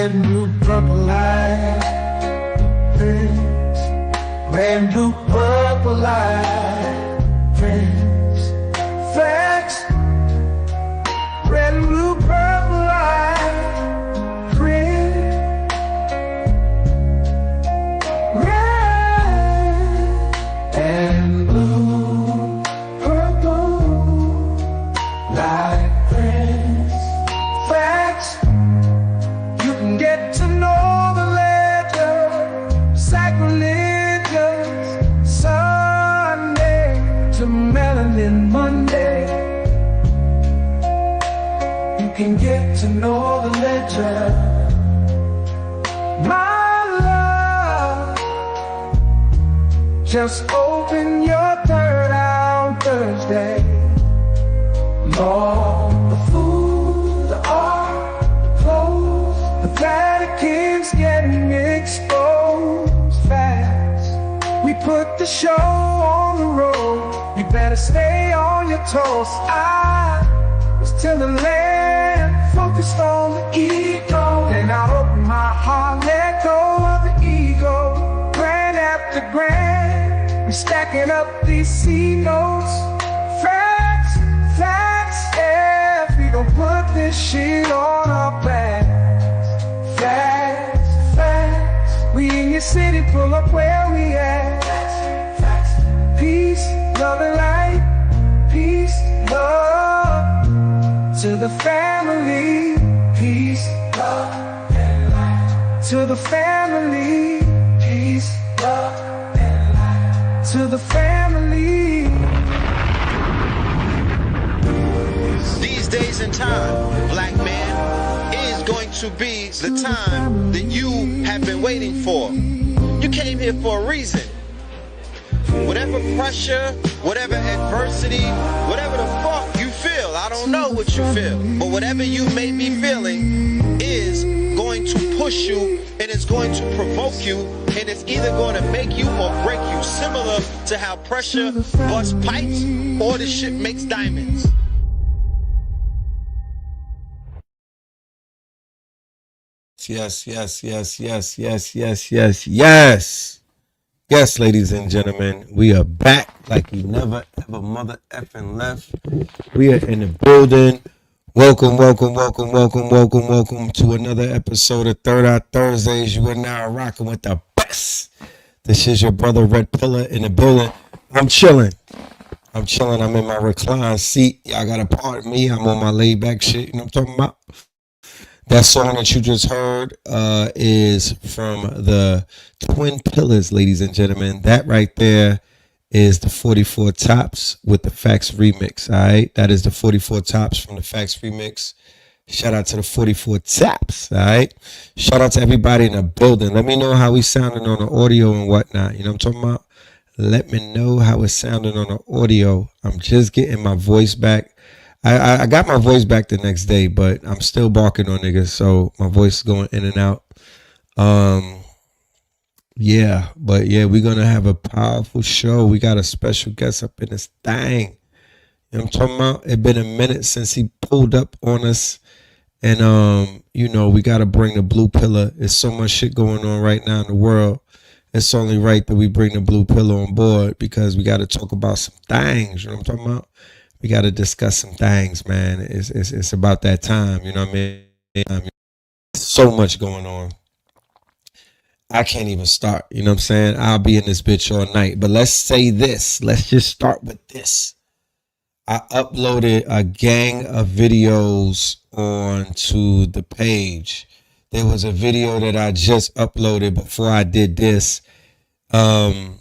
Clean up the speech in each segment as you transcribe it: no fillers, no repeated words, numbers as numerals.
red, blue, purple light, friends. Red, blue, purple light, friends. Facts. Red, blue, purple light, friends. Red and blue, purple light, friends. Facts. You can get to know the ledger, sacrilegious Sunday to melanin Monday. You can get to know the ledger, my love. Just open your third eye on Thursday. Lord, the food, the art, the clothes, the Vatican's getting exposed fast. We put the show on the road. You better stay on your toes. I was till the land focused on the ego. Then I opened my heart, let go of the ego. Grand after grand, we're stacking up these C notes. Facts, facts, yeah, we gon' put this shit on our backs. Facts, facts, we in your city, pull up where we at. Facts, facts, peace, love and light, peace, love. To the family, peace, love, and light. To the family, peace, love, and light. To the family. These days and time, black man, is going to be the time that you have been waiting for. You came here for a reason. Whatever pressure, whatever adversity, whatever the fuck you feel, I don't know what you feel, but whatever you may be feeling is going to push you, and it's going to provoke you, and it's either going to make you or break you, similar to how pressure busts pipes or the shit makes diamonds. Yes, yes, yes, yes, yes, yes, yes, yes. Yes, ladies and gentlemen, we are back like we never ever mother effing left. We are in the building. Welcome, welcome, welcome, welcome, welcome, welcome to another episode of Third Eye Thursdays. You are now rocking with the best. This is your brother Red Pillar in the building. I'm chilling. I'm in my recline seat. Y'all gotta pardon me. I'm on my laid back shit. You know what I'm talking about? That song that you just heard is from the Twin Pillars, ladies and gentlemen. That right there is the 44 Tops with the Facts remix, all right? That is the 44 Tops from the Facts remix. Shout out to the 44 Tops, all right? Shout out to everybody in the building. Let me know how we sounding on the audio and whatnot. You know what I'm talking about? Let me know how it's sounding on the audio. I'm just getting my voice back. I got my voice back the next day, but I'm still barking on niggas, so my voice is going in and out. Yeah, but yeah, we're gonna have a powerful show. We got a special guest up in this thing. You know what I'm talking about? It's been a minute since he pulled up on us, and you know, we gotta bring the blue pillar. There's so much shit going on right now in the world. It's only right that we bring the blue pillar on board because we gotta talk about some things. You know what I'm talking about? We got to discuss some things, man. It's about that time, you know what I mean? So much going on. I can't even start, you know what I'm saying? I'll be in this bitch all night. But let's say this. Let's just start with this. I uploaded a gang of videos onto the page. There was a video that I just uploaded before I did this. It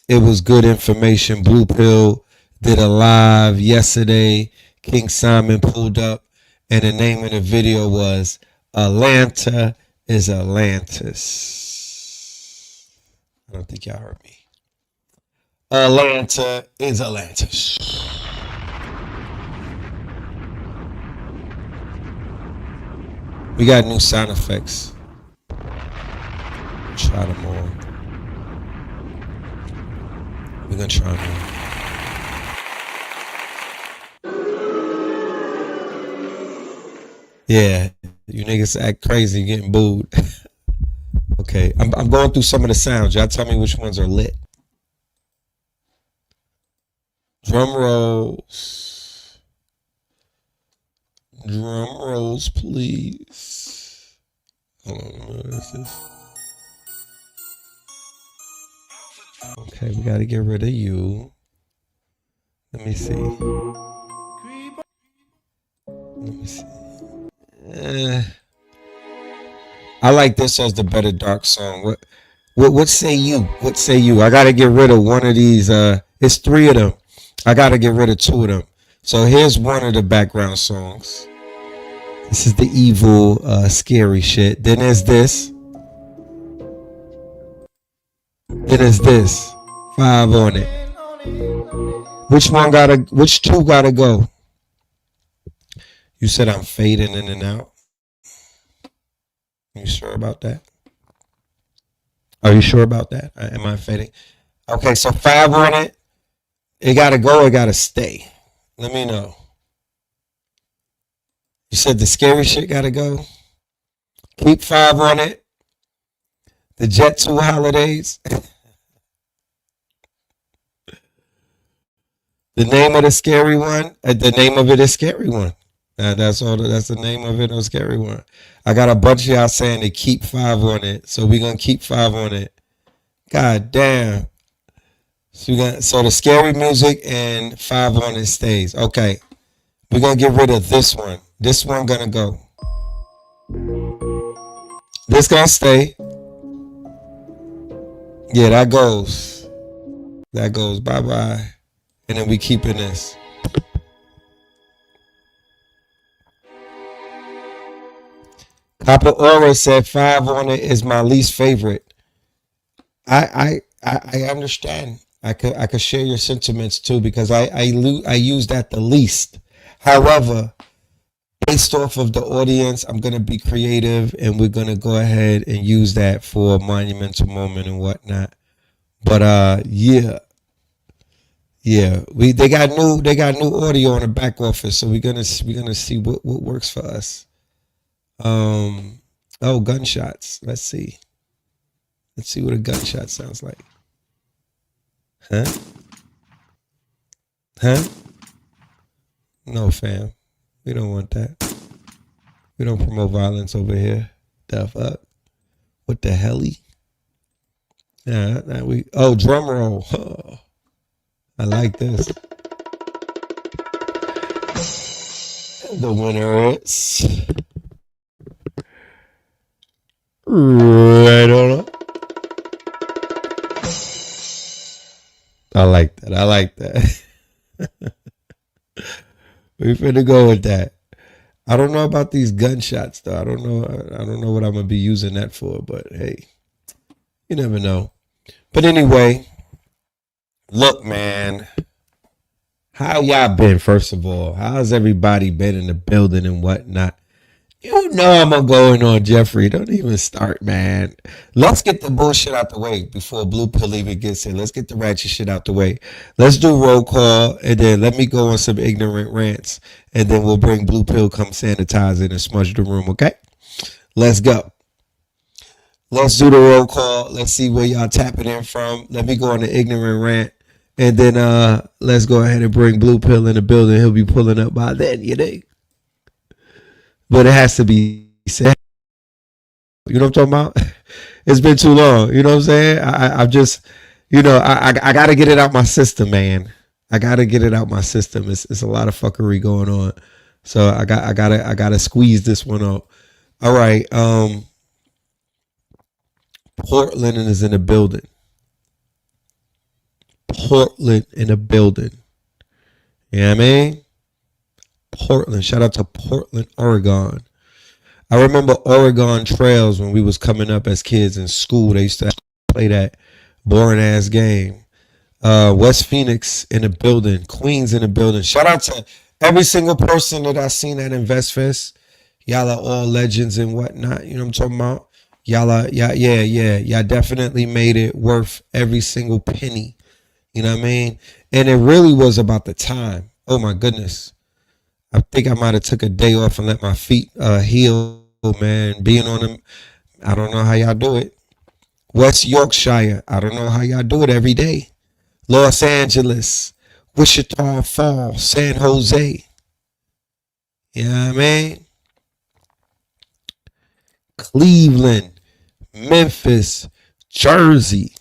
was good information. Blue Pill did a live yesterday. King Simon pulled up, and the name of the video was Atlanta is Atlantis. I don't think y'all heard me. Atlanta is Atlantis. We got new sound effects. Try them all. We're gonna try them all. Yeah, You niggas act crazy getting booed. Okay, I'm going through some of the sounds. Y'all tell me which ones are lit. Drum rolls. Drum rolls, please. Hold on, what is this? Okay, we gotta get rid of you. Let me see. Let me see. I like this as the better dark song. What say you? What say you? I gotta get rid of one of these. It's 3 of them. I gotta get rid of 2 of them. So here's one of the background songs. This is the evil, scary shit. Then there's this. Then there's this. 5 on it. Which 2 gotta go? You said I'm fading in and out. You sure about that? Are you sure about that? Am I fading? Okay, so 5 on it. It gotta go, it gotta stay. Let me know. You said the scary shit gotta go. Keep 5 on it. The Jet 2 holidays. The name of the scary one. The name of it is Scary One. That's all. That's the name of it. A Scary One. I got a bunch of y'all saying to keep 5 on it, so we're gonna keep 5 on it. God damn. So the scary music and 5 on it stays. Okay. We're gonna get rid of this one. This one gonna go. This gonna stay. Yeah, that goes. That goes. Bye bye. And then we keeping this. Copper Aura said 5 on it is my least favorite. I understand. I could share your sentiments too, because I use that the least. However, based off of the audience, I'm gonna be creative and we're gonna go ahead and use that for a monumental moment and whatnot. But yeah. They got new audio on the back office, so we're gonna see what works for us. Gunshots. Let's see what a gunshot sounds like. Huh? No, fam. We don't want that. We don't promote violence over here. The fuck? What the helly? Yeah, drum roll. Oh, I like this. The winner is right on up. I like that. We finna go with that. I don't know about these gunshots though. I don't know what I'm gonna be using that for, but hey, you never know. But anyway, look, man. How y'all been, first of all? How's everybody been in the building and whatnot? You know I'm gonna go in on Jeffrey. Don't even start, man. Let's get the bullshit out the way before Blue Pill even gets in. Let's get the ratchet shit out the way. Let's do roll call, and then let me go on some ignorant rants, and then we'll bring Blue Pill, come sanitize it and smudge the room, okay? Let's go. Let's do the roll call. Let's see where y'all tapping in from. Let me go on the ignorant rant, and then let's go ahead and bring Blue Pill in the building. He'll be pulling up by then, you know? But it has to be said. You know what I'm talking about? It's been too long. You know what I'm saying? I'm just, I got to get it out my system, man. I got to get it out my system. It's a lot of fuckery going on. So I gotta squeeze this one out. All right. Portland is in the building. Portland in the building. You know what I mean? Portland. Shout out to Portland, Oregon. I remember Oregon Trails when we was coming up as kids in school. They used to play that boring ass game. West Phoenix in the building. Queens in the building. Shout out to every single person that I seen at InvestFest. Y'all are all legends and whatnot. You know what I'm talking about? Y'all definitely made it worth every single penny. You know what I mean? And it really was about the time. Oh my goodness. I think I might have took a day off and let my feet heal man. Being on them, I don't know how y'all do it. West Yorkshire, I don't know how y'all do it every day. Los Angeles, Wichita Falls, San Jose. You know what I mean? Cleveland, Memphis, Jersey,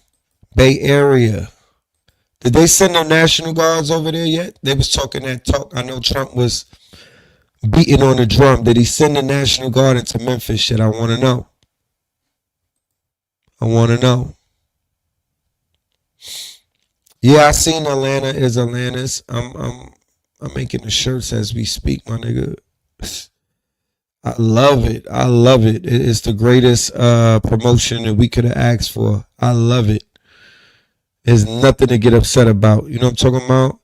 Bay Area. Did they send no National Guards over there yet? They was talking that talk. I know Trump was beating on the drum. Did he send the National Guard into Memphis? Shit, I want to know. I want to know. Yeah, I seen Atlanta is Atlantis. I'm making the shirts as we speak, my nigga. I love it. I love it. It's the greatest promotion that we could have asked for. I love it. There's nothing to get upset about. You know what I'm talking about?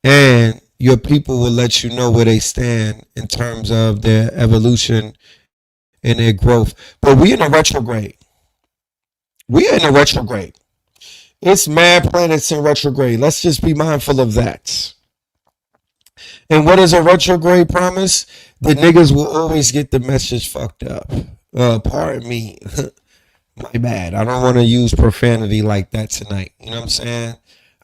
And your people will let you know where they stand in terms of their evolution and their growth. But we in a retrograde. We are in a retrograde. It's mad planets in retrograde. Let's just be mindful of that. And what is a retrograde promise? The niggas will always get the message fucked up. Pardon me. My bad. I don't want to use profanity like that tonight. You know what I'm saying?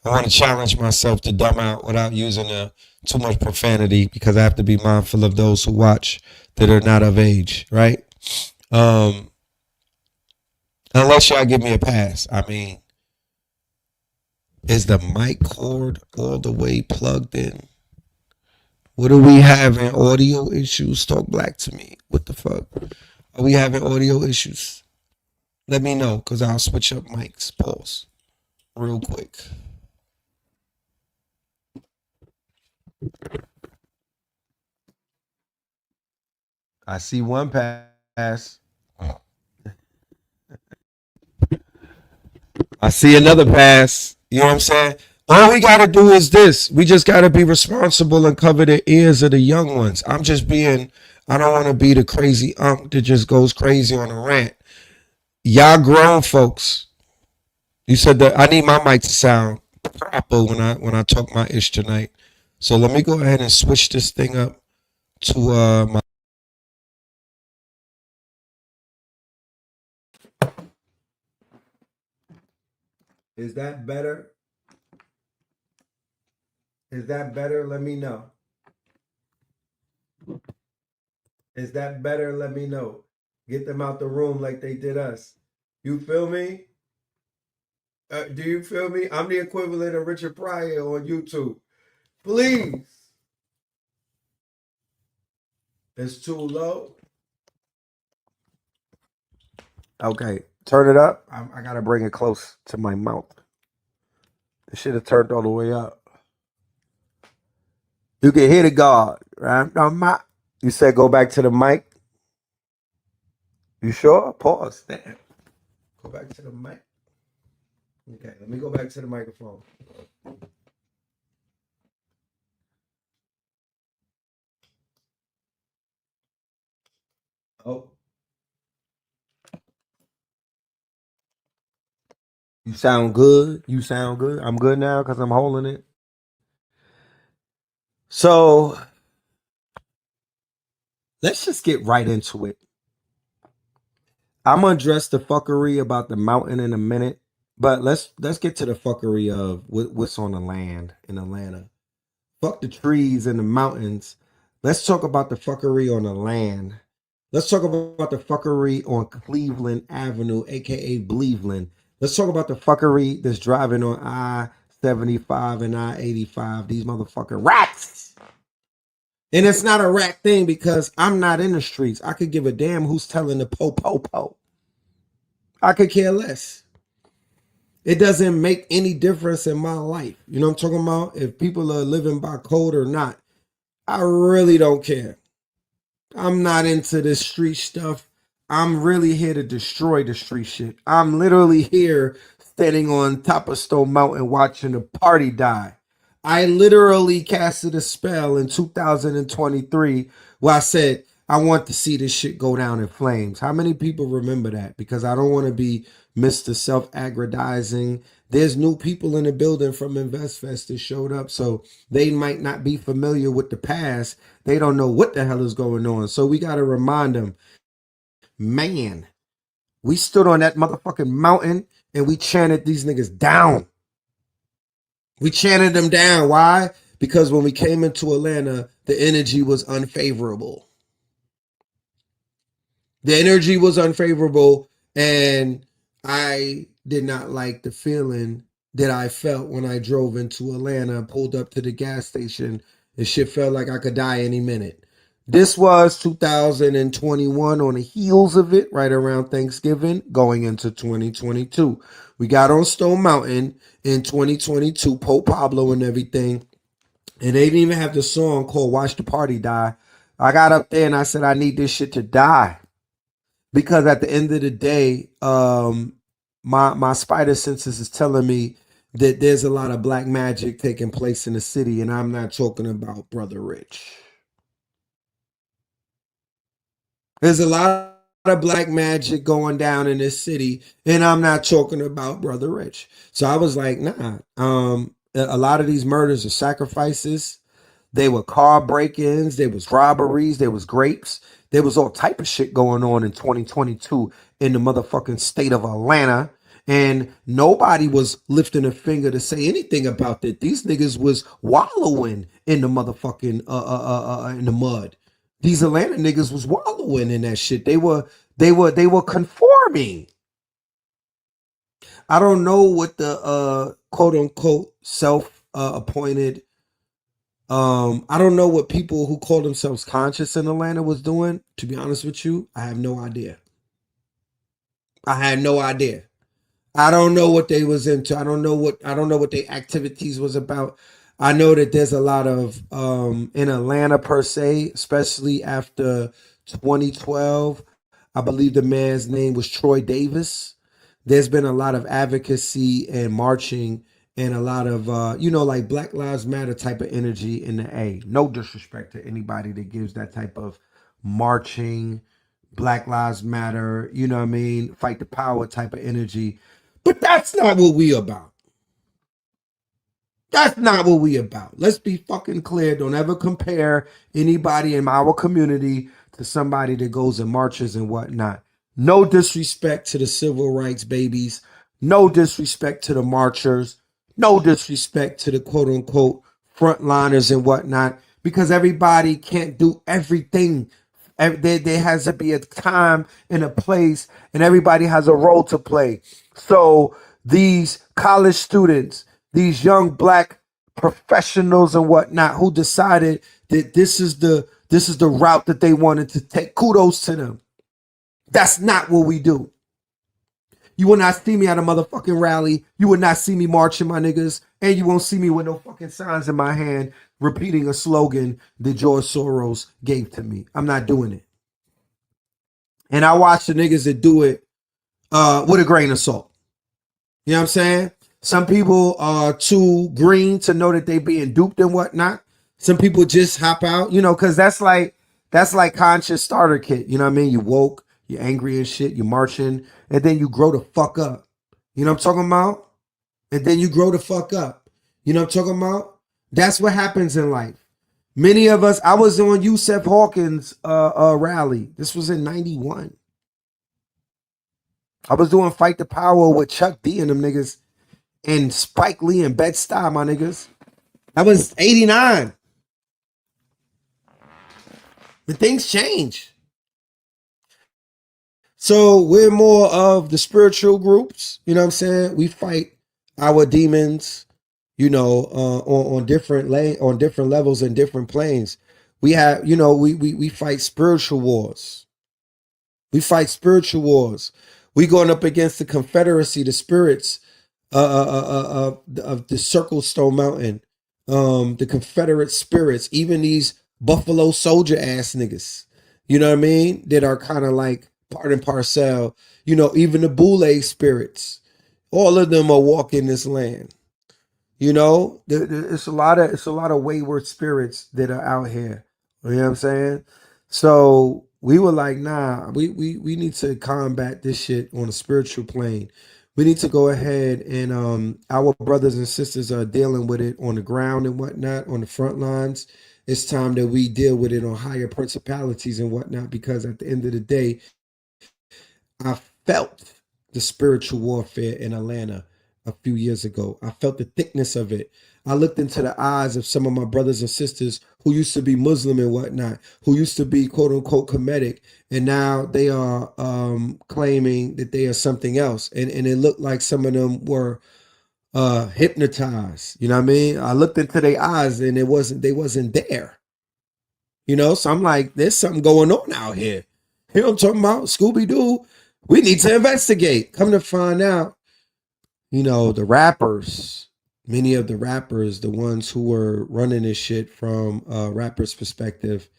I want to challenge myself to dumb out without using too much profanity because I have to be mindful of those who watch that are not of age, right? Unless y'all give me a pass. I mean, is the mic cord all the way plugged in? What are we having? Audio issues? Talk black to me. What the fuck? Are we having audio issues? Let me know, because I'll switch up mics. Pause. Real quick. I see one pass. I see another pass. You know what I'm saying? All we got to do is this. We just got to be responsible and cover the ears of the young ones. I don't want to be the crazy that just goes crazy on a rant. Y'all grown folks. You said that I need my mic to sound proper when I talk my ish tonight. So let me go ahead and switch this thing up to my. Is that better? Is that better? Let me know. Is that better? Let me know. Get them out the room like they did us. You feel me? Do you feel me? I'm the equivalent of Richard Pryor on YouTube. Please. It's too low. Okay, turn it up. I gotta bring it close to my mouth. It should have turned all the way up. You can hear the guard, right? You said go back to the mic. You sure? Pause. Damn. Go back to the mic. Okay, let me go back to the microphone. Oh. You sound good. You sound good. I'm good now because I'm holding it. So let's just get right into it. I'm gonna address the fuckery about the mountain in a minute, but let's get to the fuckery of what's on the land in Atlanta. Fuck the trees and the mountains. Let's talk about the fuckery on the land. Let's talk about the fuckery on Cleveland Avenue, aka Bleveland. Let's talk about the fuckery that's driving on I-75 and I-85. These motherfucking rats. And it's not a rat thing because I'm not in the streets. I could give a damn who's telling the po. I could care less. It doesn't make any difference in my life. You know what I'm talking about? If people are living by code or not, I really don't care. I'm not into this street stuff. I'm really here to destroy the street shit. I'm literally here standing on top of Stone Mountain watching the party die. I literally casted a spell in 2023 where I said, I want to see this shit go down in flames. How many people remember that? Because I don't want to be Mr. Self-aggrandizing. There's new people in the building from InvestFest that showed up, so they might not be familiar with the past. They don't know what the hell is going on. So we got to remind them, Man, we stood on that motherfucking mountain and we chanted these niggas down. We chanted them down. Why? Because when we came into Atlanta, the energy was unfavorable. The energy was unfavorable, and I did not like the feeling that I felt when I drove into Atlanta, pulled up to the gas station, and shit felt like I could die any minute. This was 2021, on the heels of it, right around Thanksgiving, going into 2022. We got on Stone Mountain in 2022, Pope Pablo and everything, and they didn't even have the song called Watch the Party Die. I got up there and I said, I need this shit to die. Because at the end of the day, my spider senses is telling me that there's a lot of black magic taking place in the city, and I'm not talking about Brother Rich. There's a lot of black magic going down in this city, and I'm not talking about Brother Rich. So I was like, nah. A lot of these murders are sacrifices. They were car break-ins, there was robberies, there was grapes, there was all type of shit going on in 2022 in the motherfucking state of Atlanta. And nobody was lifting a finger to say anything about that. These niggas was wallowing in the motherfucking in the mud. These Atlanta niggas was wallowing in that shit. They were conforming. I don't know what the quote unquote self appointed I don't know what people who call themselves conscious in Atlanta was doing. To be honest with you, I have no idea. I had no idea. I don't know what they was into. I don't know what their activities was about. I know that there's a lot of in Atlanta per se, especially after 2012. I believe the man's name was Troy Davis. There's been a lot of advocacy and marching and a lot of like Black Lives Matter type of energy in the A. No disrespect to anybody that gives that type of marching, Black Lives Matter, you know what I mean, fight the power type of energy. But that's not what we about. That's not what we about. Let's be fucking clear. Don't ever compare anybody in our community to somebody that goes and marches and whatnot. No disrespect to the civil rights babies. No disrespect to the marchers. No disrespect to the quote unquote frontliners and whatnot, because everybody can't do everything. There has to be a time and a place, and everybody has a role to play. So these college students, these young black professionals and whatnot, who decided that this is the route that they wanted to take, kudos to them. That's not what we do. You will not see me at a motherfucking rally. You will not see me marching, my niggas. And you won't see me with no fucking signs in my hand repeating a slogan that George Soros gave to me. I'm not doing it. And I watch the niggas that do it with a grain of salt. You know what I'm saying? Some people are too green to know that they being duped and whatnot. Some people just hop out, because that's like conscious starter kit. You know what I mean? You woke, you're angry and shit, you're marching, and then you grow the fuck up. You know what I'm talking about? And then you grow the fuck up. You know what I'm talking about? That's what happens in life. Many of us, I was on Yusef Hawkins' rally. This was in 91. I was doing Fight the Power with Chuck D and them niggas, and Spike Lee and Bed-Stuy, my niggas. That was 89. But things change. So we're more of the spiritual groups. You know what I'm saying? We fight our demons, on different levels and different planes. We have, we fight spiritual wars. We fight spiritual wars. We going up against the Confederacy, the spirits of the Circle Stone Mountain, the Confederate spirits, even these Buffalo Soldier ass niggas. You know what I mean? That are kind of like part and parcel. Even the Boule spirits. All of them are walking this land. It's a lot of wayward spirits that are out here. You know what I'm saying? So we were like, nah, we need to combat this shit on a spiritual plane. We need to go ahead and our brothers and sisters are dealing with it on the ground and whatnot, on the front lines. It's time that we deal with it on higher principalities and whatnot, because at the end of the day, I felt the spiritual warfare in Atlanta a few years ago. I felt the thickness of it. I looked into the eyes of some of my brothers and sisters who used to be Muslim and whatnot, who used to be quote unquote Kemetic, and now they are claiming that they are something else. And it looked like some of them were hypnotized. You know what I mean? I looked into their eyes and they wasn't there. So I'm like, there's something going on out here. You know what I'm talking about? Scooby Doo. We need to investigate. Come to find out, the rappers, many of the rappers, the ones who were running this shit from a rapper's perspective,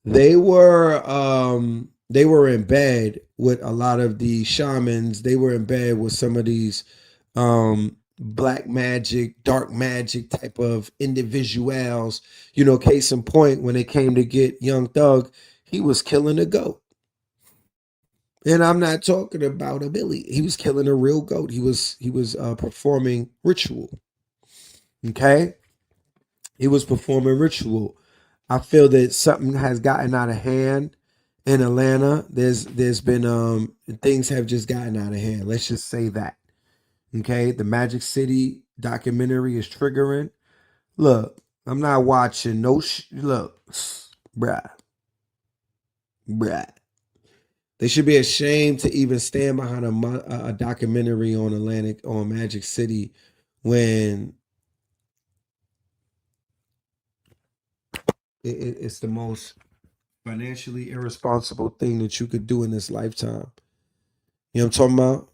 they were in bed with a lot of the shamans. They were in bed with some of these black magic, dark magic type of individuals. Case in point, when they came to get Young Thug, he was killing a goat. And I'm not talking about a Billy. He was killing a real goat. He was performing ritual. Okay, he was performing ritual. I feel that something has gotten out of hand in Atlanta. There's been things have just gotten out of hand. Let's just say that. Okay, the Magic City documentary is triggering. Look, I'm not watching no look, bruh, bruh. They should be ashamed to even stand behind a documentary on Magic City when it's the most financially irresponsible thing that you could do in this lifetime. You know what I'm talking about?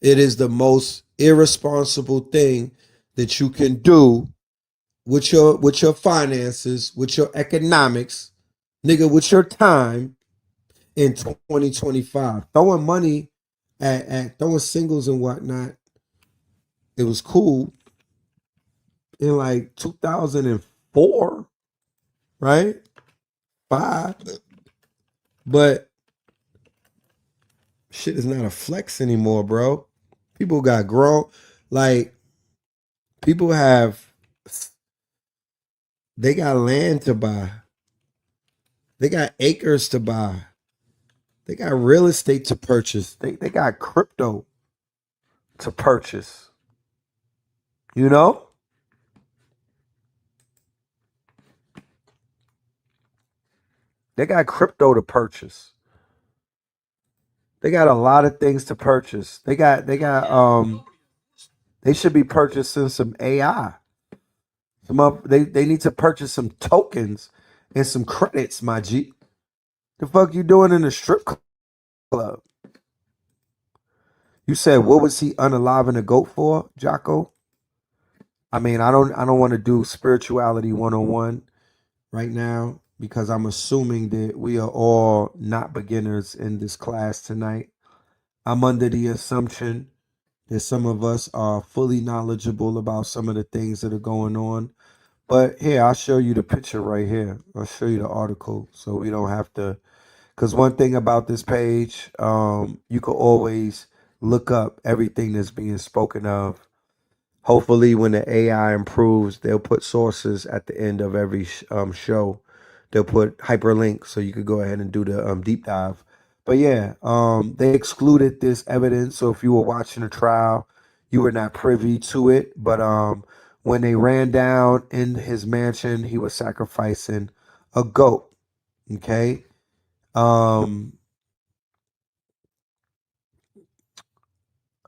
It is the most irresponsible thing that you can do with your finances, with your economics, nigga, with your time in 2025. Throwing money at throwing singles and whatnot, it was cool in like 2004, right? 5. But shit is not a flex anymore, bro. People got grown. Like, people they got land to buy. They got acres to buy. They got real estate to purchase. They got crypto to purchase. You know? They got crypto to purchase. They got a lot of things to purchase. They should be purchasing some AI. They need to purchase some tokens and some credits, my G. The fuck you doing in a strip club? You said what was he unaliving a goat for, Jocko? I mean, I don't want to do spirituality 101 right now because I'm assuming that we are all not beginners in this class tonight. I'm under the assumption that some of us are fully knowledgeable about some of the things that are going on. But here, I'll show you the picture right here. I'll show you the article so we don't have to. Because one thing about this page, you can always look up everything that's being spoken of. Hopefully, when the AI improves, they'll put sources at the end of every show. They'll put hyperlinks so you could go ahead and do the deep dive. But yeah, they excluded this evidence. So if you were watching the trial, you were not privy to it. But when they ran down in his mansion, he was sacrificing a goat. Okay.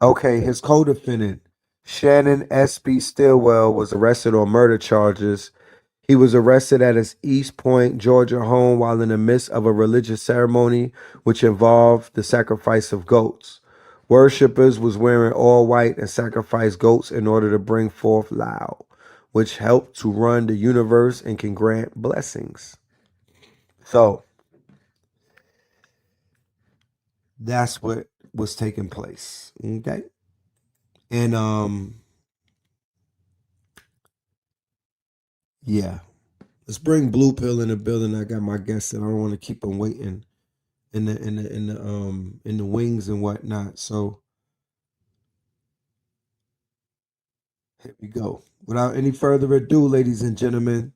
Okay, his co-defendant, Shannon S.B. Stillwell, was arrested on murder charges. He was arrested at his East Point, Georgia home while in the midst of a religious ceremony which involved the sacrifice of goats. Worshippers was wearing all white and sacrificed goats in order to bring forth Lao, which helped to run the universe and can grant blessings. So that's what was taking place. Okay. And yeah. Let's bring Blue Pill in the building. I got my guests and I don't want to keep them waiting in the wings and whatnot. So here we go. Without any further ado, ladies and gentlemen.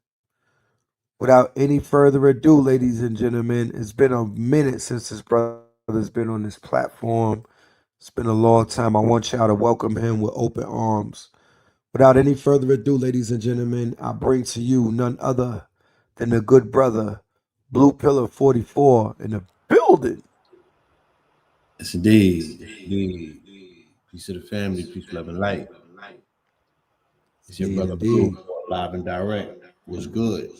Without any further ado, ladies and gentlemen, it's been a minute since this brother brother's been on this platform. It's been a long time. I want y'all to welcome him with open arms. Without any further ado, ladies and gentlemen, I bring to you none other than the good brother, Blue Pillar 44 in the building. Yes, indeed. Yes, indeed. Peace to the family, peace, love, and light. It's your Indeed, brother Blue, indeed. live and direct. What's good?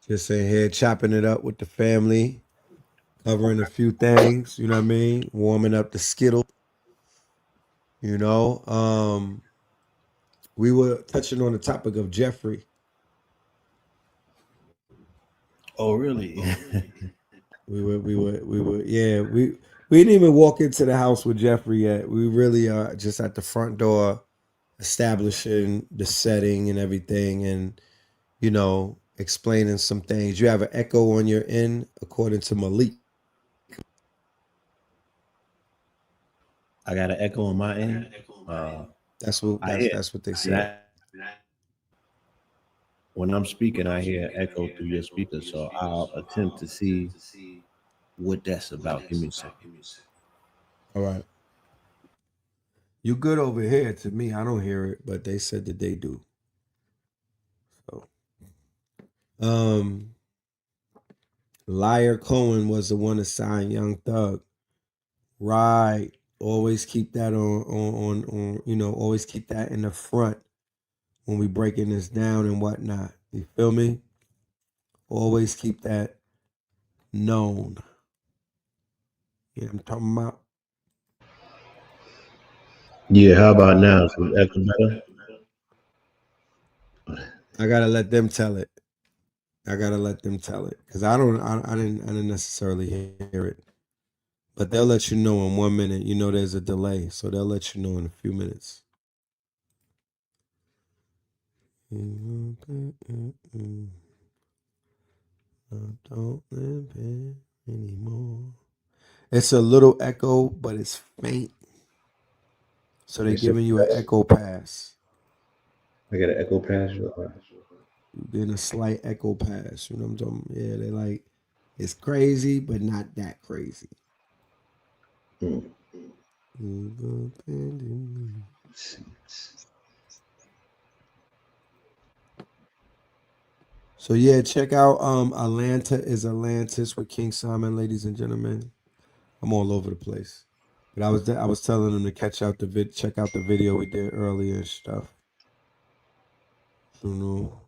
Just in here chopping it up with the family, covering a few things, you know what I mean? Warming up the skittle, you know. We were touching on the topic of Jeffrey. Oh, really? We didn't even walk into the house with Jeffrey yet. We really are just at the front door establishing the setting and everything, and you know, explaining some things. You have an echo on your end, according to Malik. I got an echo on my end. That's what I hear that's what they and said. when I'm speaking, I hear echo through your speaker. So I'll attempt to see what that's about. Give me a second. All right. You good over here to me. I don't hear it, but they said that they do. So Liar Cohen was the one assigned Young Thug. Right. Always keep that on you know, always keep that in the front when we breaking this down and whatnot. You feel me? Always keep that known. Yeah, I'm talking about. Yeah, how about now? Is the echo better? I gotta let them tell it. I gotta let them tell it because I didn't necessarily hear it, but they'll let you know in 1 minute. You know, there's a delay, so they'll let you know in a few minutes. I don't live here anymore. It's a little echo, but it's faint. So they're They said giving you an echo pass. I got an echo pass. You're getting a slight echo pass. You know what I'm talking about? Yeah, they're like, it's crazy, but not that crazy. Hmm. So yeah, check out Atlanta is Atlantis with King Simon, ladies and gentlemen. I'm all over the place. But I was telling them to check out the video we did earlier and stuff. You know,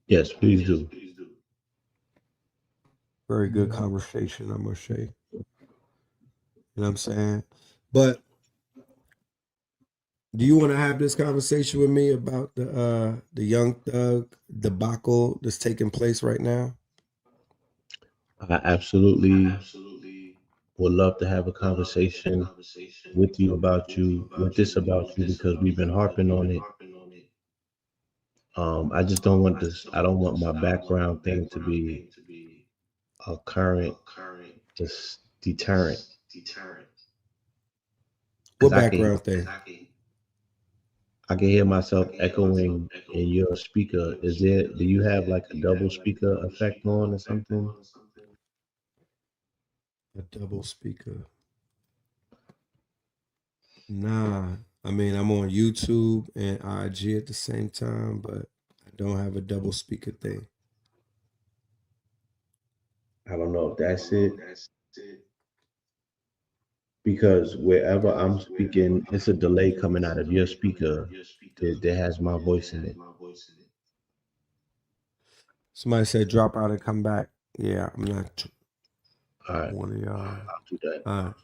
Yes, please do. very good conversation, I must say. You know what I'm saying? But do you want to have this conversation with me about the Young Thug debacle that's taking place right now? I absolutely would love to have a conversation with you about with this about you, because we've been harping on it. I just don't want this. I don't want my background thing to be a current deterrent, because What background thing? I can hear myself echoing in your speaker. Do you have like a double speaker effect on or something? A double speaker. Nah. I mean, I'm on YouTube and IG at the same time, but I don't have a double speaker thing. I don't know if that's it, because wherever I'm speaking, it's a delay coming out of your speaker that has my voice in it. Somebody said drop out and come back. Yeah, I'm not All right, one of y'all. I'll do that. All right.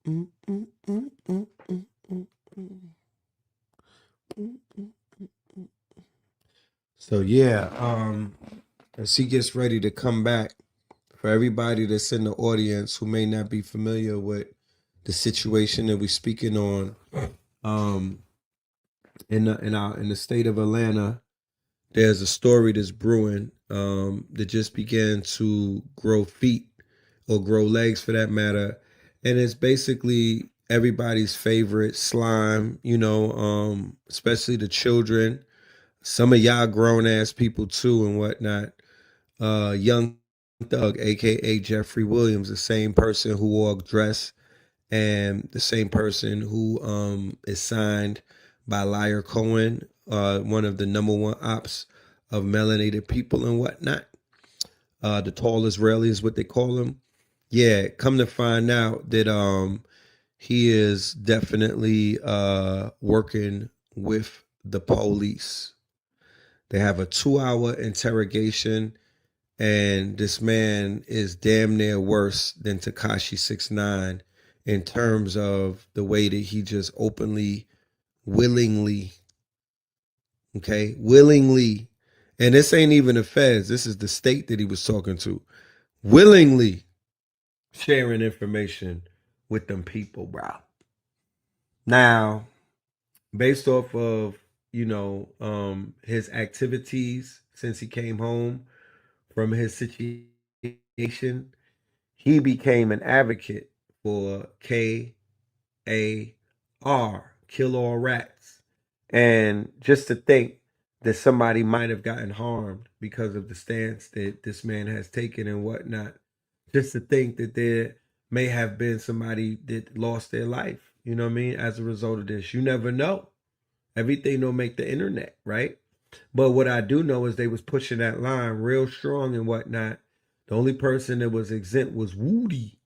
Mm, mm, mm, mm, mm, mm, mm. So yeah, as he gets ready to come back, for everybody that's in the audience who may not be familiar with the situation that we're speaking on, um, in the state of Atlanta, there's a story that's brewing that just began to grow feet or grow legs for that matter, and it's basically everybody's favorite slime. You know, especially the children. Some of y'all grown ass people too and whatnot. Young Thug, aka Jeffrey Williams, the same person who wore a dress and the same person who is signed by Liar Cohen, one of the number one ops of melanated people and whatnot. The tall Israeli is what they call him. Yeah, come to find out that he is definitely working with the police. They have a 2 hour interrogation, and this man is damn near worse than Takashi 69 in terms of the way that he just openly, willingly, okay, willingly, and this ain't even the feds, this is the state that he was talking to, willingly sharing information with them people, bro. Now, based off of, his activities since he came home from his situation, he became an advocate for KAR, Kill All Rats. And just to think that somebody might have gotten harmed because of the stance that this man has taken and whatnot, just to think that there may have been somebody that lost their life, you know what I mean, as a result of this. You never know. Everything don't make the internet, right? But what I do know is they was pushing that line real strong and whatnot. The only person that was exempt was Woody.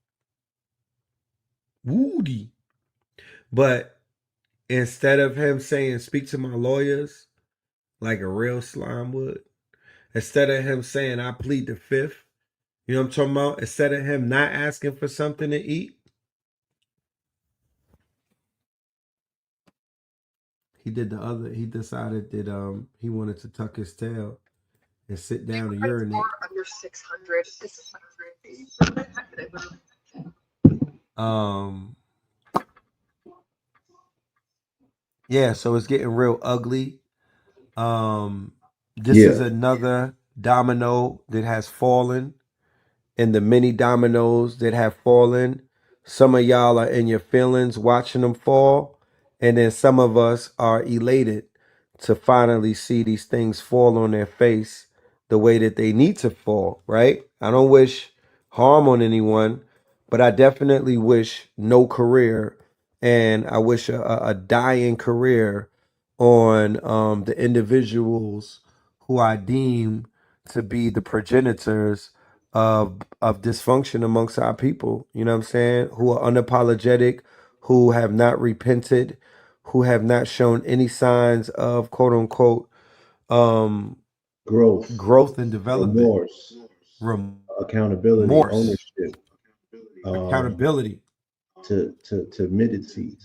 Woody. But instead of him saying, speak to my lawyers like a real slime would, instead of him saying, I plead the fifth, you know what I'm talking about? Instead of him not asking for something to eat, he did the other. He decided that he wanted to tuck his tail and sit down and urinate. Under 600. Um, yeah, so it's getting real ugly. This is Yeah, another domino that has fallen, and the many dominoes that have fallen. Some of y'all are in your feelings watching them fall, and then some of us are elated to finally see these things fall on their face the way that they need to fall, right? I don't wish harm on anyone, but I definitely wish no career, and I wish a dying career on the individuals who I deem to be the progenitors of dysfunction amongst our people, you know what I'm saying, who are unapologetic, who have not repented, who have not shown any signs of quote unquote growth, growth and development, remorse, accountability, remorse, ownership, um, accountability. to timidity,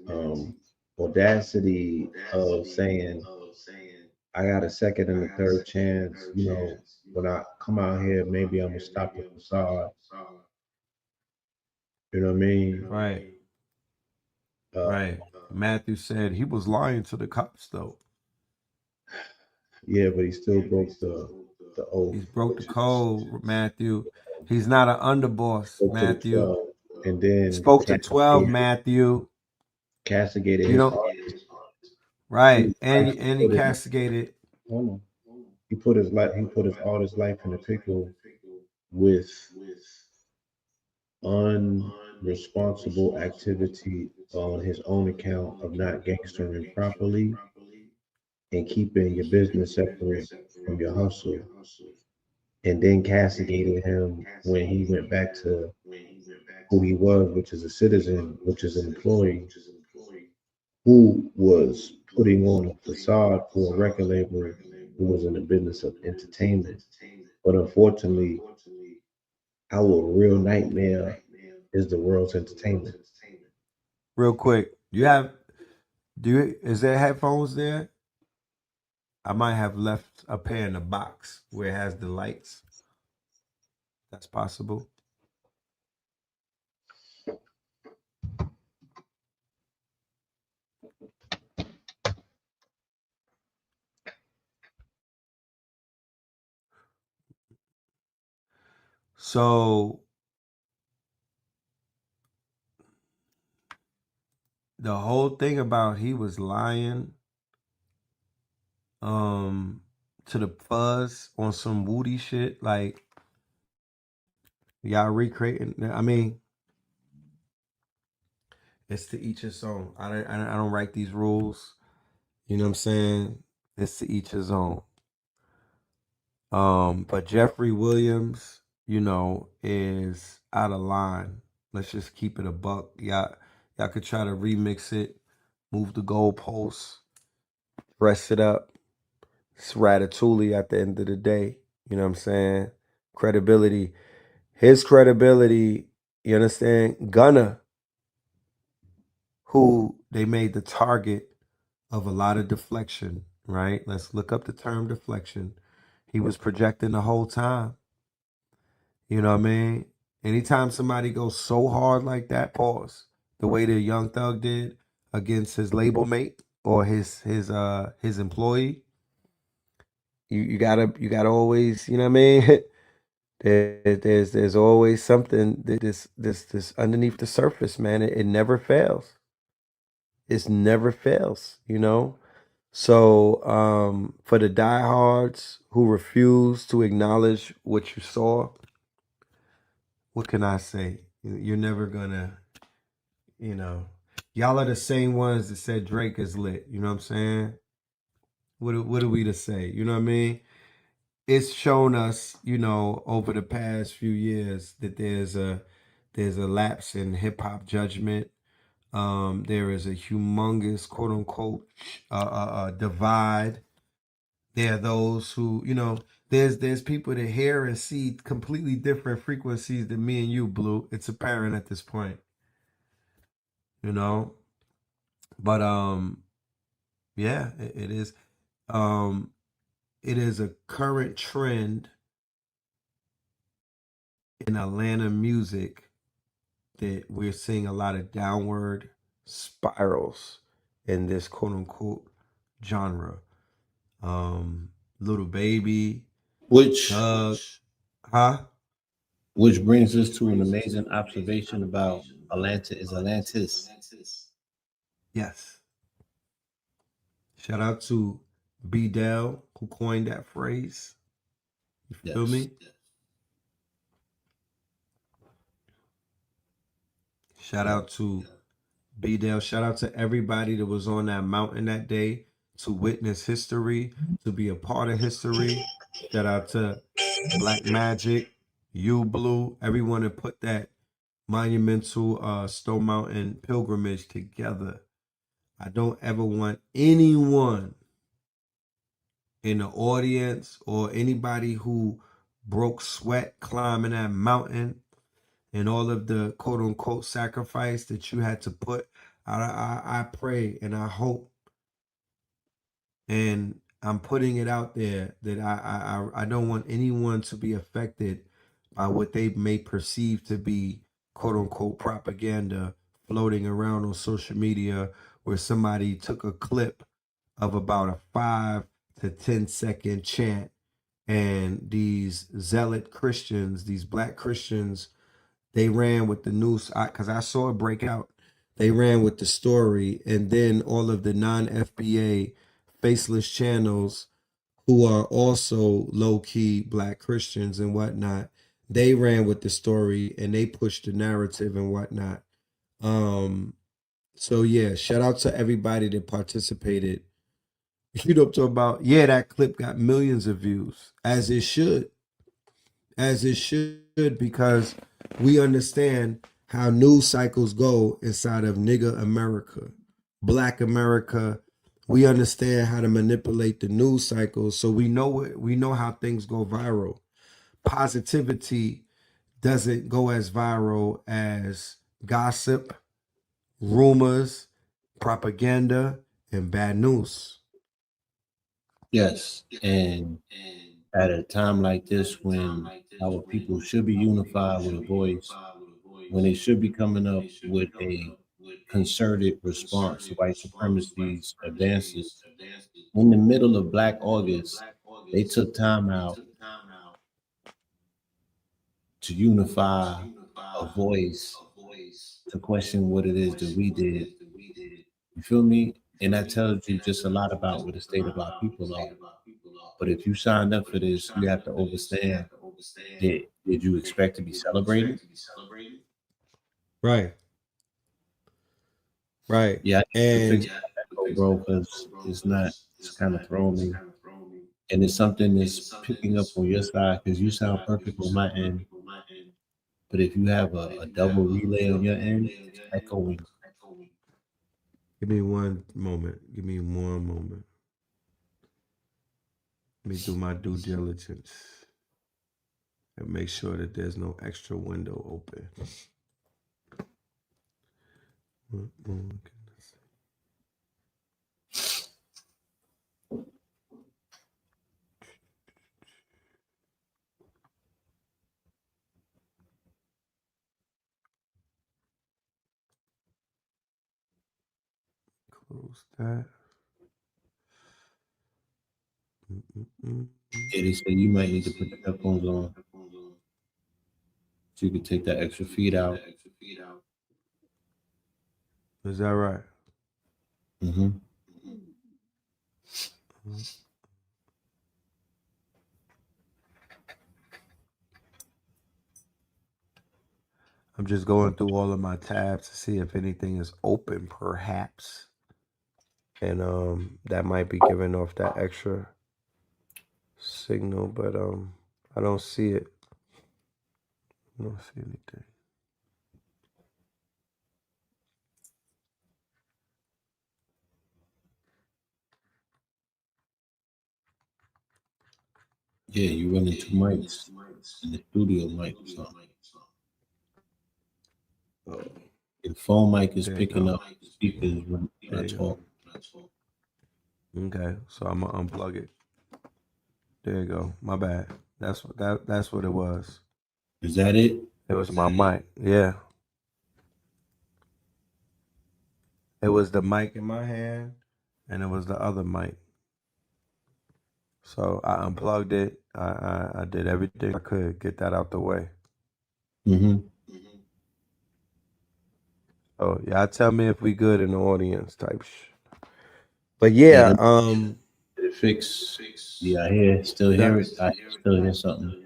um, audacity of saying, I got a second and a third chance. You know, when I come out here, maybe I'm gonna stop the facade. You know what I mean? Right, Uh, right. Matthew said he was lying to the cops though. yeah, but he still broke the oath, He's broke the which is code, Matthew. He's not an underboss, spoke to the Matthew. 12, and then Spoke to 12, Matthew. castigated You his know, artist. right. He, And he put his, castigated. hold on. He put his life. He put his all his life in the pickle with unresponsible activity on his own account of not gangstering properly and keeping your business separate from your hustle, and then castigated him when he went back to who he was, which is a citizen, which is an employee who was putting on a facade for a record label who was in the business of entertainment. But unfortunately, our real nightmare is the world's entertainment. Real quick. Is there headphones there? I might have left a pair in the box where it has the lights. That's possible. So the whole thing about he was lying um to the fuzz on some Woody shit, like Y'all recreating. I mean, it's to each his own. I don't write these rules. You know what I'm saying? It's to each his own. But Jeffrey Williams, is out of line. Let's just keep it a buck. Y'all could try to remix it, move the goalposts, dress it up. It's Ratatouille at the end of the day. You know what I'm saying? Credibility. His credibility, you understand? Gunna, who they made the target of a lot of deflection, right? Let's look up the term deflection. He was projecting the whole time. You know what I mean? Anytime somebody goes so hard like that, pause. The way the Young Thug did against his label mate or his employee, you gotta always, you know what I mean? There's always something that this underneath the surface, man. It never fails. It never fails. So for the diehards who refuse to acknowledge what you saw, what can I say? You're never gonna, you know, y'all are the same ones that said Drake is lit. You know what I'm saying? What are we to say? You know what I mean? It's shown us, over the past few years that there's a lapse in hip hop judgment. There is a humongous quote unquote divide. There are those who, there's people that hear and see completely different frequencies than me and you, Blue. It's apparent at this point, you know. But yeah, it is. Um, it is a current trend in Atlanta music that we're seeing a lot of downward spirals in this quote unquote genre. Little Baby, Which Thug, huh? which brings us to an amazing observation about Atlanta is Atlantis. Yes. Shout out to B Dell who coined that phrase. You feel Yes. me? Shout Yeah. out to B Dell. Shout out to everybody that was on that mountain that day to witness history, to be a part of history. Shout out to Black Magic, You Blue, everyone that put that monumental Stone Mountain pilgrimage together. I don't ever want anyone in the audience or anybody who broke sweat climbing that mountain and all of the quote unquote sacrifice that you had to put. I pray and I hope, and I'm putting it out there that I don't want anyone to be affected by what they may perceive to be quote unquote propaganda floating around on social media where somebody took a clip of about a 5 to 10 second chant, and these zealot Christians, these black Christians, they ran with the news because I saw it break out. They ran with the story, and then all of the non-FBA faceless channels who are also low-key black Christians and whatnot, they ran with the story and they pushed the narrative and whatnot. Um, so yeah, shout out to everybody that participated. You know what I'm talking about? Yeah, that clip got millions of views, as it should, because we understand how news cycles go inside of nigga America, black America. We understand how to manipulate the news cycles, so we know how things go viral. Positivity doesn't go as viral as gossip, rumors, propaganda, and bad news. Yes. And at a time like this when our people should be unified with a voice, when they should be coming up with a concerted response to white supremacy's advances, in the middle of Black August, they took time out to unify a voice to question what it is that we did. You feel me? And that tells you just a lot about what the state of our people are. But if you signed up for this, you have to understand that did you expect to be celebrated? Right. Right. Yeah, I need to fix And that echo, bro, because it's not. It's kind of throwing me, and it's something that's picking up on your side because you sound perfect on my end. But if you have a double relay on your end, it's echoing. give me one moment. Give me one moment. Let me do my due diligence and make sure that there's no extra window open. Close that. Mm-mm-mm. Yeah, they say you might need to put the headphones on so you can take that extra feed out. Is that right? Mm-hmm. I'm just going through all of my tabs to see if anything is open, perhaps. And that might be giving off that extra signal, but I don't see it. I don't see anything. Yeah, you running two mics in the studio mic or something. Oh, Your phone mic is there you picking go. up speakers when I There you talk. go. Okay, so I'm gonna unplug it. There you go. My bad. That's what it was. Is that it? It was my mic. Yeah. It was the mic in my hand and it was the other mic. So I unplugged it. I did everything I could get that out the way. Mm-hmm. Oh yeah, tell me if we good in the audience type But Yeah, yeah, did it fix. Yeah, I hear. Still hear that it. I still hear something.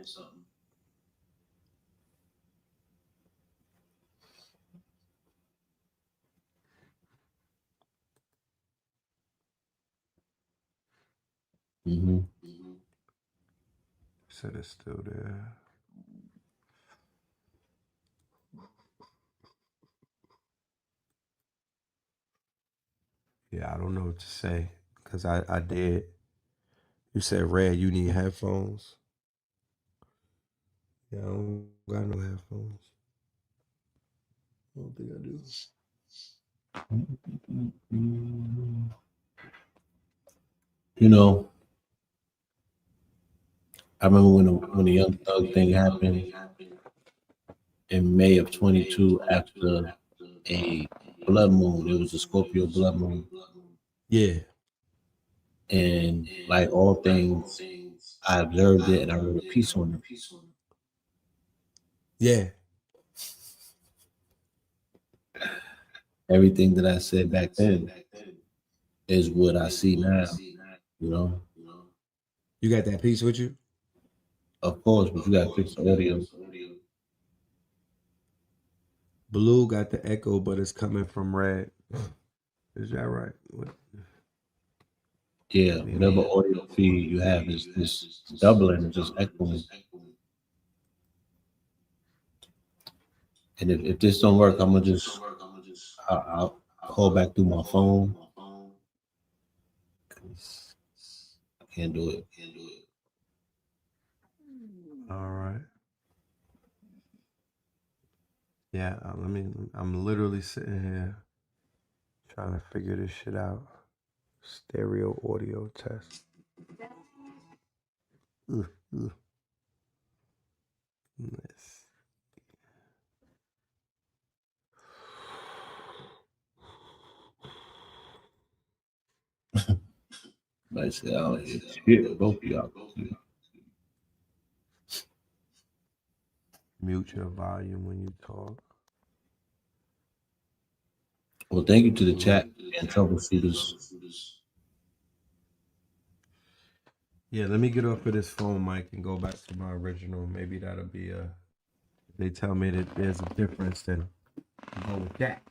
Mm-hmm. said it's still there. Yeah, I don't know what to say because I did. You said Red, you need headphones. Yeah, I don't got no headphones. I don't think I do. You know, I remember when the Young Thug thing happened in May of 22 after a blood moon. It was a Scorpio blood moon. Yeah, And like all things, I observed it and I wrote a piece on it. yeah. Everything that I said back then is what I see now, you know? You got that piece with you? Of course, but you gotta fix the audio. Blue got the echo, but it's coming from Red. Is that right? Yeah, whatever audio feed you have is doubling and just echoing. And if this don't work, I'm gonna just I'll call back through my phone. 'Cause I can't do it. All right. Yeah, I'm literally sitting here trying to figure this shit out. Stereo audio test. Ugh, ugh. Let's- Like I said, I don't hear shit. Both of y'all. Mute your volume when you talk. Well, thank you to the chat and troubleshooters. Yeah, let me get off of this phone mic and go back to my original. Maybe that'll be a. If they tell me that there's a difference, then I'll go with that.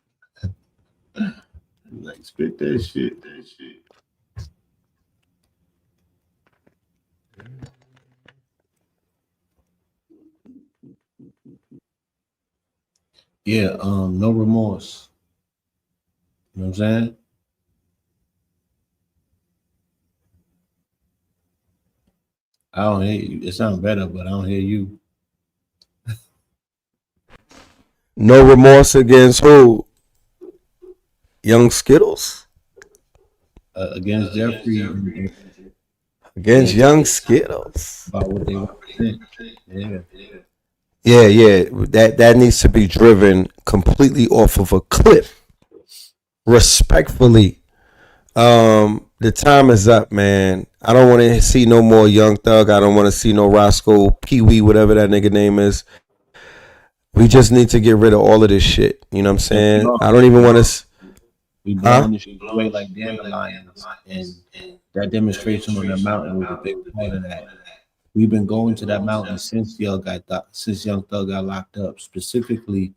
Like, spit that shit. Yeah, no remorse. You know what I'm saying? I don't hear you. It sounds better, but I don't hear you. No remorse against who? Young Skittles? Against Jeffrey and Against Young Skittles. about what they represent. Yeah. Yeah. That needs to be driven completely off of a cliff. Respectfully. The time is up, man. I don't want to see no more Young Thug. I don't want to see no Roscoe, Pee Wee, whatever that nigga name is. We just need to get rid of all of this shit. You know what I'm saying? I don't even want to. We Huh? blowing this shit away like dandelions, and that demonstration on that mountain was a big part of that. We've been going to that mountain since Young Thug got locked up, specifically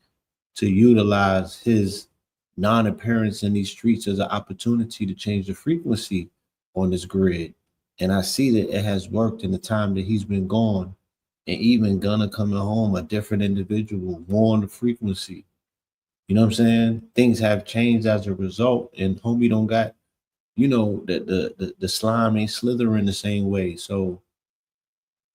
to utilize his non-appearance in these streets as an opportunity to change the frequency on this grid. And I see that it has worked in the time that he's been gone. And even Gunna coming home, a different individual, more on the frequency. You know what I'm saying? Things have changed as a result, and homie don't got, the slime ain't slithering the same way. So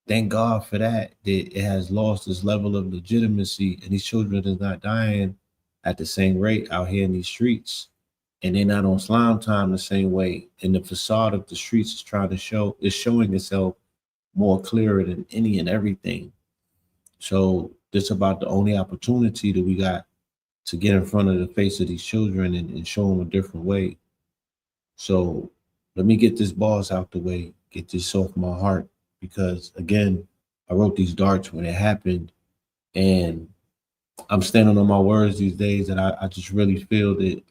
thank God for that. That it has lost its level of legitimacy, and these children is not dying at the same rate out here in these streets. And they're not on slime time the same way. And the facade of the streets is showing itself more clearer than any and everything. So this about the only opportunity that we got to get in front of the face of these children and show them a different way. So let me get this boss out the way, get this off my heart, because again, I wrote these darts when it happened, and I'm standing on my words these days, and I just really feel that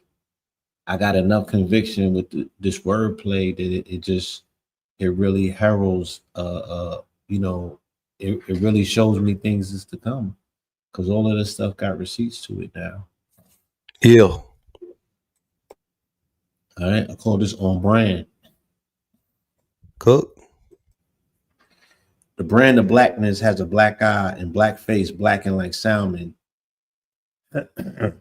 I got enough conviction with this wordplay that it really heralds, it really shows me things is to come, because all of this stuff got receipts to it now. Ill. All right, I call this on brand. Cook. The brand of blackness has a black eye and black face, blackened like salmon. The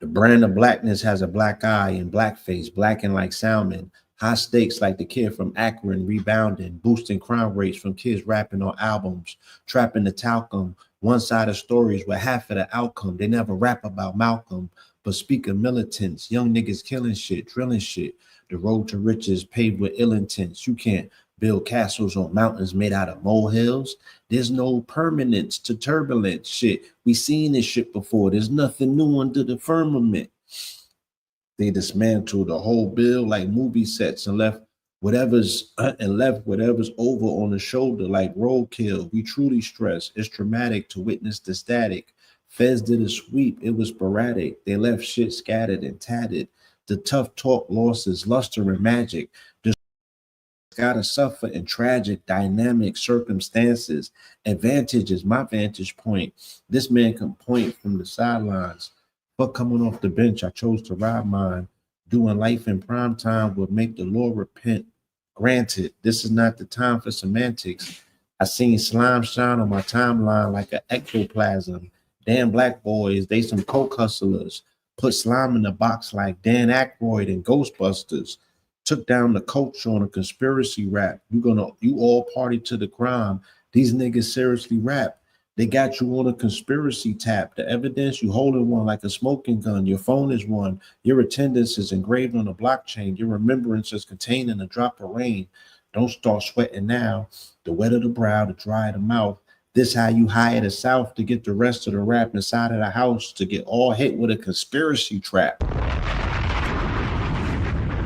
brand of blackness has a black eye and black face, blackened like salmon. High stakes like the kid from Akron rebounding, boosting crime rates from kids rapping on albums, trapping the talcum, one-sided stories with half of the outcome. They never rap about Malcolm, but speak of militants, young niggas killing shit, drilling shit. The road to riches paved with ill intents. You can't build castles on mountains made out of molehills. There's no permanence to turbulence shit. We seen this shit before. There's nothing new under the firmament. They dismantled the whole bill like movie sets and left whatever's over on the shoulder like roadkill. We truly stress it's traumatic to witness the static. Feds did a sweep, it was sporadic. They left shit scattered and tatted. The tough talk lost its luster and magic. Gotta suffer in tragic, dynamic circumstances. Advantage is my vantage point. This man can point from the sidelines. But coming off the bench, I chose to ride mine. Doing life in prime time would make the Lord repent. Granted, this is not the time for semantics. I seen slime shine on my timeline like an ectoplasm. Damn black boys, they some coke hustlers. Put slime in the box like Dan Aykroyd and Ghostbusters. Took down the culture on a conspiracy rap. You all party to the crime. These niggas seriously rap. They got you on a conspiracy tap. The evidence, you holding one like a smoking gun. Your phone is one. Your attendance is engraved on a blockchain. Your remembrance is contained in a drop of rain. Don't start sweating now. The wetter the brow, the drier the mouth. This how you hire the South to get the rest of the rap inside of the house to get all hit with a conspiracy trap.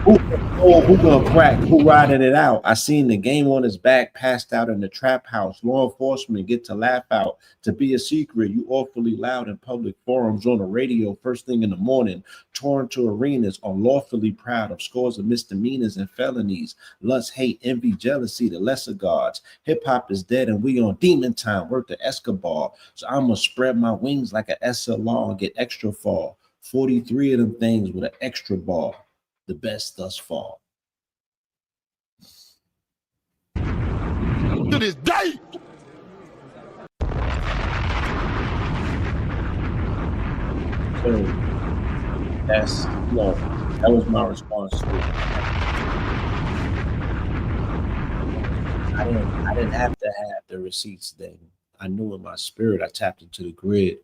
Who who gonna crack? Who riding it out? I seen the game on his back, passed out in the trap house. Law enforcement get to laugh out. To be a secret, you awfully loud in public forums on the radio first thing in the morning. Torn to arenas, unlawfully proud of scores of misdemeanors and felonies. Lust, hate, envy, jealousy, the lesser gods. Hip hop is dead and we on demon time. Work the Escobar. So I'ma spread my wings like an SLR and get extra fall. 43 of them things with an extra ball. The best thus far. To this day. So that's that was my response to it. I didn't have to have the receipts then. I knew in my spirit I tapped into the grid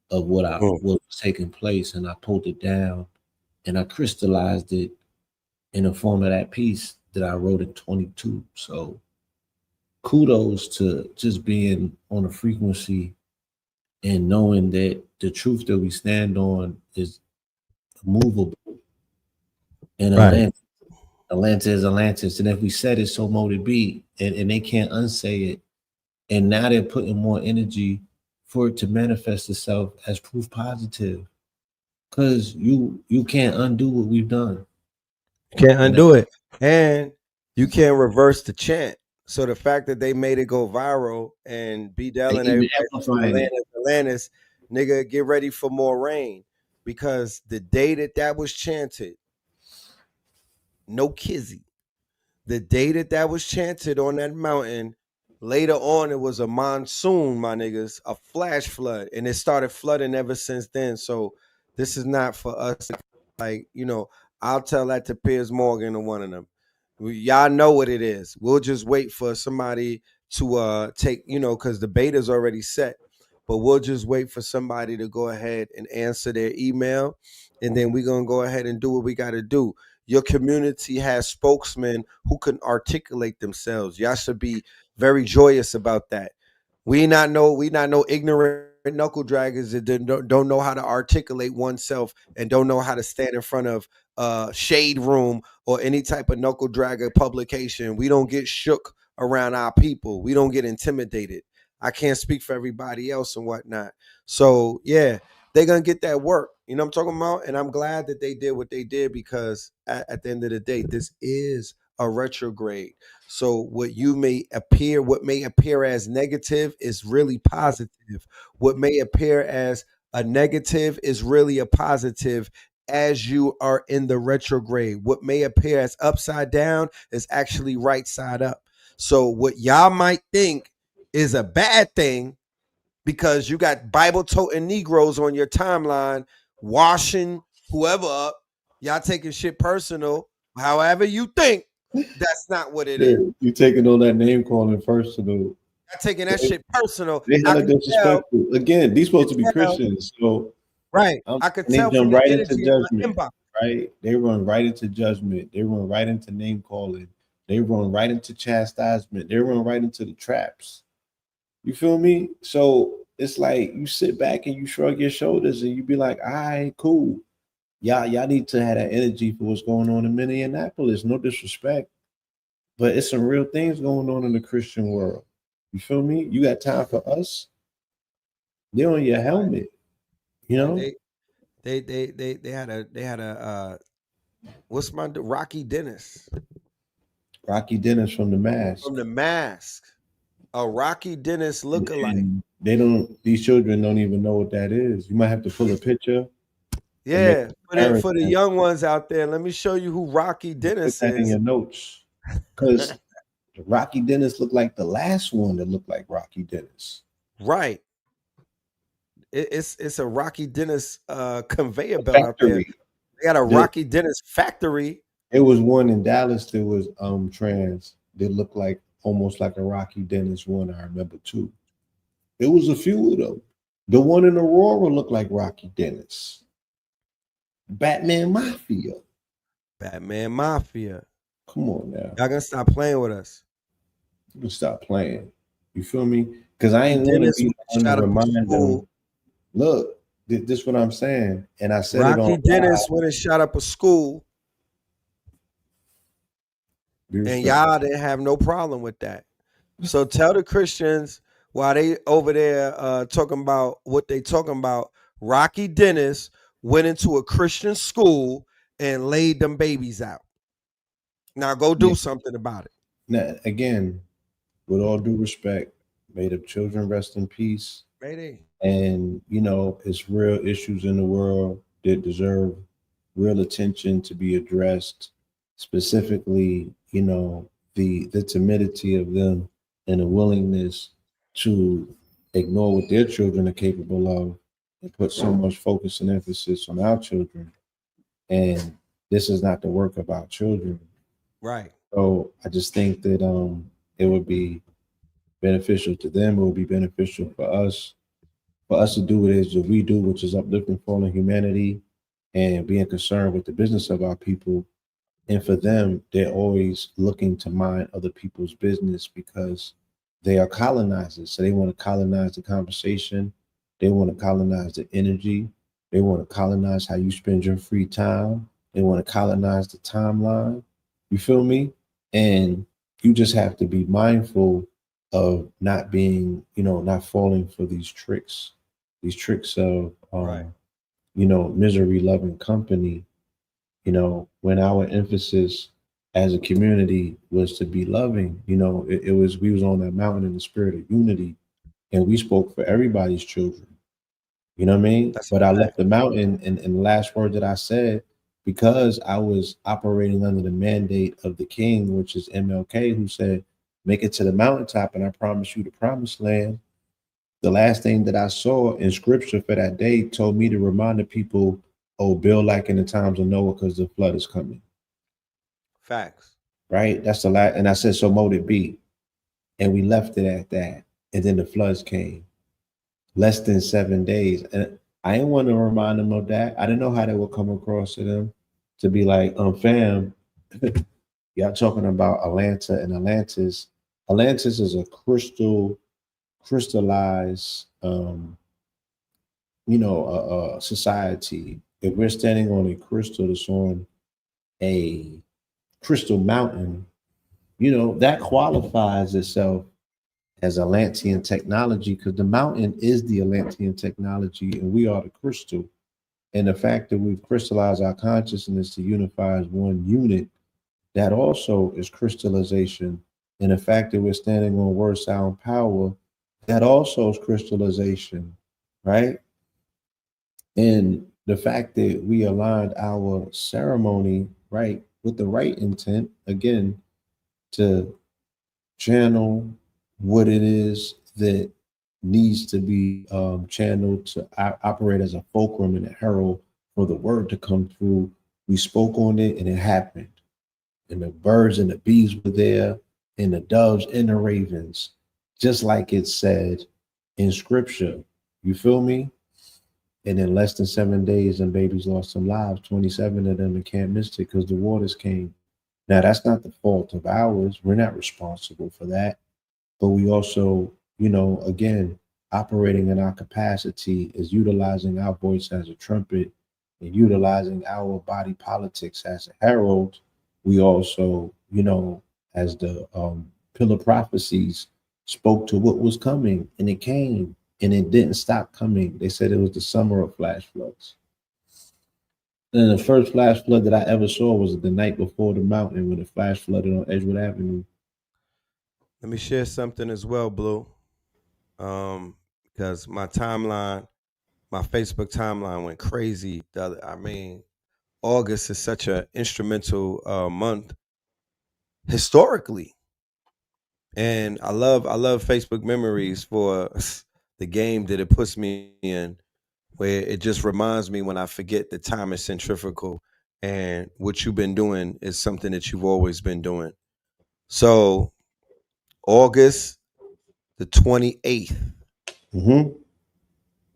of what was taking place, and I pulled it down and I crystallized it in the form of that piece that I wrote in 22. So kudos to just being on a frequency and knowing that the truth that we stand on is movable. And Atlanta is Atlantis. And if we said it, so mote it be. And they can't unsay it. And now they're putting more energy for it to manifest itself as proof positive. Because you can't undo what we've done. Can't undo it. And you can't reverse the chant. So the fact that they made it go viral and B Dell and everybody Atlantis, nigga, get ready for more rain. Because the day that was chanted, no kizzy. The day that was chanted on that mountain, later on it was a monsoon, my niggas, a flash flood, and it started flooding ever since then. So this is not for us. Like, I'll tell that to Piers Morgan or one of them. Y'all know what it is. We'll just wait for somebody to take, because the beta's already set. But we'll just wait for somebody to go ahead and answer their email, and then we're gonna go ahead and do what we got to do. Your community has spokesmen who can articulate themselves. Y'all should be very joyous about that. We not no ignorant knuckle draggers that don't know how to articulate oneself and don't know how to stand in front of Shade Room or any type of knuckle dragger publication. We don't get shook around our people. We don't get intimidated. I can't speak for everybody else and whatnot. So yeah, they're gonna get that work. You know what I'm talking about? And I'm glad that they did what they did, because at the end of the day, this is a retrograde. So what may appear as negative is really positive. What may appear as a negative is really a positive as you are in the retrograde. What may appear as upside down is actually right side up. So what y'all might think is a bad thing, because you got Bible-toting Negroes on your timeline washing whoever up, y'all taking shit personal. However you think, that's not what it is. You taking all that name calling personal. Y'all taking that shit personal. They hella disrespectful. Again, these supposed to be Christians, so right. I could tell they jump right into judgment. Inbox. Right? They run right into judgment. They run right into name calling. They run right into chastisement. They run right into the traps. You feel me? So it's like you sit back and you shrug your shoulders and you be like, all right, cool. Y'all need to have that energy for what's going on in Minneapolis. No disrespect, but it's some real things going on in the Christian world. You feel me? You got time for us? They're on your helmet. You know? They had a what's my Rocky Dennis? Rocky Dennis from The Mask. From The Mask. A Rocky Dennis lookalike. These children don't even know what that is. You might have to pull a picture. Yeah, for the young ones out there, let me show you who Rocky Dennis put that in your notes. Because Rocky Dennis looked like the last one that looked like Rocky Dennis. Right. It's a Rocky Dennis conveyor belt out there. They got a Rocky Dennis factory. It was one in Dallas that was trans. That looked like almost like a Rocky Dennis one. I remember too. It was a few of them. The one in Aurora looked like Rocky Dennis. Batman Mafia. Come on now. Y'all gonna stop playing with us. You can stop playing. You feel me? Because I ain't gonna be to remind them. Look, this is what I'm saying. And I said Rocky Dennis went and shot up a school. Be And respectful. y'all didn't have no problem with that. So tell the Christians while they over there talking about what they talking about. Rocky Dennis went into a Christian school and laid them babies out. Now go Yeah. do something about it. Now, again, with all due respect, may the children rest in peace. Mayday. And, it's real issues in the world that deserve real attention to be addressed. Specifically, the timidity of them and the willingness to ignore what their children are capable of and put so much focus and emphasis on our children. And this is not the work of our children. Right. So I just think that it would be beneficial to them. It would be beneficial for us to do what it is that we do, which is uplifting fallen humanity and being concerned with the business of our people. And for them, they're always looking to mind other people's business because they are colonizers. So they want to colonize the conversation. They want to colonize the energy. They want to colonize how you spend your free time. They want to colonize the timeline. You feel me? And you just have to be mindful of not being, not falling for these tricks of, Right. misery loving company, when our emphasis as a community was to be loving, it was, we was on that mountain in the spirit of unity and we spoke for everybody's children. You know what I mean? That's But I a fact. left the mountain, and the last word that I said, because I was operating under the mandate of the king, which is MLK, who said, make it to the mountaintop and I promise you the promised land. The last thing that I saw in scripture for that day told me to remind the people, oh, build like in the times of Noah because the flood is coming. Facts. Right? That's the last. And I said, so mote it be. And we left it at that. And then the floods came less than 7 days. And I didn't want to remind them of that. I didn't know how they would come across to them to be like, fam, y'all talking about Atlanta and Atlantis. Atlantis is a crystallized, society. If we're standing on a crystal that's on a crystal mountain, that qualifies itself as Atlantean technology because the mountain is the Atlantean technology and we are the crystal. And the fact that we've crystallized our consciousness to unify as one unit, that also is crystallization. And the fact that we're standing on word, sound, power, that also is crystallization, right? And the fact that we aligned our ceremony, right, with the right intent, again, to channel what it is that needs to be channeled to operate as a fulcrum and a herald for the word to come through. We spoke on it and it happened. And the birds and the bees were there, and the doves and the ravens, just like it said in scripture. You feel me? And in less than 7 days, and babies lost some lives, 27 of them in Camp Mystic because the waters came. Now, that's not the fault of ours. We're not responsible for that. But we also, again, operating in our capacity is utilizing our voice as a trumpet and utilizing our body politics as a herald. We also, as the pillar prophecies spoke to what was coming, and it came and it didn't stop coming. They said it was the summer of flash floods. And the first flash flood that I ever saw was the night before the mountain when it flash flooded on Edgewood Avenue. Let me share something as well, Blue. Because my timeline, my Facebook timeline went crazy. I mean, August is such an instrumental month historically, and I love Facebook memories for the game that it puts me in, where it just reminds me when I forget that time is centrifugal, and what you've been doing is something that you've always been doing. So August the 28th, Mm-hmm.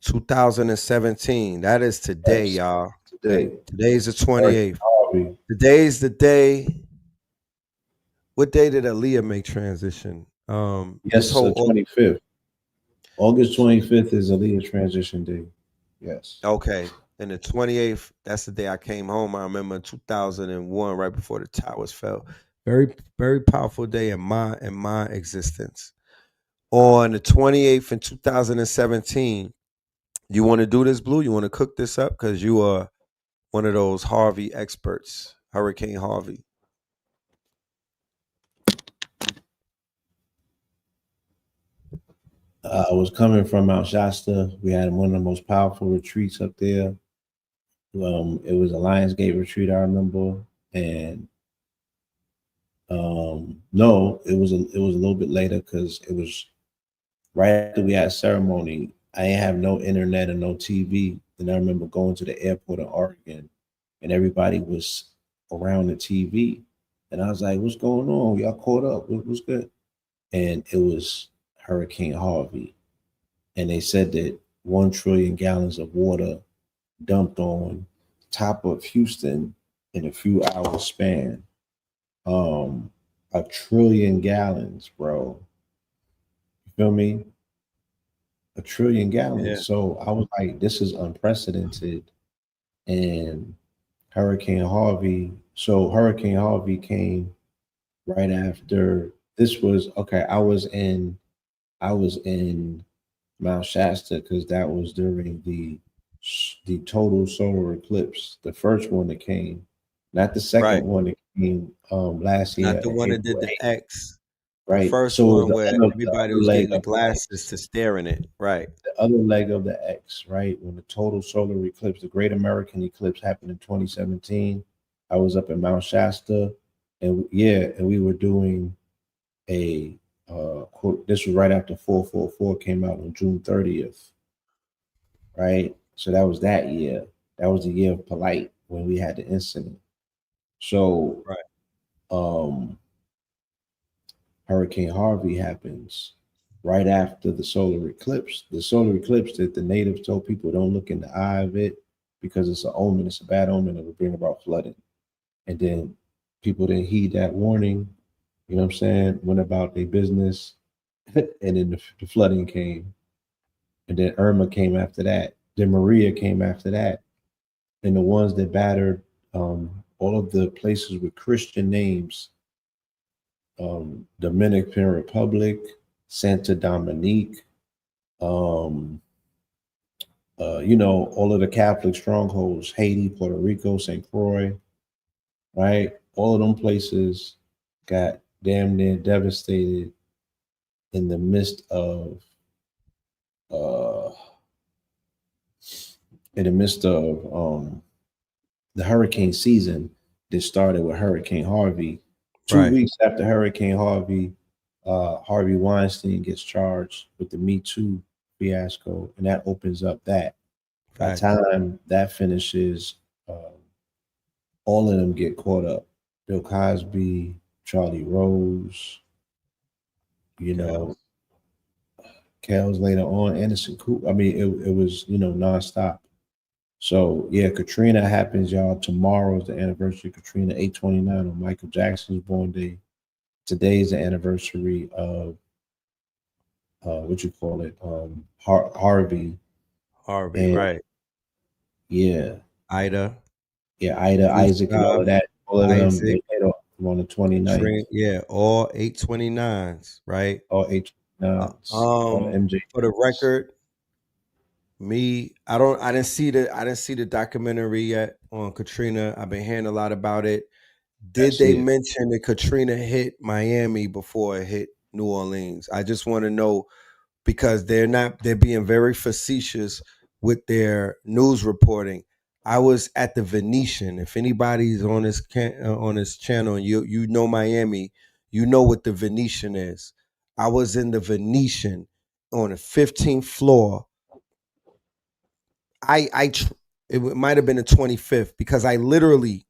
2017. That is today, Yes. y'all. Today. Today's the Hurricane 28th. Harvey. Today's the day. What day did Aaliyah make transition? This Yes, whole 25th. August 25th is Aaliyah transition day. Yes. okay, and the 28th. That's the day I came home. I remember 2001, right before the towers fell. Very, very powerful day in my existence. On the 28th in 2017, you want to do this, Blue? You want to cook this up? Because you are one of those Harvey experts, Hurricane Harvey. I was coming from Mount Shasta. We had one of the most powerful retreats up there. It was a Lionsgate retreat, I remember, and no, it was a little bit later because it was right after we had ceremony. I didn't have no internet and no TV. And I remember going to the airport in Oregon, and everybody was around the TV, and I was like, "What's going on? Y'all caught up? What's good?" And it was Hurricane Harvey, and they said that 1 trillion gallons of water dumped on top of Houston in a few hours span. Um, 1 trillion gallons, bro. You feel me? 1 trillion gallons. Yeah. So I was like, this is unprecedented. And Hurricane Harvey. So Hurricane Harvey came right after this was okay. I was in Mount Shasta because that was during the total solar eclipse, the first one that came, not the Right. second one that came last Not year, the one that did April the 8th, X. The right? first So it was one where the everybody other was leg getting the of the glasses X, to stare in it. Right. the other leg of the X, right? When the total solar eclipse, the Great American Eclipse happened in 2017. I was up in Mount Shasta, and yeah, and we were doing a quote. This was right after 444 came out on June 30th, right? So that was that year. That was the year of Polite when we had the incident. So Right. um Hurricane Harvey happens right after the solar eclipse. The solar eclipse that the natives told people don't look in the eye of it because it's an omen, it's a bad omen, it will bring about flooding. And then people didn't heed that warning, you know what I'm saying? Went about their business, and then the flooding came. And then Irma came after that. Then Maria came after that. And the ones that battered all of the places with Christian names, Dominican Republic, Santa Dominique, um, all of the Catholic strongholds, Haiti, Puerto Rico, St. Croix, right? All of them places got damn near devastated in the midst of uh the hurricane season that started with Hurricane Harvey. Two Right. weeks after Hurricane Harvey, Harvey Weinstein gets charged with the Me Too fiasco, and that opens up that. By the Fact. time that finishes, all of them get caught up. Bill Cosby, Charlie Rose, you know, Kels. Kels later on, Anderson Cooper. I mean, it was, nonstop. So yeah, Katrina happens, y'all. Tomorrow is the anniversary of Katrina, 8/29 on Michael Jackson's born day. Today's the anniversary of what you call it, Harvey, Harvey. and Right. yeah, Ida. yeah, Ida, Isaac, and all of Gustav. that. All of them Isaac. they hit on the 29th. Katrina. Yeah. All 829s. Right. All Uh, H9s, all um. For the MJs. record, me, I didn't see the documentary yet on Katrina. I've been hearing a lot about it. Did That's they it. mention that Katrina hit Miami before it hit New Orleans? I just want to know because they're being very facetious with their news reporting. I was at the Venetian. If anybody's on on this channel and you know Miami, you know what the Venetian is. I was in the Venetian on the 15th floor. It might have been the 25th because I literally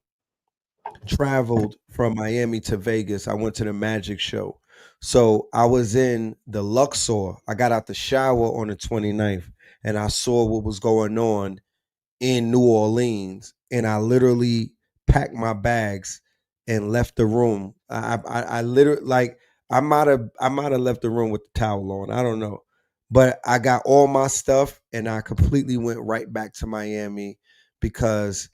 traveled from Miami to Vegas. I went to the magic show. So I was in the Luxor. I got out the shower on the 29th and I saw what was going on in New Orleans. And I literally packed my bags and left the room. I literally like I might have left the room with the towel on. I don't know. But I got all my stuff and I completely went right back to Miami because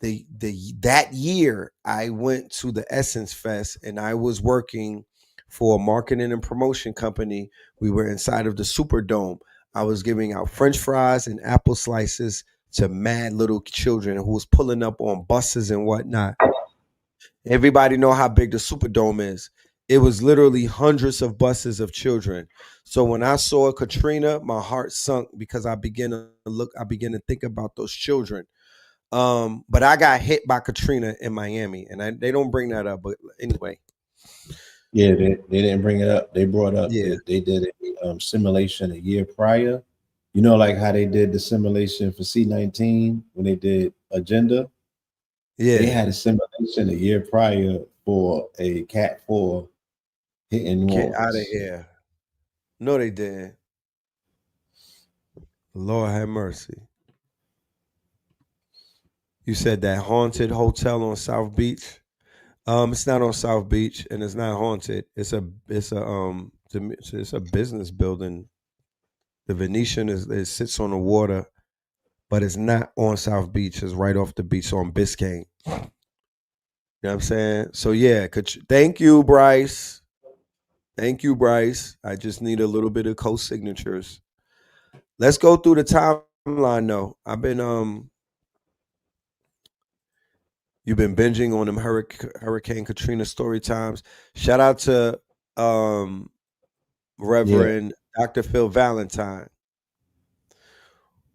that year I went to the Essence Fest and I was working for a marketing and promotion company. We were inside of the Superdome. I was giving out French fries and apple slices to mad little children who was pulling up on buses and whatnot. Everybody know how big the Superdome is. It was literally hundreds of buses of children. So when I saw Katrina, my heart sunk because I began to think about those children. But I got hit by Katrina in Miami, and they don't bring that up. But anyway, Yeah, they didn't bring it up. They brought up yeah, that they did a simulation a year prior. You know, like how they did the simulation for C-19 when they did Agenda. They yeah, had a simulation a year prior for a Cat 4 hitting New get out of Orleans. here. No, they didn't. Lord have mercy. You said that haunted hotel on South Beach. It's not on South Beach, and it's not haunted. It's a business building. The Venetian it sits on the water, but it's not on South Beach. It's right off the beach on Biscayne. You know what I'm saying? So yeah, thank you, Bryce. Thank you, Bryce. I just need a little bit of co-signatures. Let's go through the timeline though. You've been binging on them Hurricane Katrina story times. Shout out to Yeah, Reverend Dr. Phil Valentine,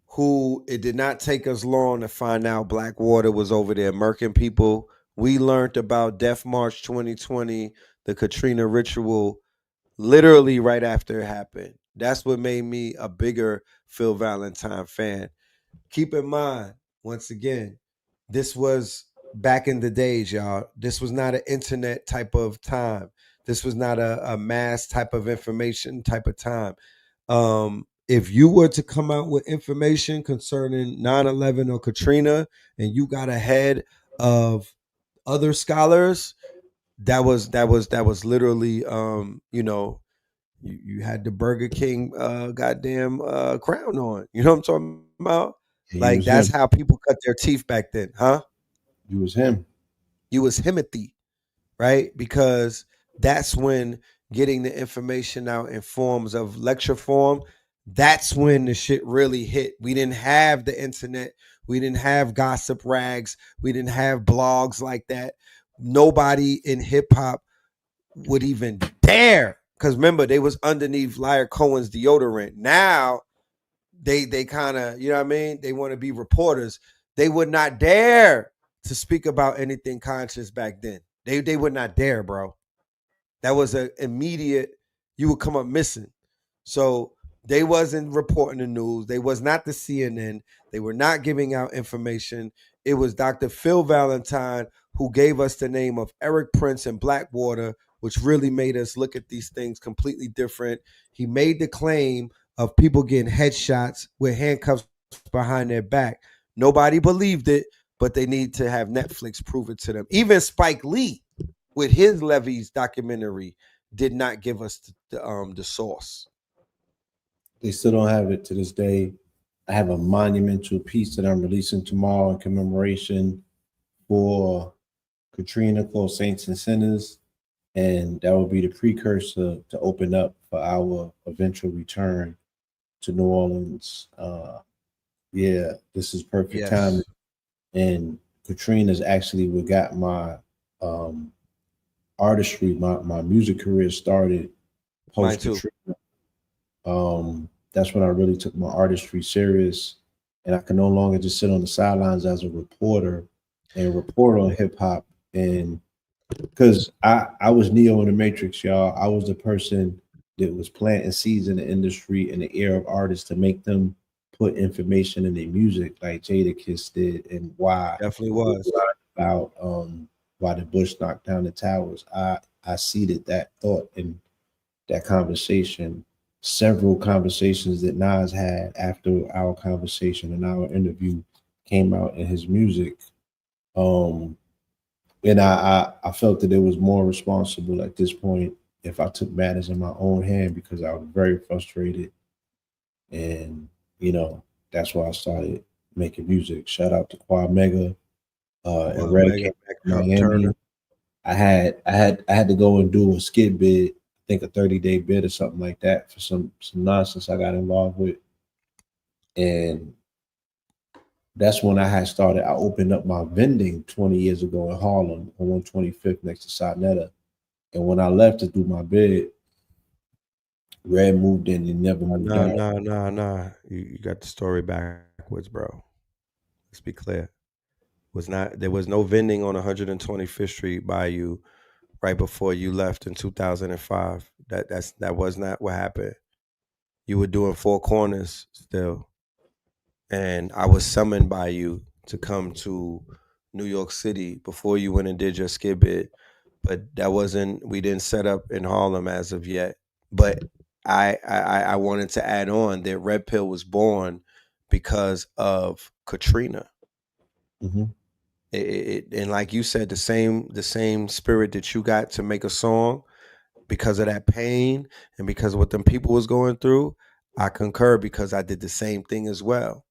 who it did not take us long to find out Blackwater was over there murking people. We learned about Death March 2020, the Katrina ritual, literally right after it happened. That's what made me a bigger Phil Valentine fan. Keep in mind, once again, this was back in the days, y'all. This was not an internet type of time. This was not a mass type of information type of time. If you were to come out with information concerning 9/11 or Katrina and you got ahead of other scholars, that was literally you had the Burger King goddamn crown on. You know what I'm talking about? he Like was that's him. how people cut their teeth back then, huh? He was him. You was Himothy, right? Because that's when getting the information out in forms of lecture form, that's when the shit really hit. We didn't have the internet. We didn't have gossip rags. We didn't have blogs like that. Nobody in hip hop would even dare. Because remember, they was underneath Liar Cohen's deodorant. Now they kind of, you know what I mean? They want to be reporters. They would not dare to speak about anything conscious back then. They would not dare, bro. That was an immediate, you would come up missing. So they wasn't reporting the news. They was not the CNN. They were not giving out information. It was Dr. Phil Valentine who gave us the name of Eric Prince and Blackwater, which really made us look at these things completely different. He made the claim of people getting headshots with handcuffs behind their back. Nobody believed it, but they need to have Netflix prove it to them. Even Spike Lee with his Levy's documentary did not give us the source. They still don't have it to this day. I have a monumental piece that I'm releasing tomorrow in commemoration for Katrina called Saints and Sinners. And that will be the precursor to open up for our eventual return to New Orleans. Yeah, this is perfect time. Yes, And Katrina's actually what got my um, artistry, my music career started mine post too. Katrina. That's when I really took my artistry serious, and I can no longer just sit on the sidelines as a reporter and report on hip hop. And because I was Neo in the Matrix, y'all. I was the person that was planting seeds in the industry in the ear of artists to make them put information in their music, like Jadakiss did, and why Definitely was. about why the Bush knocked down the towers. I seeded that thought in that conversation, several conversations that Nas had after our conversation and our interview came out in his music. Um, and I felt that it was more responsible at this point if I took matters in my own hand because I was very frustrated. And, you know, that's why I started making music. Shout out to Quad Mega. and Well, Red Megan, came to Meg Turner. Miami. I had to go and do a skit bid, I think a 30-day bid or something like that for some nonsense I got involved with. And that's when I had started. I opened up my vending 20 years ago in Harlem on 125th next to Sonetta. And when I left to do my bid, Red moved in and never moved Nah, out. nah, nah, nah. You got the story backwards, bro. Let's be clear. Was not there was no vending on 125th Street by you right before you left in 2005. That was not what happened. You were doing Four Corners still, and I was summoned by you to come to New York City before you went and did your skid bid. But that wasn't we didn't set up in Harlem as of yet. But I wanted to add on that Red Pill was born because of Katrina. Hmm. And like you said, the same spirit that you got to make a song because of that pain and because of what them people was going through, I concur because I did the same thing as well.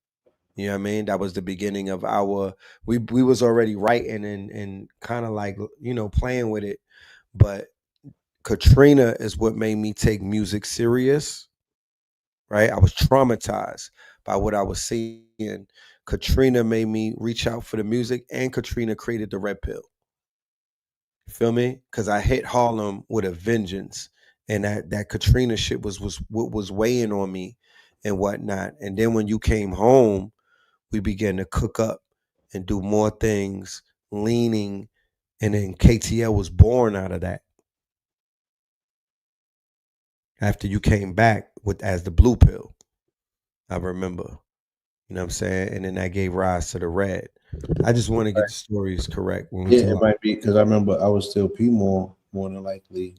You know what I mean? That was the beginning of our we was already writing and kind of like, playing with it. But Katrina is what made me take music serious, right? I was traumatized by what I was seeing. Katrina made me reach out for the music, and Katrina created the Red Pill. You feel me? Because I hit Harlem with a vengeance, and that Katrina shit was what was weighing on me and whatnot. And then when you came home, we began to cook up and do more things, leaning, and then KTL was born out of that. After you came back with as the blue pill, I remember. You know what I'm saying? And then that gave rise to the red. I just want to get the stories correct when we Yeah, tell it them. might be because I remember I was still P more than likely.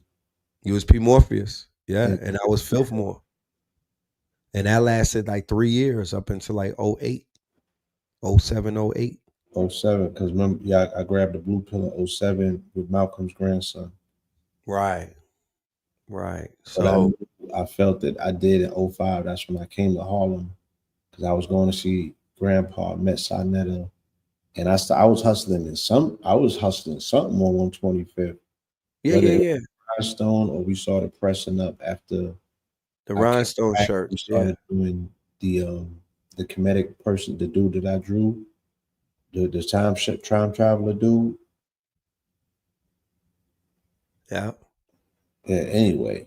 You was P Morpheus. Yeah. In And I was Filthmore. And that lasted like 3 years up until like '08, '07, '08. '07, because remember, yeah, I grabbed the blue pill in '07 with Malcolm's grandson. Right. Right. But So I felt that I did in '05. That's when I came to Harlem because I was going to see Grandpa, met Sonetta, and I was hustling in some. I was hustling something on 125th, yeah, whether yeah, it yeah. was Stone or we started pressing up after The I came rhinestone back. We shirts. Yeah. started doing the comedic person, the dude that I drew, the time traveler dude. Yeah. Yeah, anyway,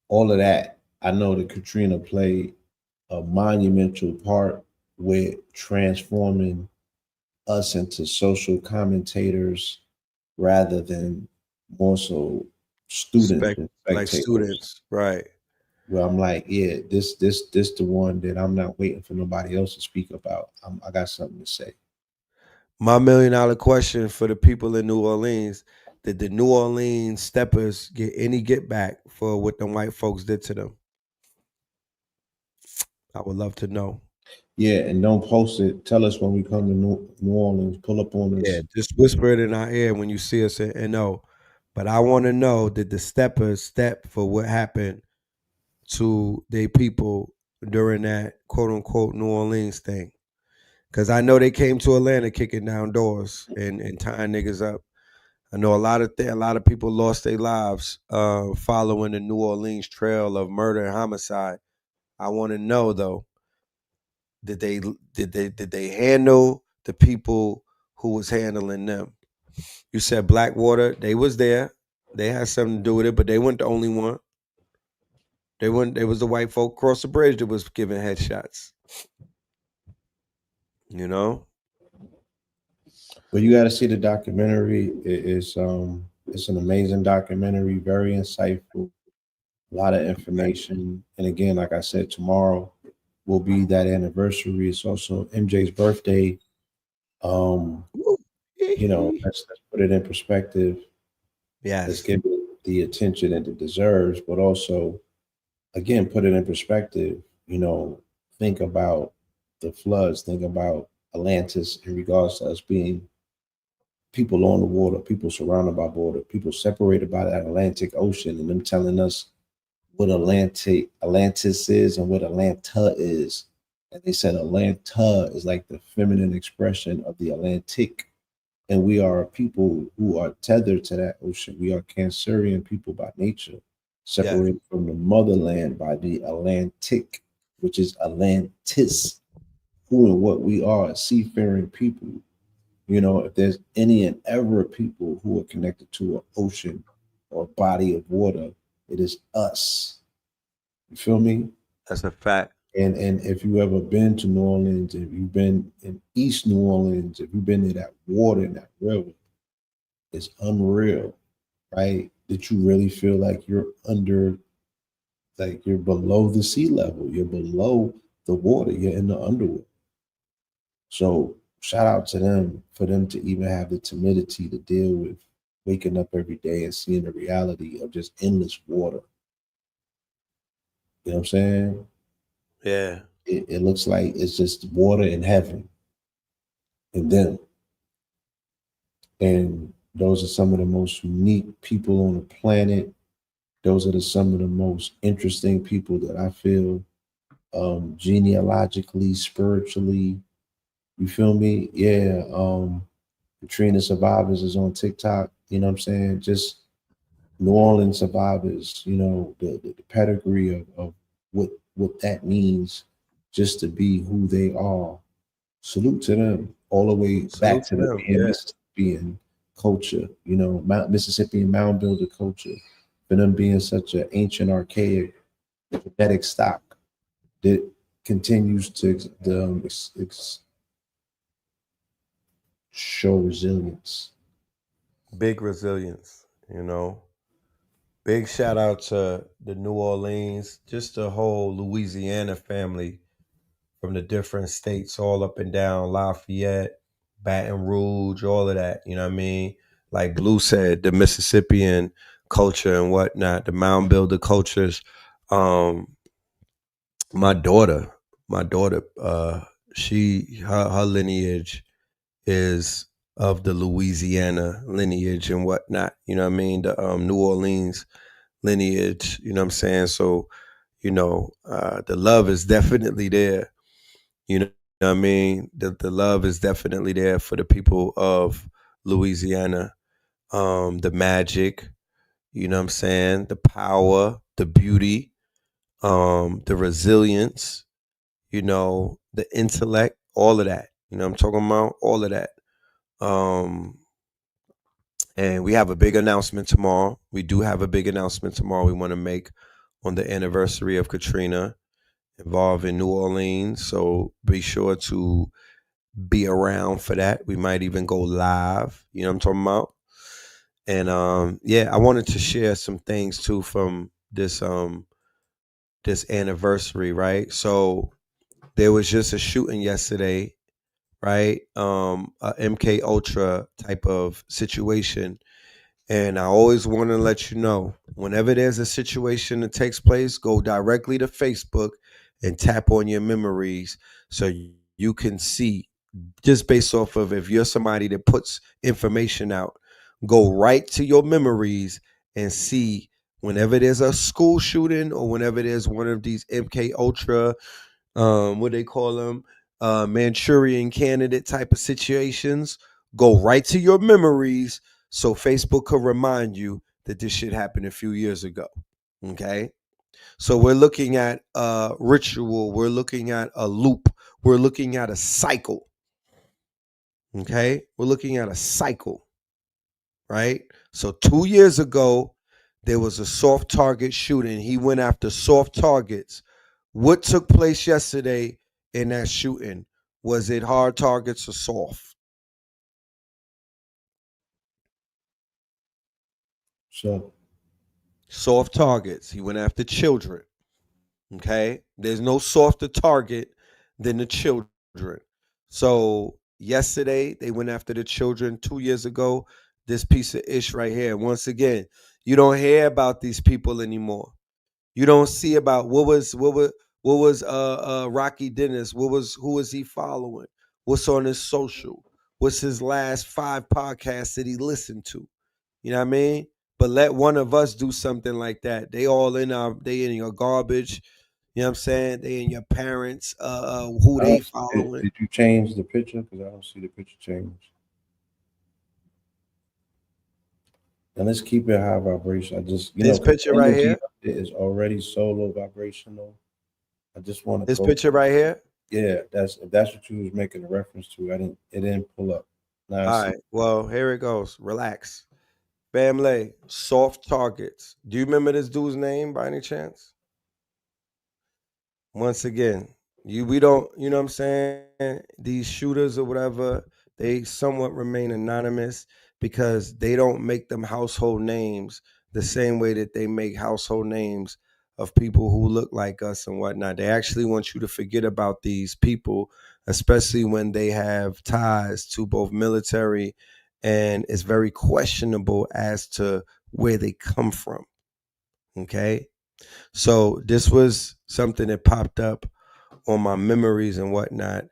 all of that, I know that Katrina played a monumental part with transforming us into social commentators rather than more so students Spec and like spectators. students. Right. Where I'm like, yeah, this the one that I'm not waiting for nobody else to speak about. I got something to say. My $1 million question for the people in New Orleans: did the New Orleans steppers get any get back for what the white folks did to them? I would love to know. Yeah, and don't post it. Tell us when we come to New Orleans. Pull up on Yeah, us. just whisper it in our ear when you see us and know. But I want to know, did the steppers step for what happened to their people during that quote unquote New Orleans thing? Because I know they came to Atlanta kicking down doors and tying niggas up. I know a lot of people lost their lives following the New Orleans trail of murder and homicide. I want to know though, did they handle the people who was handling them? You said Blackwater, they was there. They had something to do with it, but they weren't the only one. They weren't. It was the white folk across the bridge that was giving headshots. You know. But you got to see the documentary. It's an amazing documentary, very insightful, a lot of information. And again, like I said, tomorrow will be that anniversary. It's also MJ's birthday. Um, Woo. let's put it in perspective. Let's Yes. give it the attention that it deserves, but also again put it in perspective. Think about the floods. Think about Atlantis in regards to us being people on the water, people surrounded by water, people separated by that Atlantic Ocean, and them telling us what Atlantis is and what Atlanta is. And they said Atlanta is like the feminine expression of the Atlantic. And we are a people who are tethered to that ocean. We are Cancerian people by nature, Yes. separated from the motherland by the Atlantic, which is Atlantis. Who and what we are, seafaring people. You know, if there's any and ever people who are connected to an ocean or body of water, it is us. You feel me? That's a fact. And if you ever been to New Orleans, if you've been in East New Orleans, if you've been to that water and that river, it's unreal, right? That you really feel like you're under, like you're below the sea level, you're below the water, you're in the underworld. So shout out to them for them to even have the timidity to deal with waking up every day and seeing the reality of just endless water. You know what I'm saying? Yeah. It looks like it's just water in heaven and them. And those are some of the most unique people on the planet. Those are some of the most interesting people that I feel, genealogically, spiritually. You feel me? Yeah. Katrina Survivors is on TikTok. You know what I'm saying? Just New Orleans survivors. You know the pedigree of what that means, just to be who they are. Salute to them all the way back Salute to to the them. being Yeah. Mississippian culture. You know, Mississippian mound builder culture. For them being such an ancient, archaic, genetic stock that continues to show resilience. Big resilience, you know. Big shout out to the New Orleans, just the whole Louisiana family from the different states all up and down Lafayette, Baton Rouge, all of that. You know what I mean? Like Blue said, the Mississippian culture and whatnot, the mound builder cultures. Um, my daughter, my daughter, her lineage is of the Louisiana lineage and whatnot. You know what I mean? The New Orleans lineage. You know what I'm saying? So, the love is definitely there. You know what I mean? The love is definitely there for the people of Louisiana. The magic, you know what I'm saying? The power, the beauty, the resilience, the intellect, all of that. You know what I'm talking about? All of that. Um, and we have a big announcement tomorrow. We do have a big announcement tomorrow we want to make on the anniversary of Katrina involving New Orleans. So be sure to be around for that. We might even go live. You know what I'm talking about? And yeah, I wanted to share some things too from this anniversary, right? So there was just a shooting yesterday, right? A MK Ultra type of situation. And I always want to let you know, whenever there's a situation that takes place, go directly to Facebook and tap on your memories so you can see, just based off of, if you're somebody that puts information out, go right to your memories and see whenever there's a school shooting or whenever there's one of these MK Ultra, what they call them, Manchurian candidate type of situations, go right to your memories so Facebook could remind you that this shit happened a few years ago. Okay. So we're looking at a ritual, we're looking at a loop, we're looking at a cycle. Okay. We're looking at a cycle, right? So 2 years ago, there was a soft target shooting. He went after soft targets. What took place yesterday in that shooting? Was it hard targets or soft? So Soft targets. He went after children. Okay. There's no softer target than the children. So yesterday they went after the children. 2 years ago, this piece of ish right here. Once again, you don't hear about these people anymore. You don't see about what was Rocky Dennis? Who was he following? What's on his social? What's his last 5 podcasts that he listened to? You know what I mean? But let one of us do something like that. They in your garbage. You know what I'm saying? They in your parents, who I they don't see it. following. Did you change the picture? Because I don't see the picture change. And let's keep it high vibration. I just, This 'cause picture the right energy here, of it is already solo vibrational. I just want to this go. picture right here. Yeah, that's if that's what you was making a reference to. It didn't pull up. Now I All see. right, well, here it goes. Relax. Family, soft targets. Do you remember this dude's name by any chance? Once again, we don't, you know what I'm saying? These shooters or whatever, they somewhat remain anonymous because they don't make them household names the same way that they make household names of people who look like us and whatnot. They actually want you to forget about these people, especially when they have ties to both military, and it's very questionable as to where they come from. Okay. So this was something that popped up on my memories and whatnot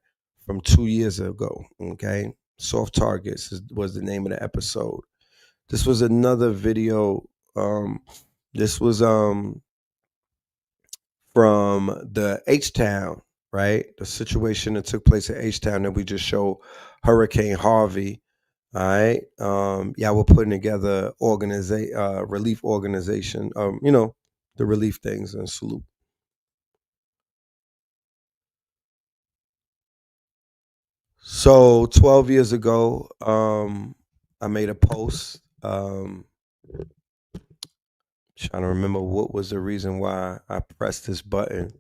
from 2 years ago. Okay. Soft Targets was the name of the episode. This was another video. This was from the H Town, right? The situation that took place at H Town that we just show Hurricane Harvey. All right. Yeah, we're putting together relief organization. The relief things, and salute. So 12 years ago, I made a post. Trying to remember what was the reason why I pressed this button.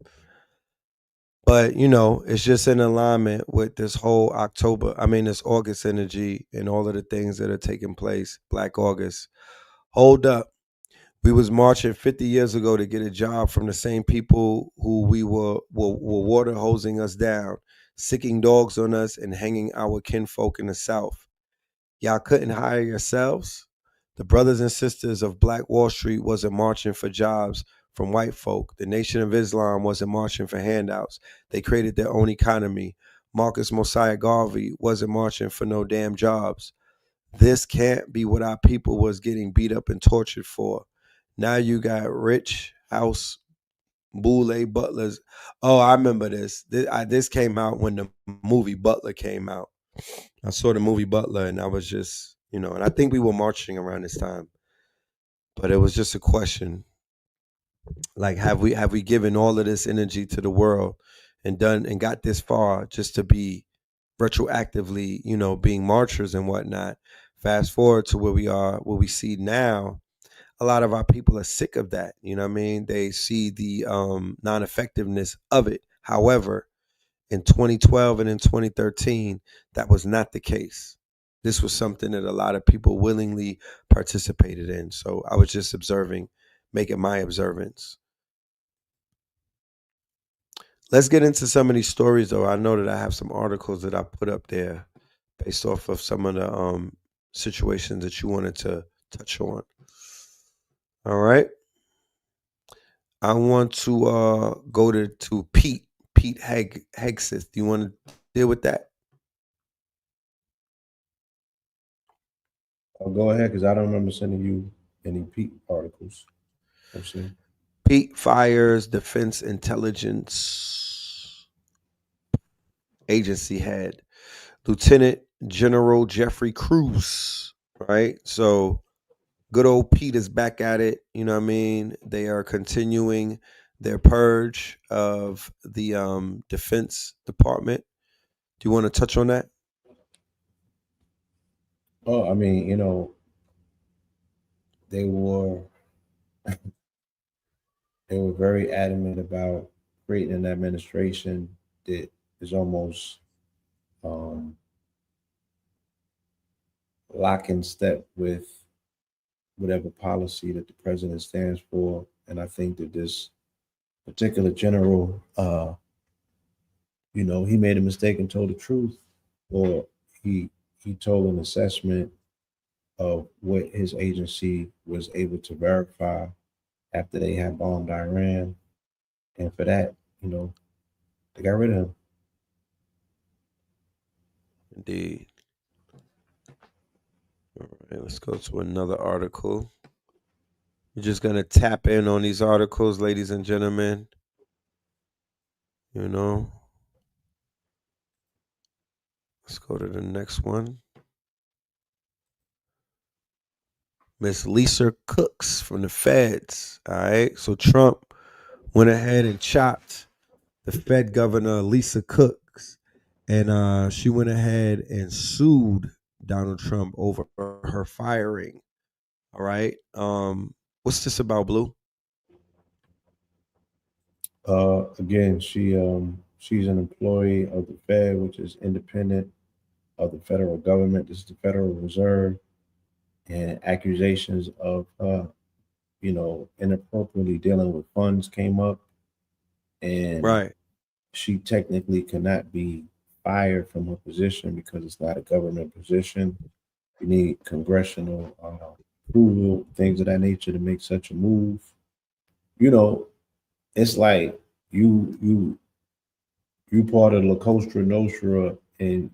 But it's just in alignment with this whole this August energy and all of the things that are taking place. Black August. Hold up. We was marching 50 years ago to get a job from the same people who were water hosing us down, sicking dogs on us and hanging our kinfolk in the South. Y'all couldn't hire yourselves? The brothers and sisters of Black Wall Street wasn't marching for jobs from white folk. The Nation of Islam wasn't marching for handouts. They created their own economy. Marcus Mosiah Garvey wasn't marching for no damn jobs. This can't be what our people was getting beat up and tortured for. Now you got rich house boule butlers. Oh, I remember this. This came out when the movie Butler came out. I saw the movie Butler, and I was just, and I think we were marching around this time. But it was just a question, like, have we given all of this energy to the world and done and got this far just to be retroactively, being marchers and whatnot? Fast forward to where we are, what we see now. A lot of our people are sick of that. You know what I mean? They see the non-effectiveness of it. However, in 2012 and in 2013, that was not the case. This was something that a lot of people willingly participated in. So I was just observing, making my observance. Let's get into some of these stories, though. I know that I have some articles that I put up there based off of some of the situations that you wanted to touch on. All right. I want to go to Pete Hegseth. Do you want to deal with that? I'll go ahead because I don't remember sending you any Pete articles. Let's see. Pete fires Defense Intelligence Agency head, Lieutenant General Jeffrey Cruz. Right? So good old Pete is back at it. You know what I mean? They are continuing their purge of the Defense Department. Do you want to touch on that? Oh, I mean, they were they were very adamant about creating an administration that is almost um, lock in step with whatever policy that the president stands for. And I think that this particular general, he made a mistake and told the truth, or he told an assessment of what his agency was able to verify after they had bombed Iran, and for that, they got rid of him. Indeed. All right, let's go to another article. We're just going to tap in on these articles, ladies and gentlemen. You know, let's go to the next one. Miss Lisa Cooks from the feds. All right. So Trump went ahead and chopped the Fed governor Lisa Cooks, and she went ahead and sued Donald Trump over her firing. All right. What's this about, Blue? Again, she's an employee of the Fed, which is independent of the federal government. This is the Federal Reserve, and accusations of inappropriately dealing with funds came up, and Right. she technically cannot be fired from her position because it's not a government position. You need congressional approval, things of that nature to make such a move. You know, it's like you you part of La Costa Nostra, and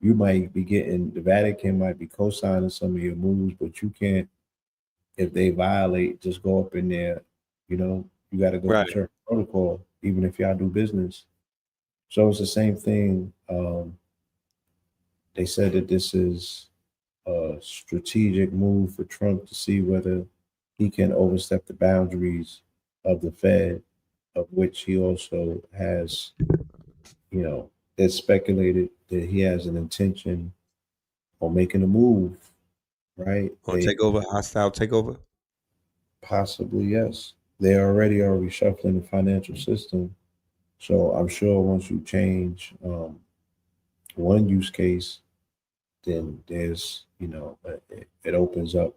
you might be getting the Vatican might be co-signing some of your moves, but you can't if they violate, just go up in there. You got to go through Right. certain protocol, even if y'all do business. So it's the same thing. They said that this is a strategic move for Trump to see whether he can overstep the boundaries of the Fed, of which he also has, it's speculated that he has an intention on making a move, right? On takeover, hostile takeover. Possibly, yes. They already are reshuffling the financial system. So I'm sure once you change one use case, then there's, it opens up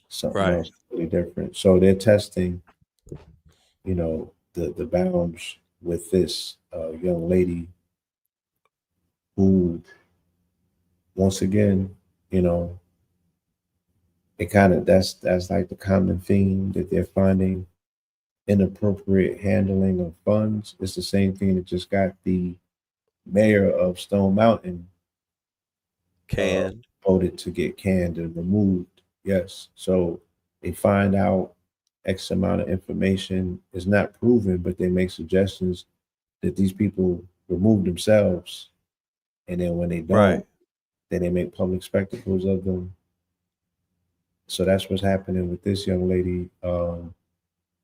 something Right. else really different. So they're testing, the bounds with this young lady who, once again, you know, it kind of that's like the common theme that they're finding inappropriate handling of funds. It's the same thing that just got the mayor of Stone Mountain uh, Can. voted to get canned and removed. Yes. So they find out X amount of information is not proven, but they make suggestions that these people remove themselves. And then when they Right. don't, then they make public spectacles of them. So that's what's happening with this young lady.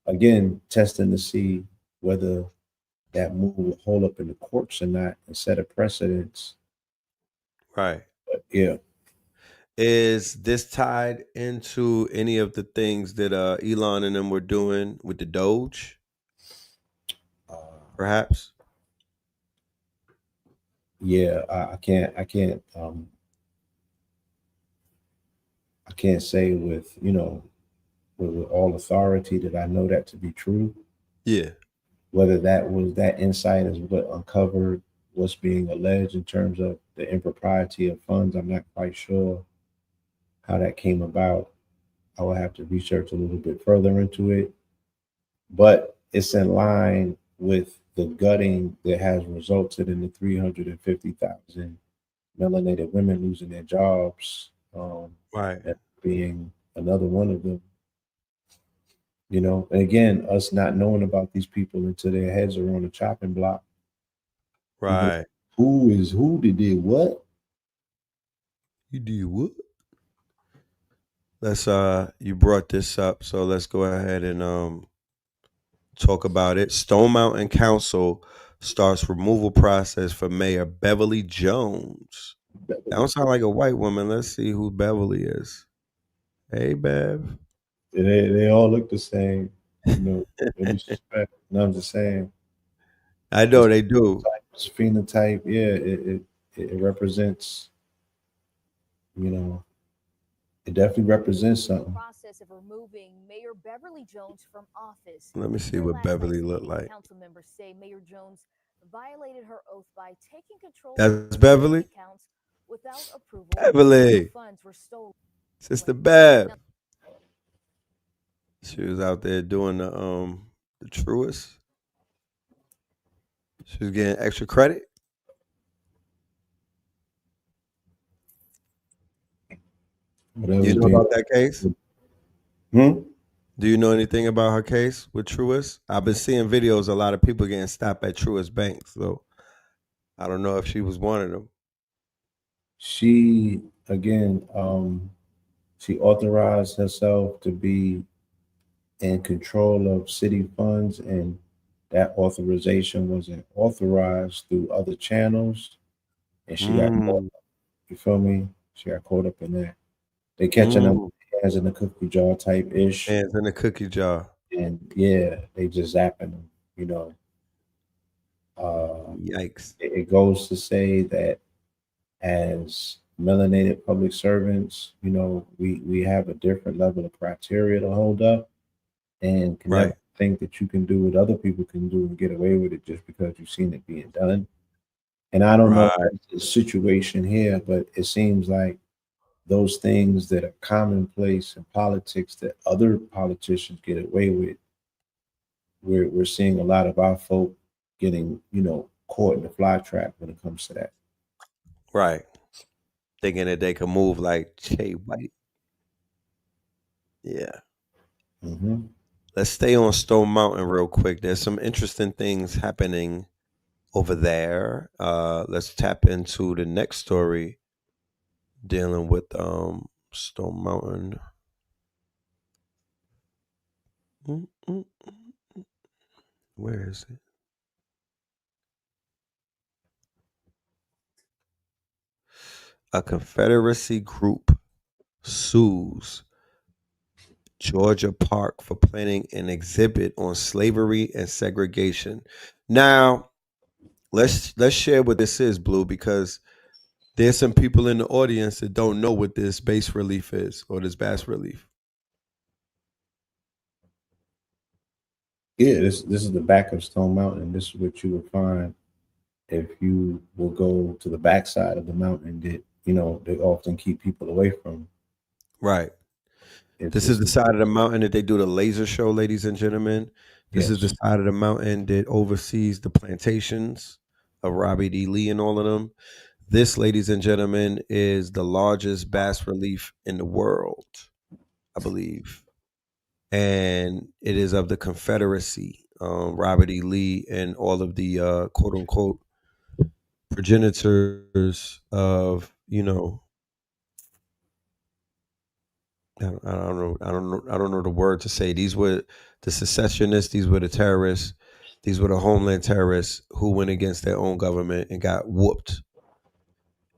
Again, testing to see whether that move will hold up in the courts or not and set a precedence. Right. But yeah, Is this tied into any of the things that Elon and them were doing with the Doge? uh, Perhaps. yeah, I can't say with with all authority that I know that to be true. Yeah. Whether that insight is what uncovered what's being alleged in terms of the impropriety of funds, I'm not quite sure how that came about. I will have to research a little bit further into it, but it's in line with the gutting that has resulted in the 350,000 melanated women losing their jobs, Right. and being another one of them. And again, us not knowing about these people until their heads are on the chopping block. We go, Right. who is who did what? You do what? Let's you brought this up, so let's go ahead and talk about it. Stone Mountain Council starts removal process for Mayor Beverly Jones. That don't sound like a white woman. Let's see who Beverly is. Hey, Bev. They all look the same. No disrespect. No, I'm just saying. I know It's they do. it's phenotype. Yeah, it represents. You know, it definitely represents something. Process of removing Mayor Beverly Jones from office. Let me see During what last Beverly night's looked meeting, like. council members say Mayor Jones violated her oath by taking control of That's city bank Beverly. accounts without approval, and the Beverly, funds were stolen. Sister Bev. Now, She was out there doing the truest. She was getting extra credit. You Whatever's know being. about that case? Hmm? Do you know anything about her case with Truist? I've been seeing videos. A lot of people getting stopped at Truist Bank, so I don't know if she was one of them. She again. She authorized herself to be in control of city funds, and that authorization wasn't authorized through other channels, and she got caught. Mm, You feel me? She got caught up in that. They catching them mm. hands in the cookie jar type ish, Hands in the cookie jar. and yeah, they just zapping them. You know, uh, Yikes. it goes to say that as melanated public servants, we have a different level of criteria to hold up, and can never Right. think that you can do what other people can do and get away with it just because you've seen it being done. And I don't know if Right. that's the situation here, but it seems like those things that are commonplace in politics that other politicians get away with, we're seeing a lot of our folk getting, caught in the fly trap when it comes to that. Right. Thinking that they can move like Jay White. Yeah. Hmm. Let's stay on Stone Mountain real quick. There's some interesting things happening over there. Let's tap into the next story dealing with Stone Mountain. Mm, mm, mm. Where is it? A Confederacy group sues Georgia Park for planning an exhibit on slavery and segregation. Now, let's share what this is, Blue, because there's some people in the audience that don't know what this bas relief is or this bas relief. Yeah, this is the back of Stone Mountain. This is what you will find if you will go to the backside of the mountain that they often keep people away from. Right. If This is this the is side of the mountain that they do the laser show, ladies and gentlemen. This is the Yes, side of the mountain that oversees the plantations of Robbie D. Lee and all of them. This, ladies and gentlemen, is the largest bas relief in the world, I believe. And it is of the Confederacy. Robert E. Lee and all of the quote unquote progenitors of, I don't know the word to say. These were the secessionists. These were the terrorists. These were the homeland terrorists who went against their own government and got whooped.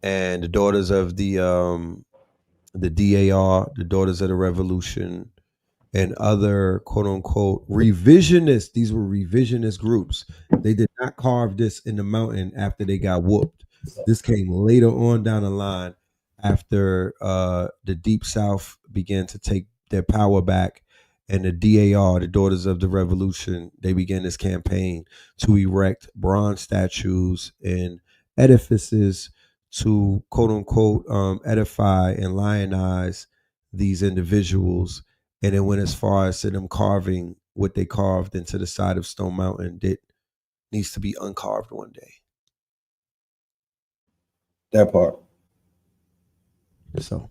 And the daughters of the DAR, the Daughters of the Revolution, and other quote unquote revisionists. These were revisionist groups. They did not carve this in the mountain after they got whooped. This came later on down the line after the Deep South began to take their power back. And the DAR, the Daughters of the Revolution, they began this campaign to erect bronze statues and edifices to quote unquote edify and lionize these individuals, and it went as far as to them carving what they carved into the side of Stone Mountain that needs to be uncarved one day. that part. So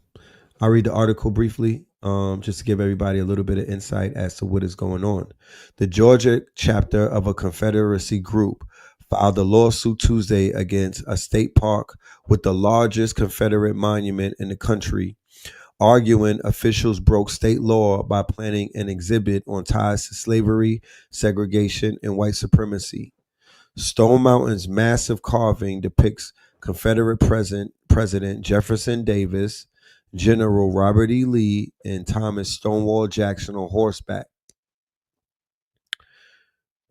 I'll read the article briefly, just to give everybody a little bit of insight as to what is going on. The Georgia chapter of a Confederacy group filed a lawsuit Tuesday against a state park with the largest Confederate monument in the country, arguing officials broke state law by planning an exhibit on ties to slavery, segregation, and white supremacy. Stone Mountain's massive carving depicts Confederate President Jefferson Davis, General Robert E. Lee, and Thomas Stonewall Jackson on horseback.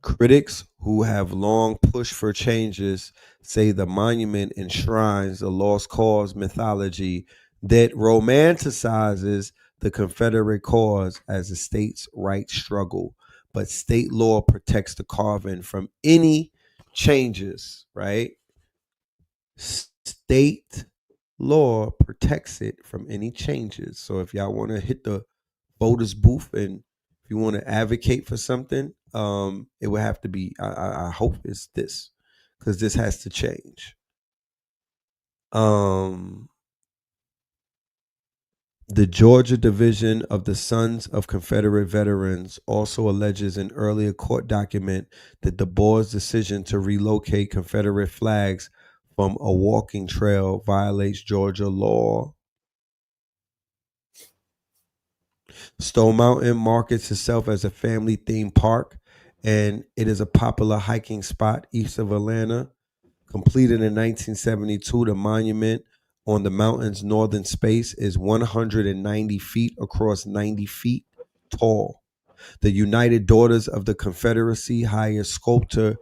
Critics who have long pushed for changes say the monument enshrines a lost cause mythology that romanticizes the Confederate cause as a states' rights struggle, but state law protects the carving from any changes, right? State law protects it from any changes. So if y'all want to hit the voters booth and if you want to advocate for something, it would have to be. I hope it's this, because this has to change. Um, the Georgia Division of the Sons of Confederate Veterans also alleges in earlier court document that the board's decision to relocate Confederate flags from a walking trail violates Georgia law. Stone Mountain markets itself as a family themed park, and it is a popular hiking spot east of Atlanta. Completed in 1972, the monument on the mountain's northern space is 190 feet across 90 feet tall. The United Daughters of the Confederacy hired sculptor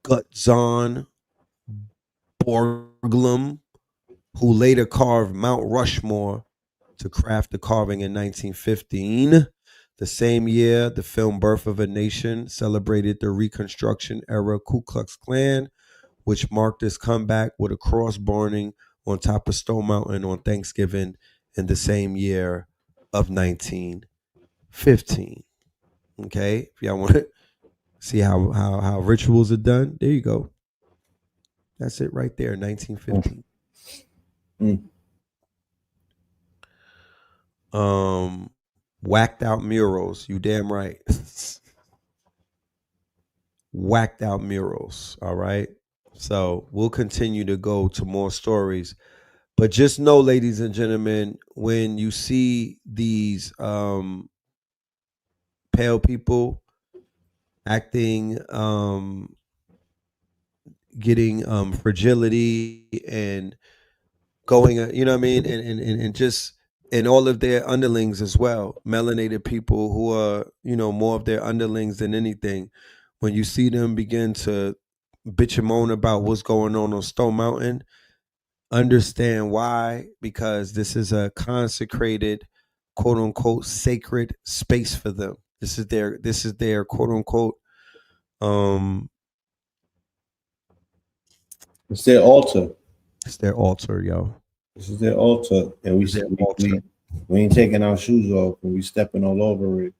Gutzon Borglum, who later carved Mount Rushmore, to craft the carving in 1915. The same year, the film Birth of a Nation celebrated the Reconstruction era Ku Klux Klan, which marked its comeback with a cross burning on top of Stone Mountain on Thanksgiving in the same year of 1915. Okay, if y'all want to see how rituals are done, there you go. That's it right there, 1915. Mm. Whacked out murals. You damn right. Whacked out murals. All right. So we'll continue to go to more stories. But just know, ladies and gentlemen, when you see these pale people acting, getting fragility and going, you know what I mean, and just and all of their underlings as well, melanated people who are, you know, more of their underlings than anything. When you see them begin to bitch and moan about what's going on Stone Mountain, understand why, because this is a consecrated, quote unquote, sacred space for them. This is their quote unquote, um It's their altar. it's their altar, yo. This is their altar, and It's their altar. we ain't taking our shoes off, and we stepping all over it.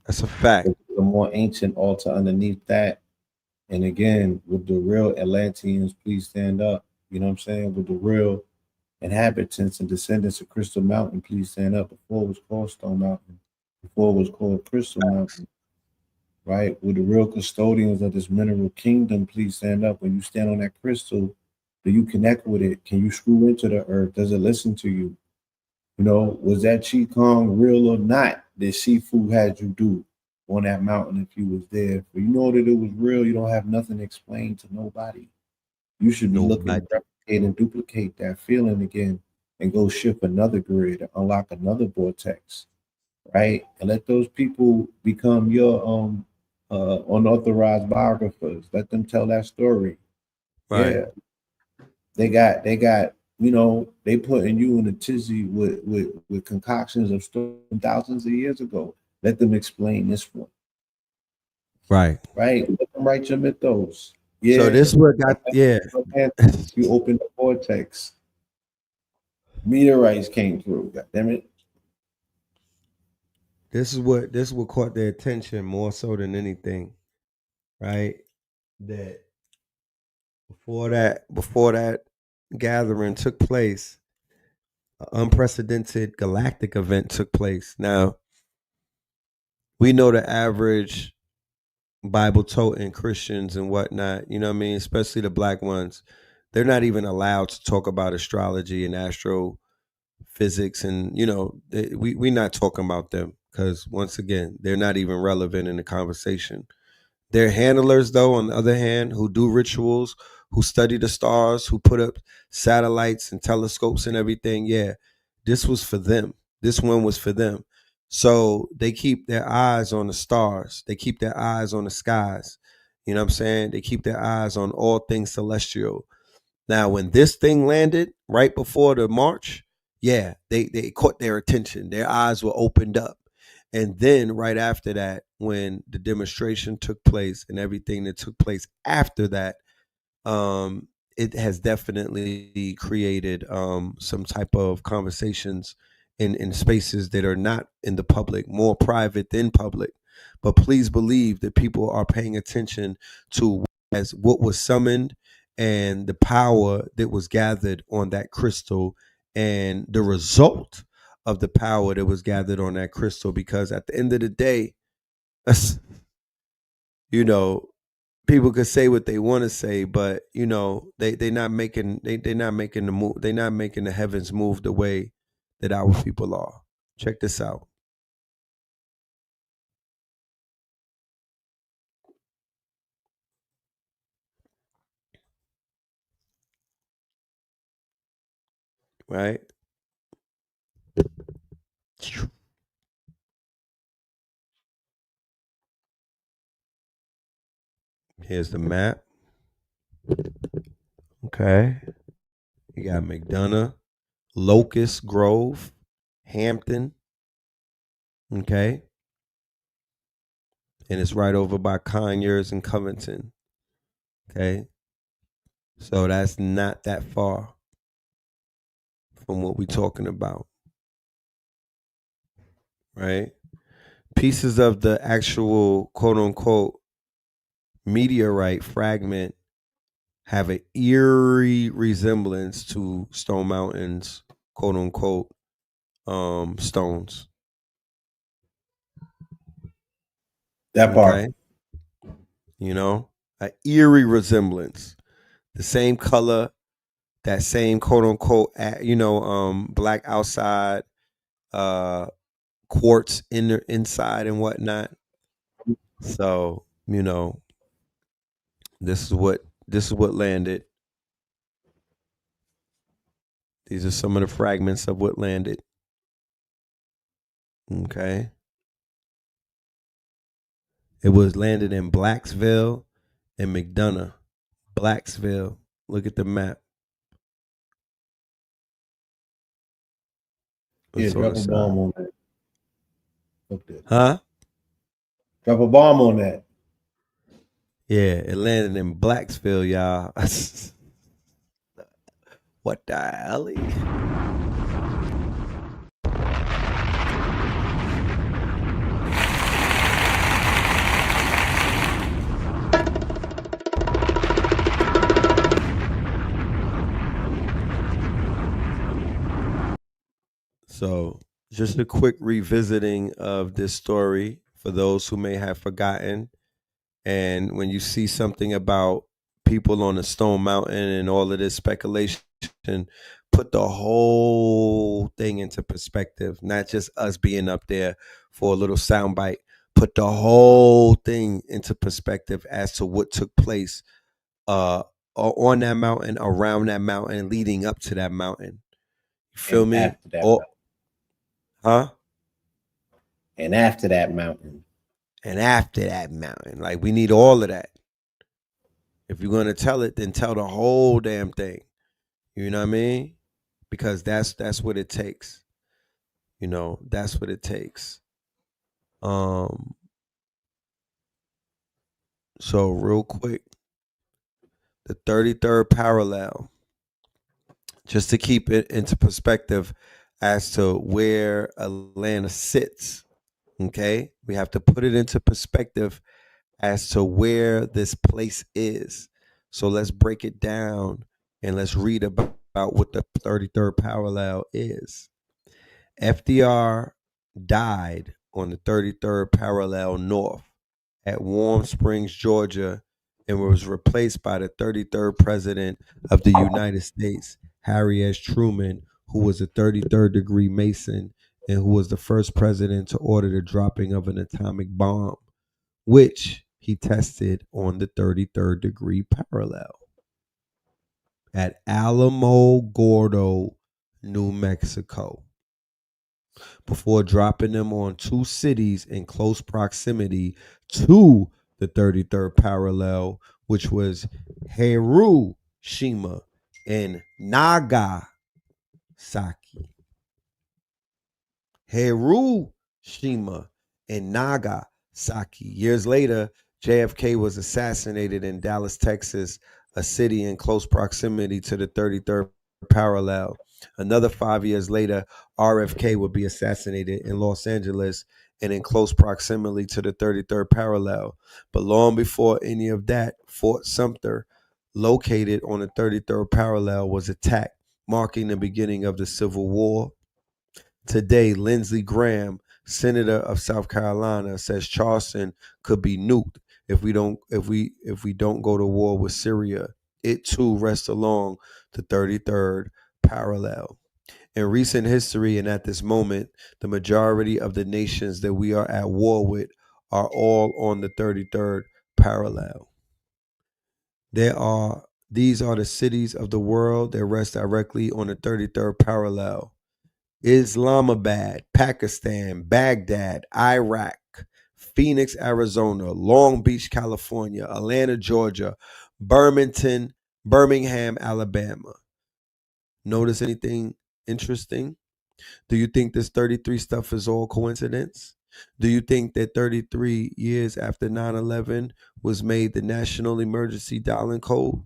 That's a fact. There's a more ancient altar underneath that. And again, with the real Atlanteans, please stand up. You know what I'm saying? With the real inhabitants and descendants of Crystal Mountain, please stand up. Before it was called Stone Mountain, before it was called Crystal Mountain, right? With the real custodians of this mineral kingdom, please stand up. When you stand on that crystal, do you connect with it? Can you screw into the earth? Does it listen to you? You know, was that Qigong real or not that Shifu had you do on that mountain if you was there? If you know that it was real, you don't have nothing to explain to nobody. You should be looking to Nobody. replicate and duplicate that feeling again and go shift another grid, unlock another vortex, right? And let those people become your unauthorized biographers. Let them tell that story. Right. Yeah, they got they putting you in a tizzy with concoctions of stories thousands of years ago. Let them explain this one, Right. right? Let them write your mythos. So Yeah, this what got, yeah. you open the vortex. Meteorites came through. God damn it! This is what caught their attention more so than anything, right? That before that gathering took place, an unprecedented galactic event took place. Now, we know the average Bible toting Christians and whatnot, you know what I mean, especially the black ones, they're not even allowed to talk about astrology and astrophysics, and we're not talking about them because once again, they're not even relevant in the conversation. Their handlers, though, on the other hand, who do rituals, who study the stars, who put up satellites and telescopes and everything, yeah, this was for them. This one was for them. So they keep their eyes on the stars. They keep their eyes on the skies. You know what I'm saying? They keep their eyes on all things celestial. Now, when this thing landed right before the march, yeah, they caught their attention. Their eyes were opened up. And then right after that, when the demonstration took place and everything that took place after that, it has definitely created some type of conversations in spaces that are not in the public, more private than public. But please believe that people are paying attention to as what was summoned and the power that was gathered on that crystal and the result of the power that was gathered on that crystal. Because at the end of the day, you know, people could say what they want to say, but they're not making they're not making the move. They're not making the heavens move the way that our people are. Check this out. right? Here's the map. Okay. You got McDonough, Locust Grove, Hampton. Okay. And it's right over by Conyers and Covington. Okay. So that's not that far from what we're talking about. Right? Pieces of the actual quote unquote meteorite fragment have an eerie resemblance to Stone Mountain's quote unquote stones. That part. Okay. You know, an eerie resemblance. The same color, that same quote unquote, black outside, uh, quartz inside and whatnot. So, this is what landed. These are some of the fragments of what landed. Okay. It was landed in Blacksville and McDonough. Blacksville. Look at the map. Yeah, It's on drop the a side. bomb on that. Fuck that. Huh? Drop a bomb on that. Yeah, it landed in Blacksville, y'all. What the hell? So, just a quick revisiting of this story for those who may have forgotten. And when you see something about people on the Stone Mountain and all of this speculation, put the whole thing into perspective, not just us being up there for a little soundbite. Put the whole thing into perspective as to what took place on that mountain, around that mountain, leading up to that mountain. You feel And me? after that Oh, huh? And after that mountain. And after that mountain. Like, we need all of that. If you're gonna tell it, then tell the whole damn thing. You know what I mean? Because that's what it takes. That's what it takes. Um so real quick, the 33rd parallel, just to keep it into perspective as to where Atlanta sits. Okay? We have to put it into perspective as to where this place is. So let's break it down and let's read about what the 33rd parallel is. FDR died on the 33rd parallel north at Warm Springs, Georgia, and was replaced by the 33rd president of the United States, Harry S. Truman, who was a 33rd degree Mason and who was the first president to order the dropping of an atomic bomb, which he tested on the 33rd degree parallel at Alamo Gordo, New Mexico, before dropping them on two cities in close proximity to the 33rd parallel, which was Hiroshima and Nagasaki. Hiroshima and Nagasaki. Years later, JFK was assassinated in Dallas, Texas, a city in close proximity to the 33rd parallel. Another 5 years later, RFK would be assassinated in Los Angeles and in close proximity to the 33rd parallel. But long before any of that, Fort Sumter, located on the 33rd parallel, was attacked, marking the beginning of the Civil War. Today, Lindsey Graham, senator of South Carolina, says Charleston could be nuked if we don't go to war with Syria. It too rests along the 33rd parallel. In recent history and at this moment, the majority of the nations that we are at war with are all on the 33rd parallel. There are These are the cities of the world that rest directly on the 33rd parallel. Islamabad, Pakistan, Baghdad, Iraq, Phoenix, Arizona, Long Beach, California, Atlanta, Georgia, Birmingham, Alabama. Notice anything interesting? Do you think this 33 stuff is all coincidence? Do you think that 33 years after 9/11 was made the National Emergency Dialing Code?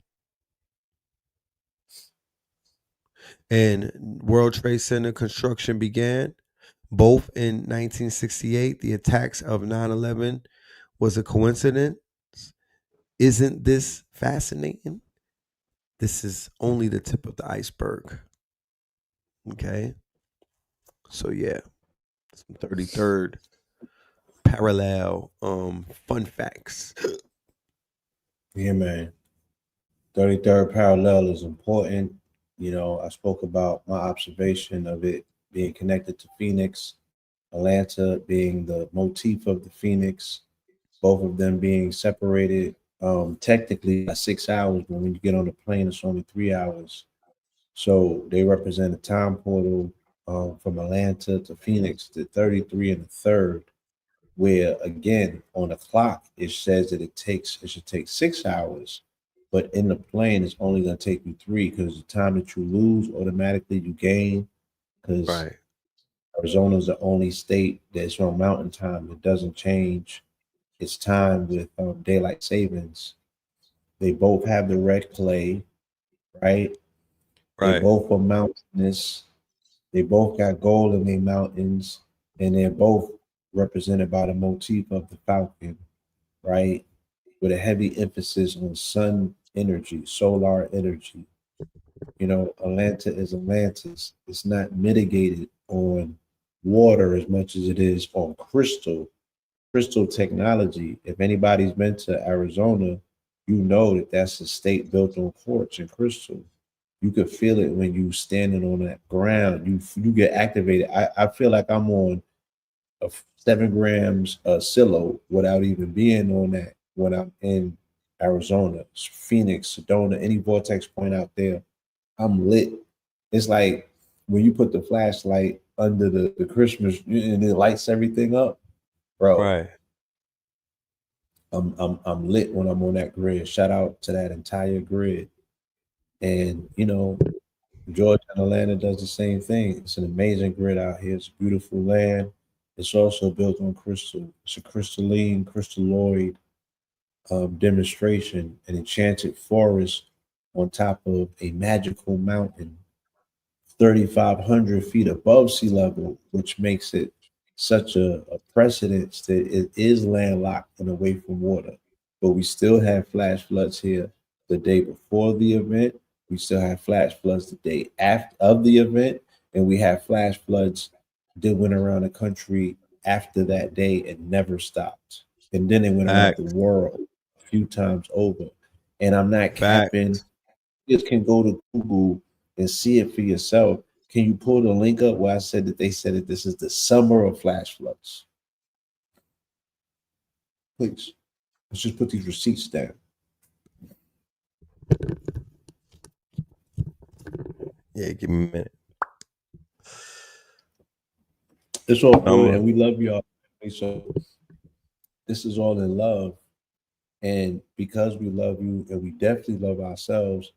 And World Trade Center construction began both in 1968. The attacks of 9/11 was a coincidence. Isn't this fascinating? This is only the tip of the iceberg. Okay. So yeah, some 33rd parallel fun facts. Yeah, man. 33rd parallel is important. You know, I spoke about my observation of it being connected to Phoenix, Atlanta being the motif of the Phoenix, both of them being separated technically by 6 hours, but when you get on the plane, it's only 3 hours. So they represent a time portal from Atlanta to Phoenix, the 33 and the third, where again on the clock it says that it should take 6 hours, but in the plane it's only going to take you three because the time that you lose automatically you gain because Right. Arizona is the only state that's on mountain time that doesn't change its time with daylight savings. They both have the red clay, right? They Right. both are mountainous. They both got gold in their mountains, and they're both represented by the motif of the falcon, right? With a heavy emphasis on sun energy, solar energy. You know, Atlanta is Atlantis. It's not mitigated on water as much as it is on crystal technology. If anybody's been to Arizona, you know that that's a state built on quartz and crystal. You could feel it when you standing on that ground. You get activated. I feel like I'm on a 7 grams silo without even being on that when I'm in Arizona, Phoenix, Sedona, any vortex point out there. I'm lit. It's like when you put the flashlight under the Christmas and it lights everything up, bro. Right. I'm lit when I'm on that grid. Shout out to that entire grid. And you know, Georgia and Atlanta does the same thing. It's an amazing grid out here. It's a beautiful land. It's also built on crystal. It's a crystalline, crystalloid demonstration, an enchanted forest on top of a magical mountain 3,500 feet above sea level, which makes it such a precedence that it is landlocked and away from water. But we still have flash floods here the day before the event. We still have flash floods the day after of the event, and we have flash floods that went around the country after that day and never stopped. And then it went around the Facts. world a few times over. And I'm not capping. Facts. You just can go to Google and see it for yourself. Can you pull the link up where I said that they said that this is the summer of flash floods? Please. Let's just put these receipts down. Yeah, give me a minute. It's all good, Summer. and we love y'all. So this is all in love. And because we love you and we definitely love ourselves,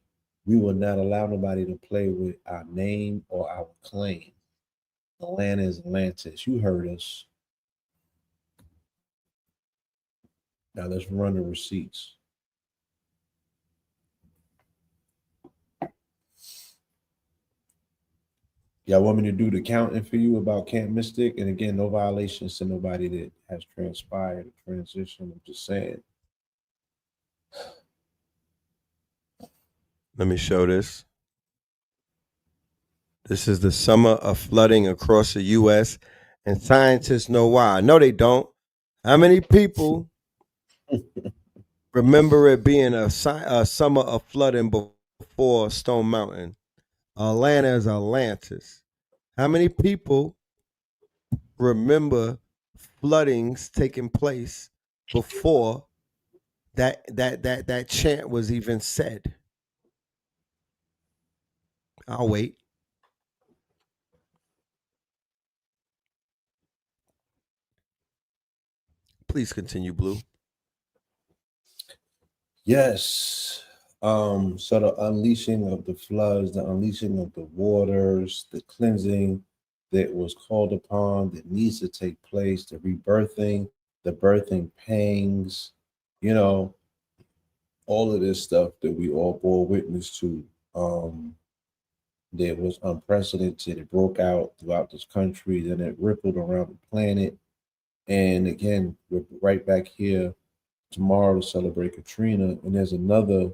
we will not allow nobody to play with our name or our claim. Atlanta is Atlantis. You heard us. Now let's run the receipts. Y'all want me to do the counting for you about Camp Mystic? And again, no violations to nobody that has transpired or transitioned. I'm just saying. Let me show this. This is the summer of flooding across the U.S., and scientists know why. No, they don't. How many people remember it being a summer of flooding before Stone Mountain? Atlanta is Atlantis. How many people remember floodings taking place before that chant was even said? I'll wait. Please continue, Blue. Yes. So the unleashing of the floods, the unleashing of the waters, the cleansing that was called upon, that needs to take place, the birthing pangs, you know, all of this stuff that we all bore witness to, that was unprecedented. It broke out throughout this country, then it rippled around the planet. And again, we're right back here tomorrow to celebrate Katrina. And there's another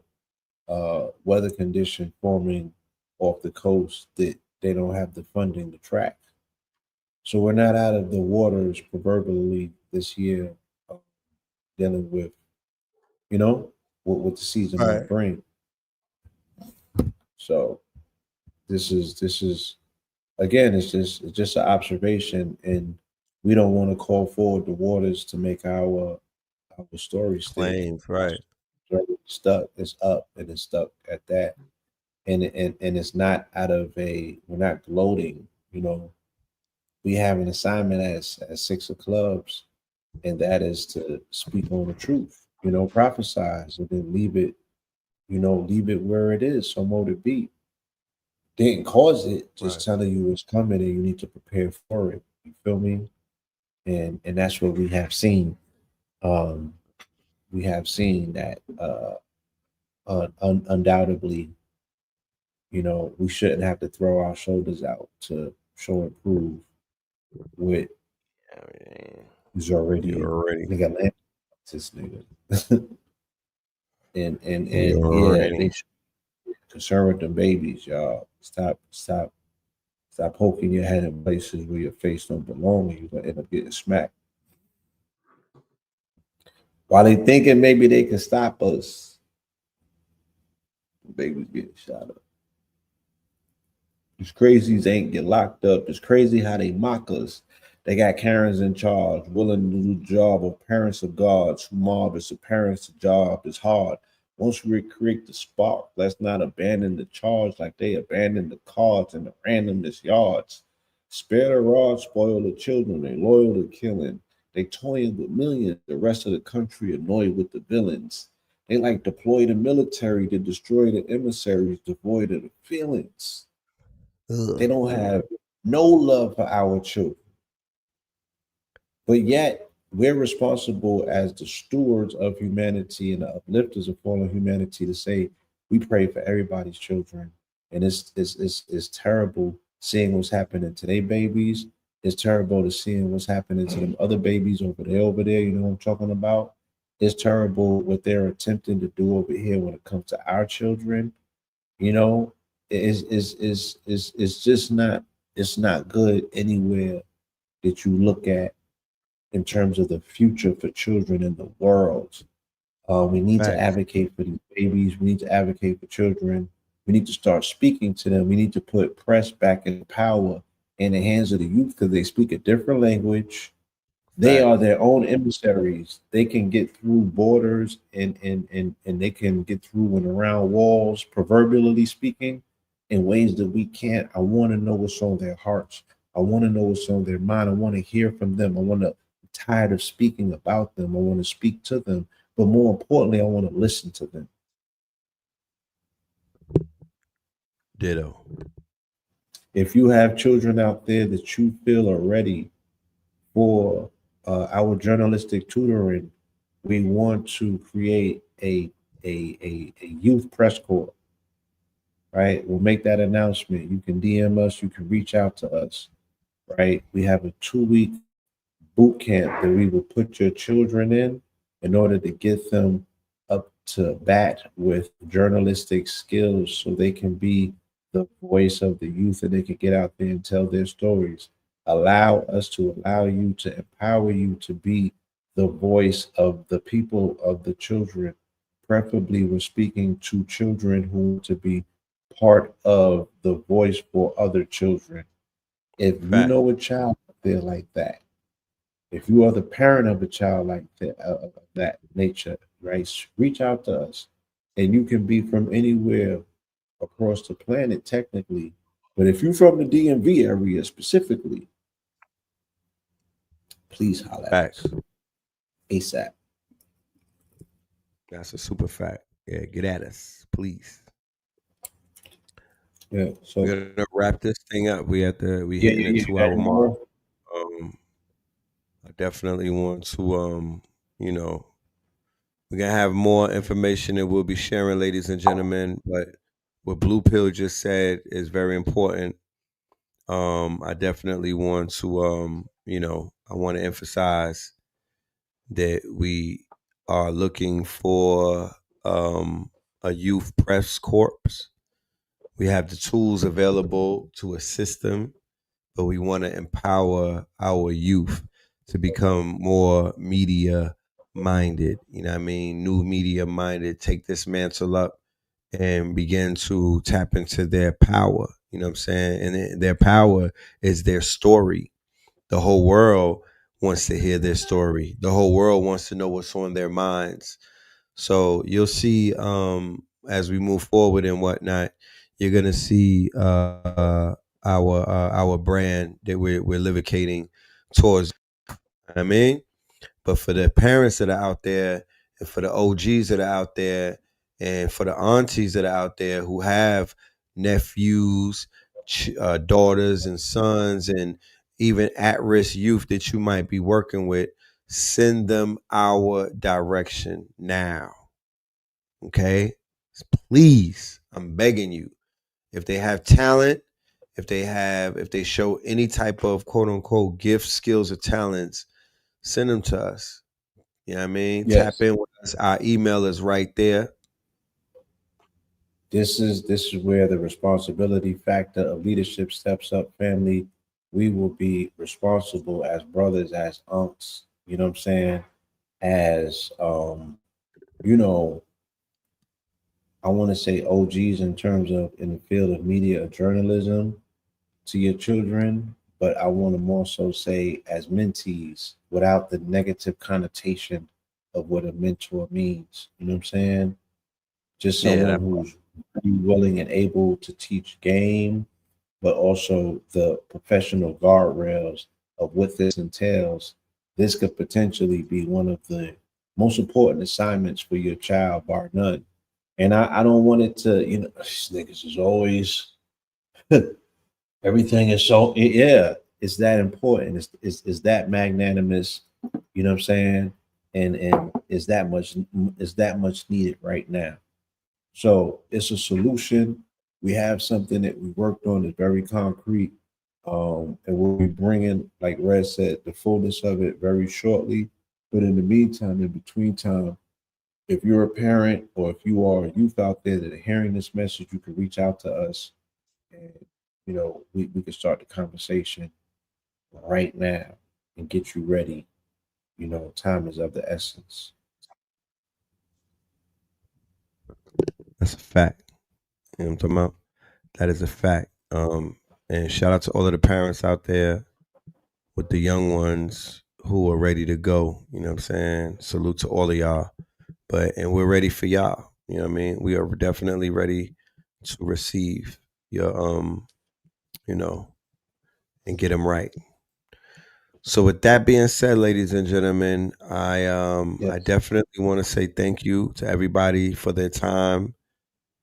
weather condition forming off the coast that they don't have the funding to track. So we're not out of the waters proverbially this year, uh, dealing with, you know, what the season might Right. bring. So this is again, it's just an observation, and we don't want to call forward the waters to make our story still. Claims, right. It's stuck. It's up, and it's stuck at that. And it's not out of a, we're not gloating, you know. We have an assignment as six of clubs, and that is to speak on the truth, you know, prophesize, and then leave it, you know, leave it where it is. So mote it be. Didn't cause it, Right. just telling you it's coming and you need to prepare for it. You feel me? And that's what we have seen. Um, we have seen that undoubtedly, you know, we shouldn't have to throw our shoulders out to show and prove what I mean, is already you're in. already. Nigga, land this nigga. And You're yeah, they already. should be concerned with them babies, y'all. Stop poking your head in places where your face don't belong, and you're gonna end up getting smacked. While they thinking maybe they can stop us, the babies getting shot up. These crazies ain't get locked up. It's crazy how they mock us. They got Karens in charge, willing to do the job of parents of gods who mob as the parents' job is hard. Once we create the spark, let's not abandon the charge like they abandoned the cards in the randomness yards. Spare the rod, spoil the children. They loyal to killing. They toying with millions. The rest of the country annoyed with the villains. They like deploy the military to destroy the emissaries devoid of the feelings. They Ugh. don't have no love for our children. But yet, we're responsible as the stewards of humanity and the uplifters of fallen humanity to say we pray for everybody's children. And it's terrible seeing what's happening to their babies. It's terrible to seeing what's happening to them other babies over there. You know what I'm talking about? It's terrible what they're attempting to do over here when it comes to our children. You know, it's just not, it's not good anywhere that you look at in terms of the future for children in the world. We need to Facts. advocate for these babies. We need to advocate for children. We need to start speaking to them. We need to put press back in power in the hands of the youth because they speak a different language. They are Facts. their own emissaries. They can get through borders and they can get through and around walls, proverbially speaking, in ways that we can't. I want to know what's on their hearts. I want to know what's on their mind. I want to hear from them. I'm tired of speaking about them. I want to speak to them. But more importantly, I want to listen to them. Ditto. If you have children out there that you feel are ready for our journalistic tutoring, we want to create a youth press corps, right? We'll make that announcement. You can DM us, you can reach out to us, right? We have a 2 week boot camp that we will put your children in order to get them up to bat with journalistic skills so they can be the voice of the youth and they can get out there and tell their stories. Allow us to allow you to empower you to be the voice of the people of the children. Preferably, we're speaking to children who want to be part of the voice for other children. If you Fact. know a child out there like that, if you are the parent of a child like that, of that nature, right? Reach out to us, and you can be from anywhere across the planet technically. But if you're from the DMV area specifically, please holler at Facts. us ASAP. That's a super fact. Yeah, get at us, please. Yeah. So We're gonna wrap this thing up. We yeah, hitting yeah, the yeah. You 2 hour got any mark. more? Um, I definitely want to you know, we're gonna have more information that we'll be sharing, ladies and gentlemen. But what Blue Pill just said is very important. I definitely want to I want to emphasize that we are looking for a youth press corps. We have the tools available to assist them, but we want to empower our youth to become more media minded. You know what I mean? New media minded, take this mantle up and begin to tap into their power. You know what I'm saying? And their power is their story. The whole world wants to hear their story. The whole world wants to know what's on their minds. So you'll see as we move forward and whatnot, you're gonna see our brand that we're livicating towards. I mean, but for the parents that are out there, and for the OGs that are out there, and for the aunties that are out there who have nephews, daughters, and sons, and even at-risk youth that you might be working with, send them our direction now. Okay, please, I'm begging you. If they have talent, if they show any type of quote unquote gifts, skills, or talents, send them to us. You know what I mean? Tap Yes. in with us. Our email is right there. This is where the responsibility factor of leadership steps up. Family, we will be responsible as brothers, as aunts. You know what I'm saying? As you know, I want to say OGs in terms of in the field of media or journalism to your children, but I want to more so say as mentees without the negative connotation of what a mentor means. You know what I'm saying? Just Yeah, someone who's really willing and able to teach game, but also the professional guardrails of what this entails. This could potentially be one of the most important assignments for your child, bar none. And I don't want it to, these niggas is always everything is so yeah, it's that important. It's that magnanimous, you know what I'm saying? And is that much needed right now. So it's a solution. We have something that we worked on that's very concrete. And we'll be bringing, like Red said, the fullness of it very shortly. But in the meantime, in between time, if you're a parent or if you are a youth out there that are hearing this message, you can reach out to us and, we can start the conversation right now and get you ready. Time is of the essence. that's a fact. You know what I'm talking about? That is a fact. And shout out to all of the parents out there with the young ones who are ready to go. You know what I'm saying? Salute to all of y'all. And we're ready for y'all. You know what I mean? We are definitely ready to receive your you know, and get them right. So with that being said, ladies and gentlemen, I Yes. definitely want to say thank you to everybody for their time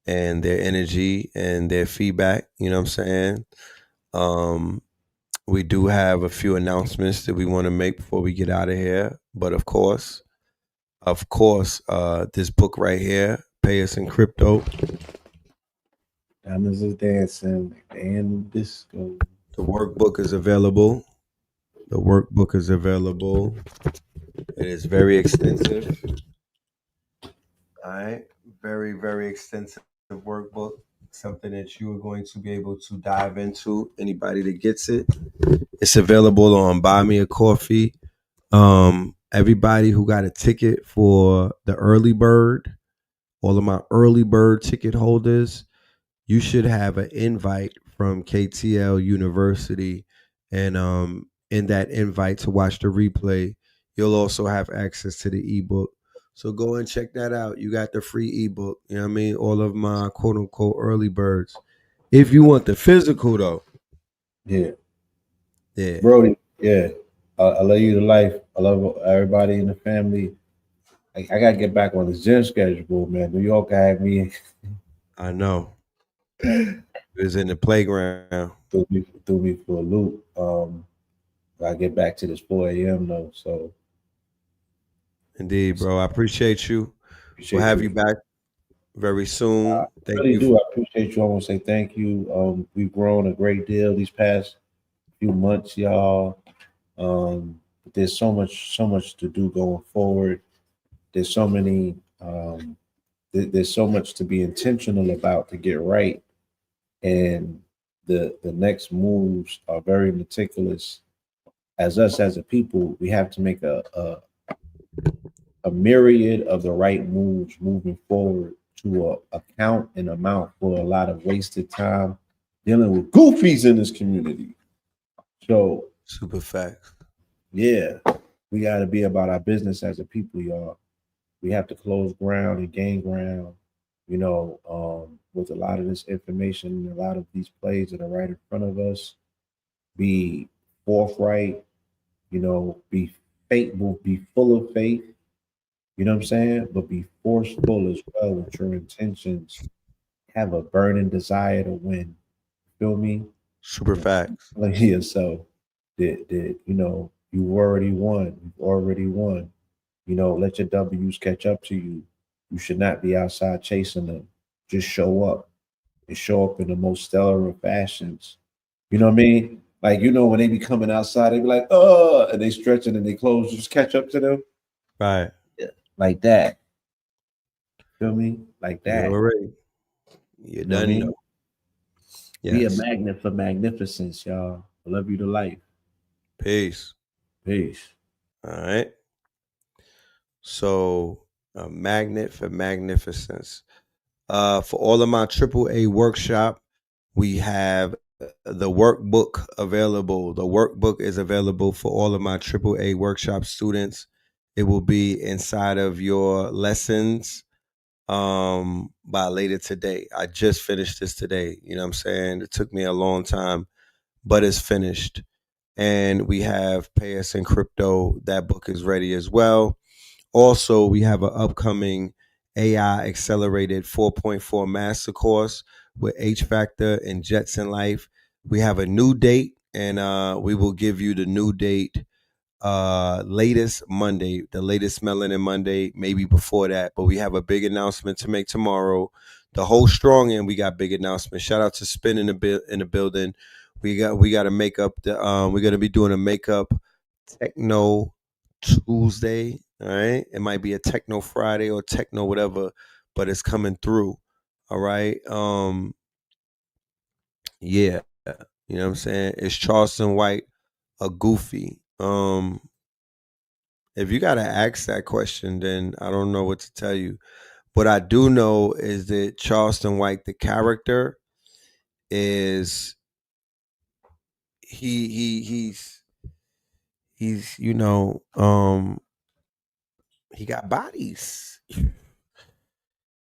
and their energy and their feedback. You know what I'm saying? Um, we do have a few announcements that we want to make before we get out of here. But of course, this book right here, Pay Us in Crypto, Diamonds is dancing and disco. the workbook is available. The workbook is available. It is very extensive. All right. Very, very extensive workbook. Something that you are going to be able to dive into. Anybody that gets it. It's available on Buy Me a Coffee. Everybody who got a ticket for the early bird, all of my early bird ticket holders, you should have an invite from KTL University. And in that invite to watch the replay, you'll also have access to the ebook. So go and check that out. You got the free ebook. You know what I mean? All of my quote unquote early birds. If you want the physical though, Yeah, yeah, Brody. Yeah, I love you to life. I love everybody in the family. I gotta get back on the gym schedule, man. New York had me I know. It was in the playground. threw me for a loop. I get back to this 4 a.m. though, so Indeed, bro. I appreciate you. We'll appreciate have you. you back very soon. Thank Really you. do. I appreciate you. I want to say thank you. We've grown a great deal these past few months, y'all. But there's so much to do going forward. There's so many. There's so much to be intentional about to get right, and the next moves are very meticulous. As us as a people, we have to make a myriad of the right moves moving forward to account and amount for a lot of wasted time dealing with goofies in this community. So Super facts. yeah, we got to be about our business as a people, y'all. We have to close ground and gain ground. With a lot of this information, a lot of these plays that are right in front of us, be forthright. Be faithful, be full of faith. You know what I'm saying? But be forceful as well with your intentions. Have a burning desire to win. Feel me? Super facts. Like yourself. That you already won. You've already won. Let your W's catch up to you. You should not be outside chasing them. Just show up and show up in the most stellar of fashions. You know what I mean? Like, when they be coming outside, they be like, oh, and they stretching and they clothes just catch up to them. Right. Yeah. Like that. Feel me? Like You that. already. You You know what I done know. mean? Be a Yes. magnet for magnificence, y'all. I love you to life. Peace. Peace. All right. So a magnet for magnificence. For all of my AAA workshop, we have the workbook available. The workbook is available for all of my AAA workshop students. It will be inside of your lessons by later today. I just finished this today. You know what I'm saying? It took me a long time, but it's finished. And we have Pay Us in Crypto. That book is ready as well. Also, we have an upcoming AI accelerated 4.4 master course with H Factor and Jetson Life. We have a new date, and we will give you the new date latest Monday, the latest Melanin Monday, maybe before that. But we have a big announcement to make tomorrow. The whole strong end, we got big announcement. Shout out to Spin in the building. We got to make up the we're gonna be doing a makeup techno Tuesday. All right. It might be a techno Friday or techno whatever, but it's coming through. All right. Yeah. You know what I'm saying? It's Charleston White a goofy. If you gotta ask that question, then I don't know what to tell you. What I do know is that Charleston White, the character, is he's he got bodies.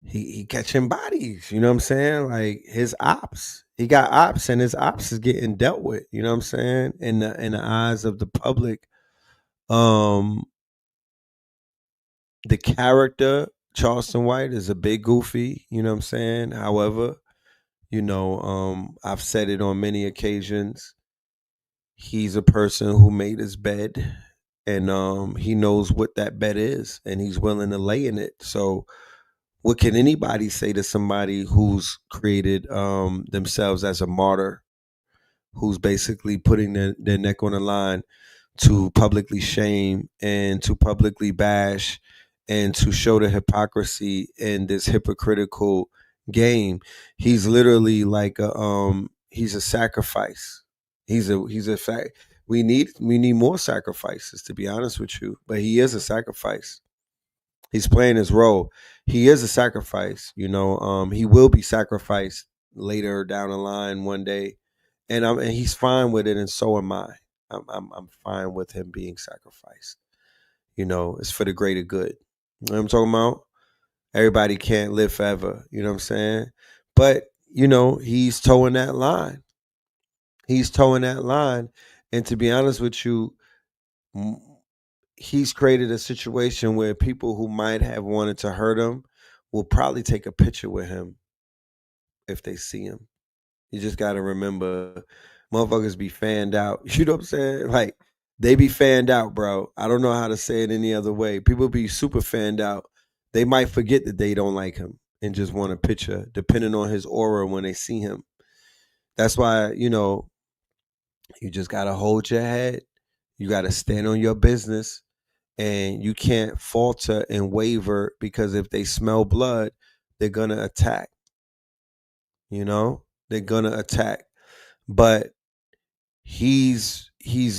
He catching bodies. You know what I'm saying? Like his ops. He got ops, and his ops is getting dealt with. You know what I'm saying? In the eyes of the public, um, the character Charleston White is a big goofy. You know what I'm saying? However, I've said it on many occasions. He's a person who made his bed, and he knows what that bed is, and he's willing to lay in it. So what can anybody say to somebody who's created themselves as a martyr, who's basically putting their neck on the line to publicly shame and to publicly bash and to show the hypocrisy in this hypocritical game? He's literally like he's a sacrifice. He's a fact. We need more sacrifices, to be honest with you, but he is a sacrifice. He's playing his role. He is a sacrifice. He will be sacrificed later down the line one day, and he's fine with it, and so am I. I'm fine with him being sacrificed. It's for the greater good. You know what I'm talking about? Everybody can't live forever. You know what I'm saying? But, you know, he's towing that line. He's towing that line. And to be honest with you, he's created a situation where people who might have wanted to hurt him will probably take a picture with him if they see him. You just got to remember, motherfuckers be fanned out. You know what I'm saying? Like, they be fanned out, bro. I don't know how to say it any other way. People be super fanned out. They might forget that they don't like him and just want a picture, depending on his aura when they see him. That's why, you know, you just got to hold your head. You got to stand on your business. And you can't falter and waver, because if they smell blood, they're going to attack. You know, they're going to attack. But he's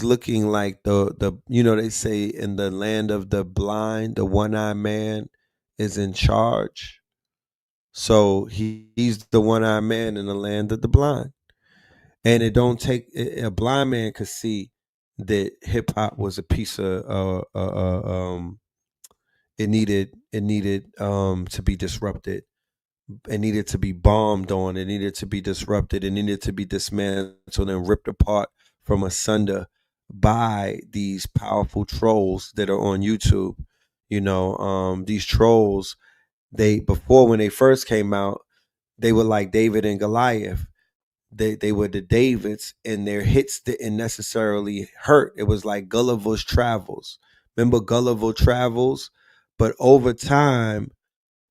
looking like the you know, they say in the land of the blind, the one-eyed man is in charge. So he's the one-eyed man in the land of the blind. And it don't take a blind man could see that hip hop was a piece of it needed to be disrupted. It needed to be bombed on. It needed to be disrupted. It needed to be dismantled and ripped apart from asunder by these powerful trolls that are on YouTube. You know, these trolls, they before, when they first came out, they were like David and Goliath. They were the Davids, and their hits didn't necessarily hurt. It was like Gulliver's Travels. Remember Gulliver Travels? But over time,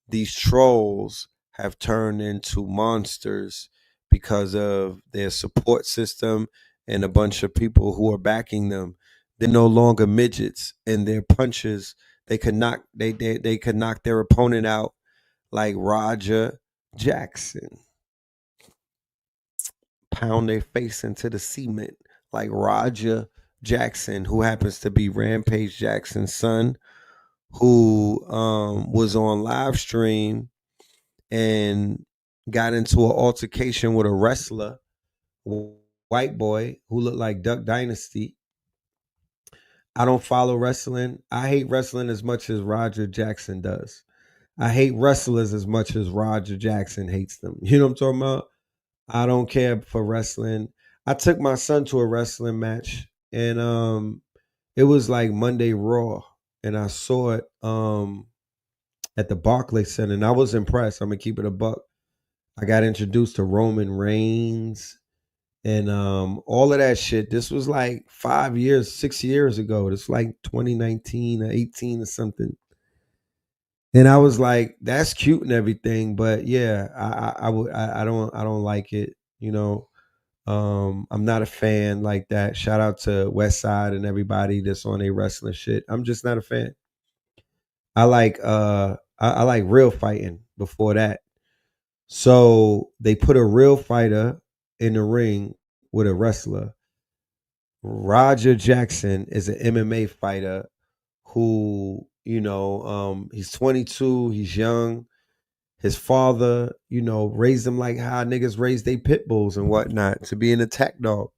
these trolls have turned into monsters because of their support system and a bunch of people who are backing them. They're no longer midgets, and their punches, they could knock their opponent out like Roger Jackson, pound their face into the cement like Roger Jackson, who happens to be Rampage Jackson's son, who was on live stream and got into an altercation with a wrestler, white boy who looked like Duck Dynasty. I don't follow wrestling. I hate wrestling as much as Roger Jackson does. I hate wrestlers as much as Roger Jackson hates them. You know what I'm talking about? I don't care for wrestling. I took my son to a wrestling match, and it was like Monday Raw, and I saw it at the Barclays Center, and I was impressed. I'm gonna keep it a buck. I got introduced to Roman Reigns and all of that shit. This was like 5 years, 6 years ago. This was like 2019 or 18 or something. And I was like, that's cute and everything, but yeah, I don't like it. You know, I'm not a fan like that. Shout out to West Side and everybody that's on a wrestling shit. I'm just not a fan. I like real fighting before that. So they put a real fighter in the ring with a wrestler. Roger Jackson is an MMA fighter who, you know, he's 22, he's young. His father, you know, raised him like how niggas raise their pit bulls and whatnot to be an attack dog.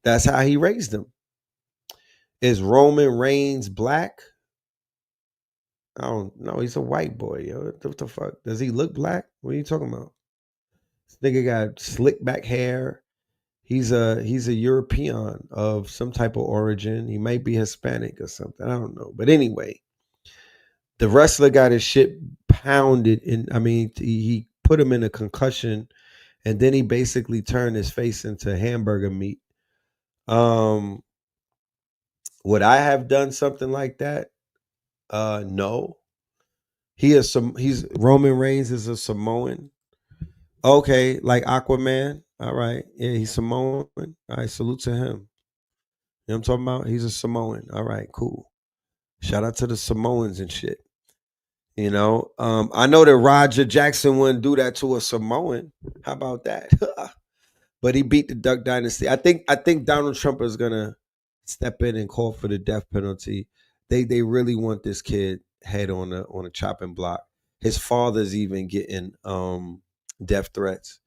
That's how he raised them. Is Roman Reigns black? I don't know. He's a white boy. Yo. What the fuck? Does he look black? What are you talking about? This nigga got slick back hair. He's a European of some type of origin. He might be Hispanic or something. I don't know. But anyway, the wrestler got his shit pounded in. I mean, he put him in a concussion, and then he basically turned his face into hamburger meat. Um, would I have done something like that? No. He's Roman Reigns is a Samoan. Okay, like Aquaman. All right. Yeah, he's Samoan. All right, salute to him. You know what I'm talking about? He's a Samoan. All right, cool. Shout out to the Samoans and shit. You know, I know that Roger Jackson wouldn't do that to a Samoan. How about that? But he beat the Duck Dynasty. I think Donald Trump is gonna step in and call for the death penalty. They really want this kid head on a chopping block. His father's even getting death threats.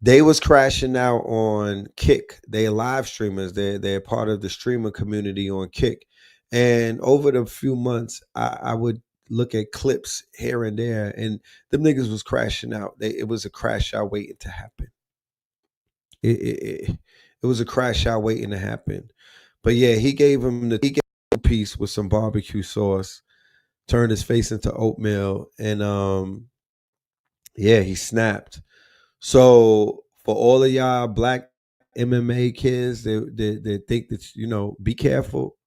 They was crashing out on Kick. They live streamers. They're part of the streamer community on Kick. And over the few months, I would look at clips here and there, and them niggas was crashing out. It was a crash out waiting to happen. It was a crash out waiting to happen. But yeah, he gave him the piece with some barbecue sauce, turned his face into oatmeal, and yeah, he snapped. So for all of y'all black MMA kids that think that, you know, be careful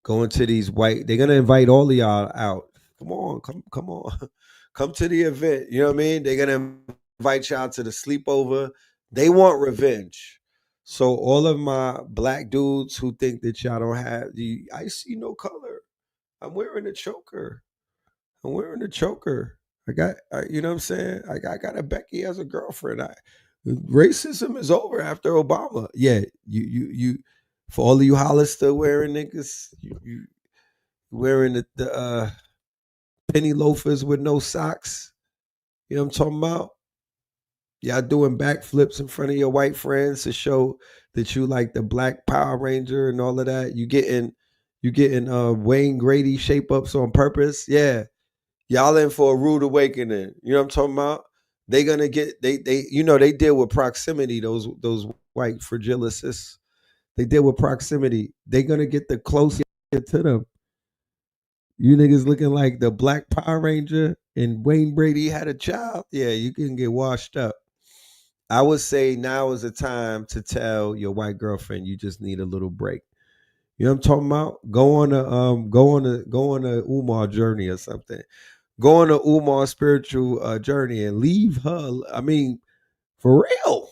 going to these white. They're gonna invite all of y'all out. Come on, come on, come to the event. You know what I mean? They're gonna invite y'all to the sleepover. They want revenge. So all of my black dudes who think that y'all don't have the, I see no color. I'm wearing a choker. I'm wearing a choker. You know what I'm saying? I got a Becky as a girlfriend. Racism is over after Obama. Yeah, you. For all of you Hollister wearing niggas, you wearing the penny loafers with no socks. You know what I'm talking about? Y'all doing backflips in front of your white friends to show that you like the Black Power Ranger and all of that. You getting Wayne Grady shape ups on purpose. Yeah. Y'all in for a rude awakening. You know what I'm talking about? They gonna get they you know they deal with proximity, those white fragilicists. They deal with proximity. They gonna get the closer to them. You niggas looking like the Black Power Ranger and Wayne Brady had a child. Yeah, you can get washed up. I would say now is the time to tell your white girlfriend you just need a little break. You know what I'm talking about? Go on a Umar journey or something. Go on a Umar spiritual journey and leave her. I mean, for real.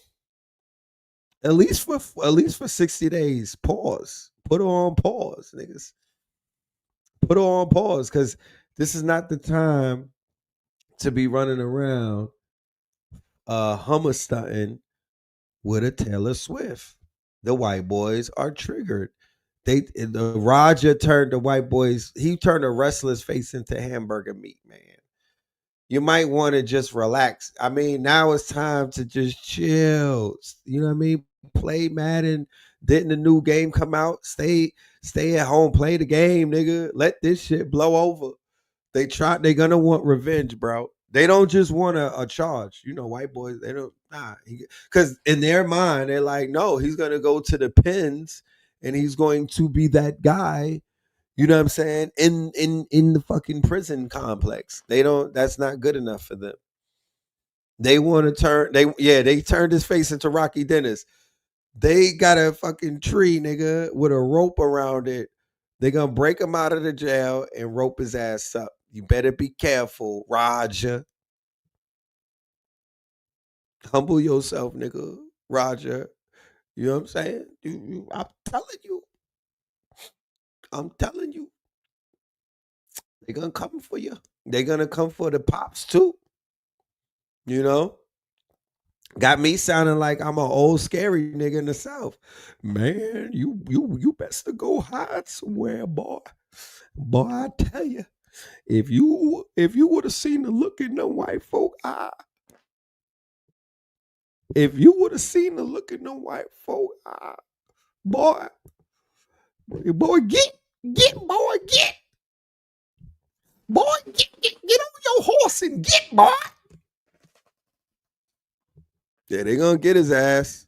At least for 60 days. Pause. Put her on pause, niggas. Put her on pause because this is not the time to be running around Hummer stunting with a Taylor Swift. The white boys are triggered. The Roger turned the white boys, he turned a wrestler's face into hamburger meat, man. You might want to just relax. I mean, now it's time to just chill. You know what I mean? Play Madden. Didn't the new game come out? Stay at home, play the game, nigga. Let this shit blow over. They're gonna want revenge, bro. They don't just want a charge. You know, white boys, they don't because in their mind, they're like, no, he's gonna go to the pins and he's going to be that guy, you know what I'm saying, in the fucking prison complex. They don't, that's not good enough for them. They want to they turned his face into Rocky Dennis. They got a fucking tree, nigga, with a rope around it. They gonna break him out of the jail and rope his ass up. You better be careful, Roger. Humble yourself, nigga, Roger. You know what I'm saying? I'm telling you. I'm telling you. They're gonna come for you. They're gonna come for the pops too. You know? Got me sounding like I'm an old scary nigga in the South. Man, you best to go hide somewhere, boy. Boy, I tell you, if you would have seen the look in the white folk eye, if you would have seen the look in the white folk eye, boy, boy, get on your horse and get, boy. Yeah, they gonna get his ass.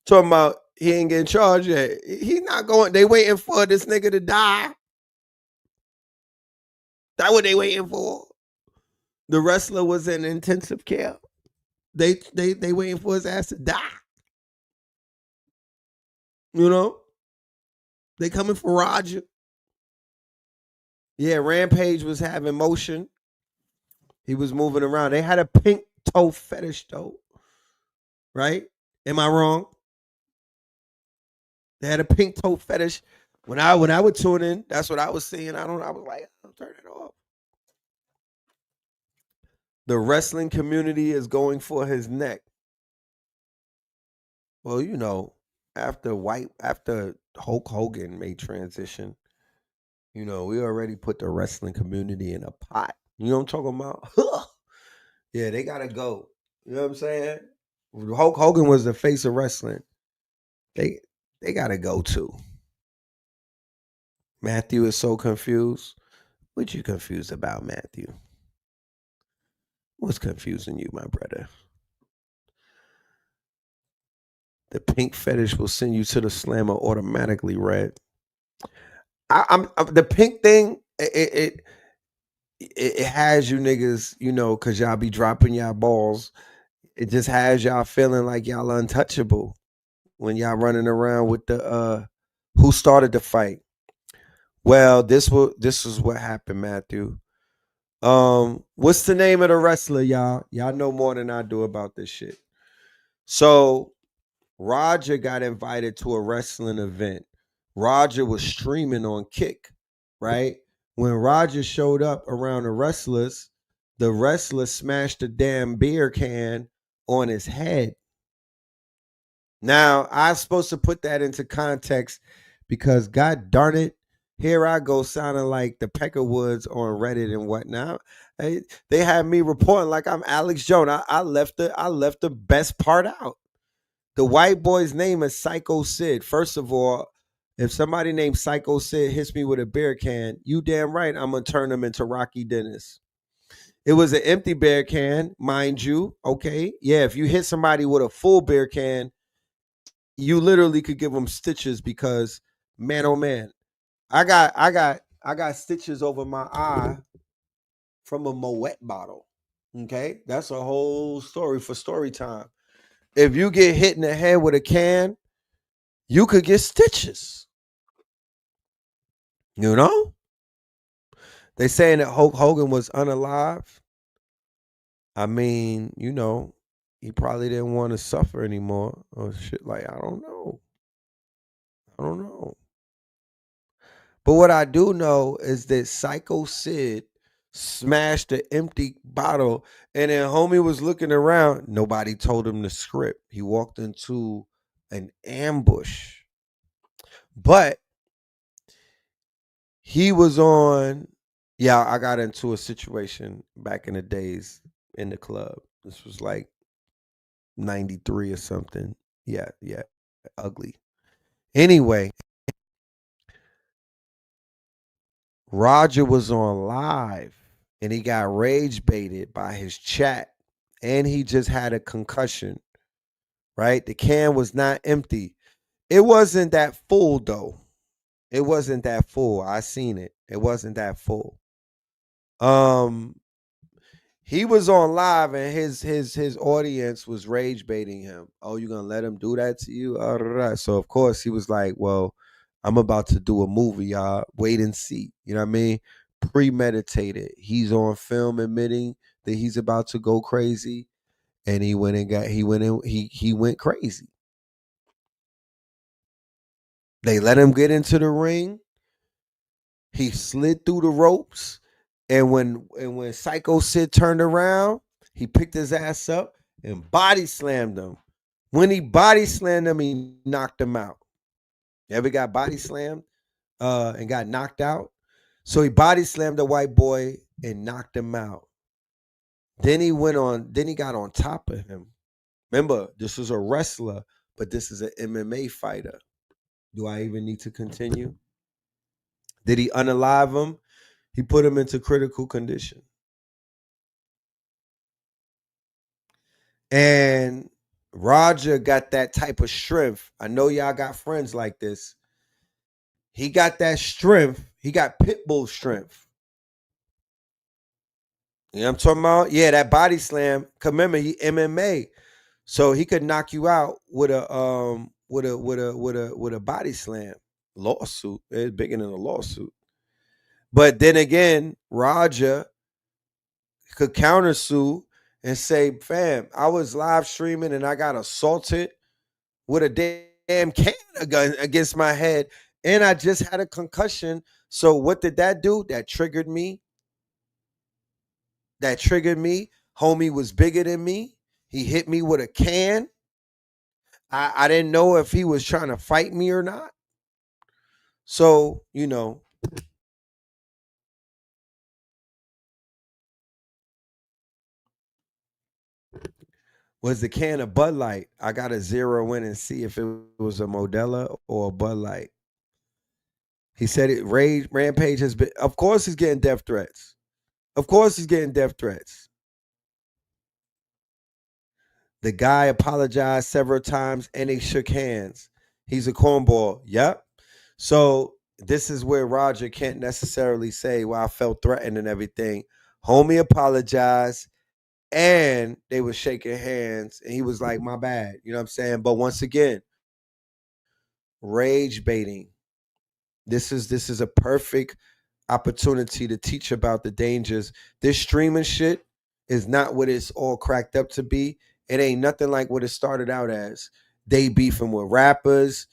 Talking about he ain't getting charged yet. He not going. They waiting for this nigga to die. That's what they waiting for. The wrestler was in intensive care. They waiting for his ass to die. You know? They coming for Roger. Yeah, Rampage was having motion. He was moving around. They had a pink toe fetish though. Right? Am I wrong? They had a pink toe fetish. When I would tune in, that's what I was seeing. I was like, I'll turn it off. The wrestling community is going for his neck. Well, you know, after Hulk Hogan made transition, you know, we already put the wrestling community in a pot. You know what I'm talking about? Yeah, they gotta go. You know what I'm saying? Hulk Hogan was the face of wrestling. They gotta go too. Matthew is so confused. What you confused about, Matthew? What's confusing you, my brother? The pink fetish will send you to the slammer automatically, Red. I'm the pink thing. It has you niggas, you know, cause y'all be dropping y'all balls. It just has y'all feeling like y'all untouchable when y'all running around with the who started the fight. Well, this is what happened, Matthew. What's the name of the wrestler, y'all? Y'all know more than I do about this shit. So Roger got invited to a wrestling event. Roger was streaming on Kick, right? When Roger showed up around the wrestler smashed a damn beer can on his head. Now, I'm supposed to put that into context because, God darn it, here I go sounding like the Peckerwoods on Reddit and whatnot. They had me reporting like I'm Alex Jones. I left the best part out. The white boy's name is Psycho Sid. First of all, if somebody named Psycho Sid hits me with a beer can, you damn right I'm gonna turn them into Rocky Dennis. It was an empty beer can, mind you. Okay, yeah. If you hit somebody with a full beer can, you literally could give them stitches because, man, oh man, I got stitches over my eye from a Moet bottle. Okay, that's a whole story for story time. If you get hit in the head with a can, you could get stitches. You know, they saying that Hulk Hogan was unalive. I mean, you know, he probably didn't want to suffer anymore or shit. Like I don't know. I don't know. But what I do know is that Psycho Sid smashed the empty bottle, and then homie was looking around. Nobody told him the script. He walked into an ambush, but he was on. Yeah, I got into a situation back in the days in the club. This was like 93 or something. Yeah, yeah, ugly. Anyway, Roger was on live and he got rage baited by his chat and he just had a concussion, right? The can was not empty. It wasn't that full though. It wasn't that full. I seen it. It wasn't that full. Um he was on live and his audience was rage baiting him. Oh, you gonna let him do that to you? So of course he was like, well, I'm about to do a movie, y'all. Wait and see. You know what I mean? Premeditated. He's on film admitting that he's about to go crazy. And he went crazy. They let him get into the ring. He slid through the ropes. And when Psycho Sid turned around, he picked his ass up and body slammed him. When he body slammed him, he knocked him out. Ever got body slammed and got knocked out? So he body slammed the white boy and knocked him out. Then he got on top of him. Remember, this is a wrestler, but this is an MMA fighter. Do I even need to continue? Did he unalive him? He put him into critical condition. And Roger got that type of strength. I know y'all got friends like this. He got that strength. He got pit bull strength. You know what I'm talking about? Yeah, that body slam. Cause remember, he MMA, so he could knock you out with a body slam. Lawsuit. It's bigger than a lawsuit. But then again, Roger could countersue and say, fam, I was live streaming and I got assaulted with a damn can against my head. And I just had a concussion. So what did that do? That triggered me. Homie was bigger than me. He hit me with a can. I didn't know if he was trying to fight me or not. So, was the can of Bud Light. I got to zero in and see if it was a Modelo or a Bud Light. He said it. Rampage has been. Of course, he's getting death threats. Of course, he's getting death threats. The guy apologized several times and they shook hands. He's a cornball. Yep. So this is where Roger can't necessarily say, well, I felt threatened and everything. Homie apologized and they were shaking hands and he was like, my bad. You know what I'm saying? But once again, rage baiting. This is a perfect opportunity to teach about the dangers. This streaming shit is not what it's all cracked up to be. It ain't nothing like what it started out as. They beefing with rappers.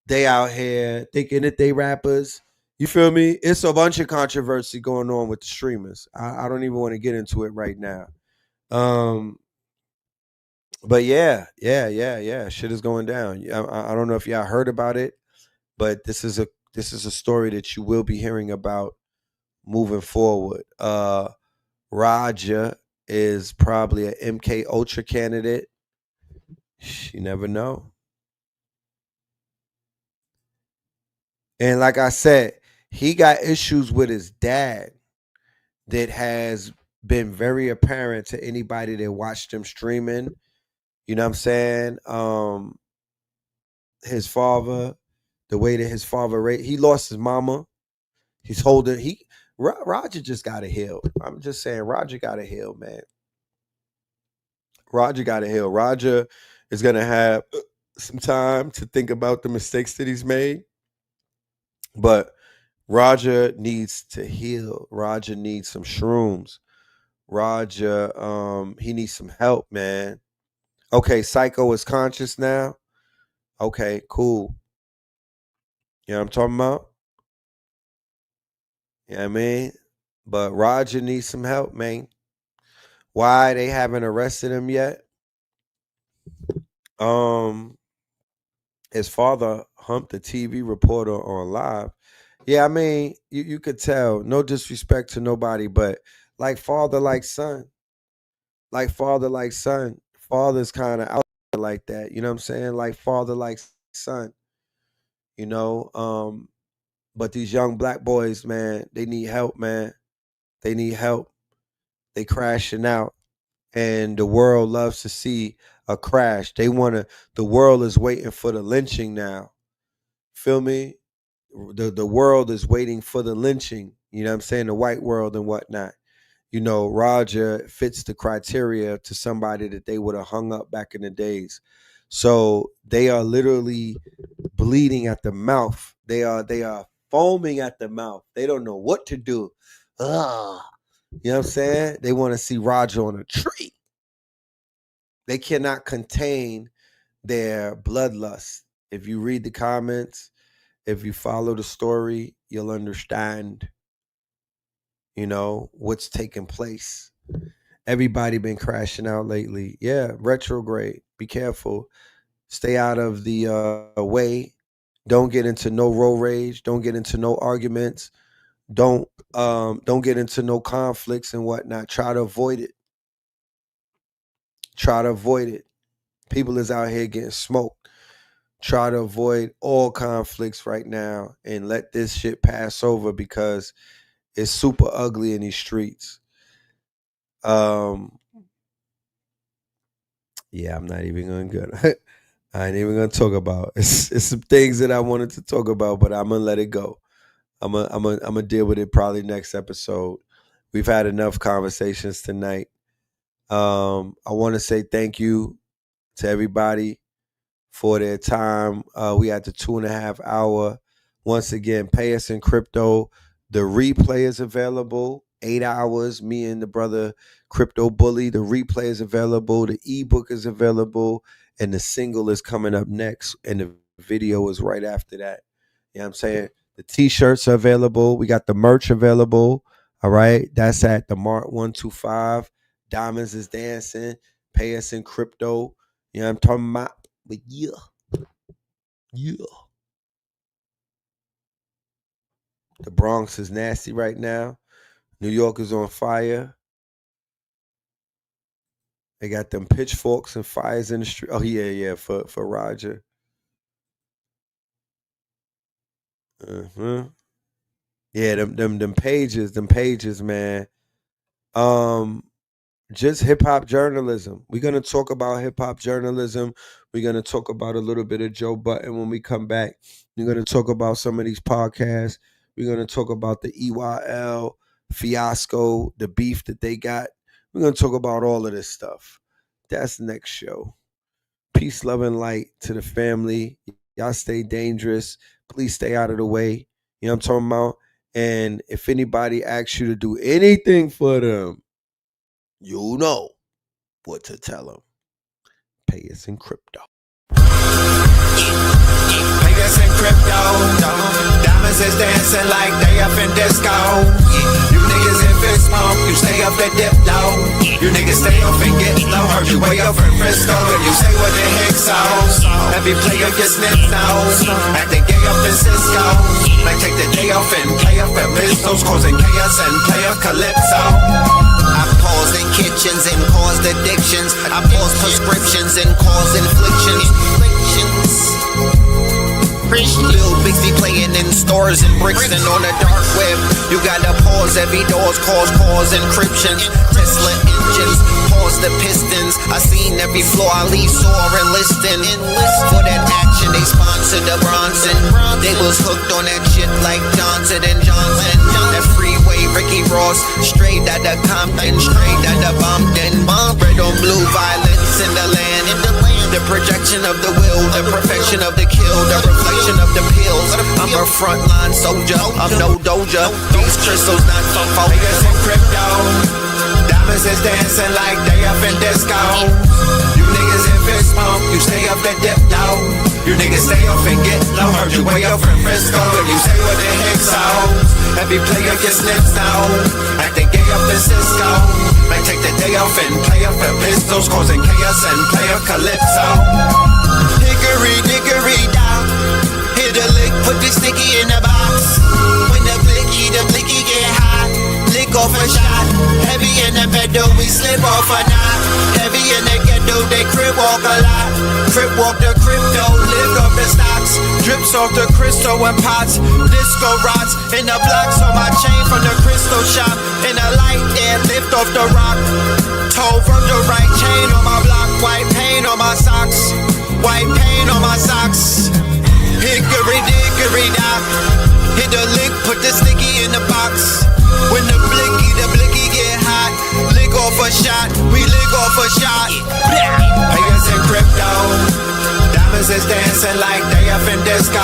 They out here thinking that they rappers. You feel me? It's a bunch of controversy going on with the streamers. I don't even want to get into it right now. But yeah. Shit is going down. I don't know if y'all heard about it, but this is a story that you will be hearing about moving forward. Raja is probably an MK Ultra candidate. You never know. And like I said, he got issues with his dad that has been very apparent to anybody that watched him streaming. You know what I'm saying? His father, the way that his father raised, he lost his mama. He's holding Roger just got to heal. I'm just saying Roger got to heal, man. Roger got to heal. Roger is going to have some time to think about the mistakes that he's made. But Roger needs to heal. Roger needs some shrooms. Roger, he needs some help, man. Okay, Psycho is conscious now. Okay, cool. You know what I'm talking about? You know what I mean? But Roger needs some help, man. Why they haven't arrested him yet? Um, his father humped the TV reporter on live. Yeah, I mean, you could tell. No disrespect to nobody, but like father, like son. Like father, like son. Father's kind of out like that. You know what I'm saying? Like father, like son. You know, but these young black boys, man, they need help, man. They need help. They crashing out. And the world loves to see a crash. The world is waiting for the lynching now. Feel me? The world is waiting for the lynching. You know what I'm saying? The white world and whatnot. You know, Roger fits the criteria to somebody that they would have hung up back in the days. So they are literally bleeding at the mouth. They are foaming at the mouth. They don't know what to do. Ugh. You know what I'm saying? They want to see Roger on a tree. They cannot contain their bloodlust. If you read the comments, if you follow the story, you'll understand, what's taking place. Everybody been crashing out lately. Yeah, retrograde. Be careful. Stay out of the way. Don't get into no road rage. Don't get into no arguments. Don't get into no conflicts and whatnot. Try to avoid it. Try to avoid it. People is out here getting smoked. Try to avoid all conflicts right now and let this shit pass over because it's super ugly in these streets. Yeah, I'm not even gonna I ain't even gonna talk about. It's some things that I wanted to talk about, but I'm gonna let it go. I'm gonna deal with it probably next episode. We've had enough conversations tonight. I want to say thank you to everybody for their time. We had the 2.5 hour. Once again, pay us in crypto. The replay is available. 8 hours. Me and the brother Crypto Bully. The replay is available. The ebook is available. And the single is coming up next. And the video is right after that. You know what I'm saying? The t-shirts are available. We got the merch available. All right. That's at the Mart 125. Diamonds is dancing. Pay us in crypto. You know what I'm talking about? But yeah. The Bronx is nasty right now. New York is on fire. They got them pitchforks and fires in the street. Oh yeah, for Roger. Yeah, them pages, man. Just hip hop journalism. We're gonna talk about hip hop journalism. We're gonna talk about a little bit of Joe Budden when we come back. We're gonna talk about some of these podcasts. We're gonna talk about the EYL fiasco, the beef that they got. We're gonna talk about all of this stuff. That's next show. Peace, love, and light to the family. Y'all stay dangerous. Please stay out of the way. You know what I'm talking about? And if anybody asks you to do anything for them, you know what to tell them. Pay us in crypto. Pay us in crypto. Diamonds is dancing like they up in disco. You niggas in fist pump, you stay up at dip low. You niggas stay up and get low. Heard you way up in Frisco, and you say what the heck so. Every player gets snipped now. Acting gay up in Cisco. Like take the day off and play up at Mistos, causing chaos and play up Calypso. I paused in kitchens and caused addictions. I paused prescriptions and caused inflictions. Lil Bixby playing in stores in Brixton on the dark web. You gotta pause every doors, cause encryption. Tesla engines, pause the pistons. I seen every floor I leave sore and listing. For that action, they sponsored the Bronson. They was hooked on that shit like Johnson and Johnson. That freeway, Ricky Ross, straight out of Compton, straight out of Bompton. Red on blue, violence in the land. The projection of the will, the perfection of the kill, the reflection of the pills. I'm a frontline soldier, I'm no doja. These crystals not from focus in crypto. Diamonds is dancing like they up in disco. You niggas in fist pump, you stay up at dip low. You niggas stay up and get low. Heard you way up in Frisco, and you say what the heck so. Every player gets snips now. Acting gay up in Cisco. Might take the day off and play up at Pistols, causing chaos and play up Calypso. Hickory dickory down. Hit a lick, put the sticky in the box. When the blicky get hot. Lick off a shot. Heavy in the pedal, we slip off a knot. Heavy in the ghetto, they crib walk a lot. Crib walk the crypto, lift off the stocks. Drips off the crystal and pots. Disco rods in the blocks on my chain from the crystal shop. In the light air, lift off the rock. Toe from the right chain on my block. White paint on my socks. White paint on my socks. Hickory dickory dock. Hit the lick, put the sticky in the box. When the blicky get hot. Lick off a shot, we lick off a shot. Pay us in crypto. Diamonds is dancing like they up in disco.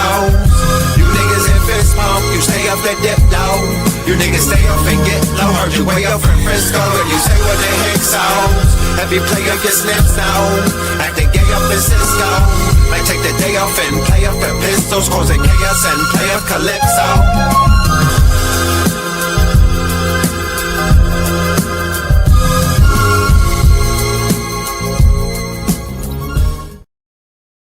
You niggas in fist pump, you stay up at dip low. You niggas stay up and get low. Heard you way up in Frisco, and you say what the heck so. Every player gets snips now. Acting gay up in Cisco. Might take the day off and play up at Pistols, causing chaos and play up Calypso.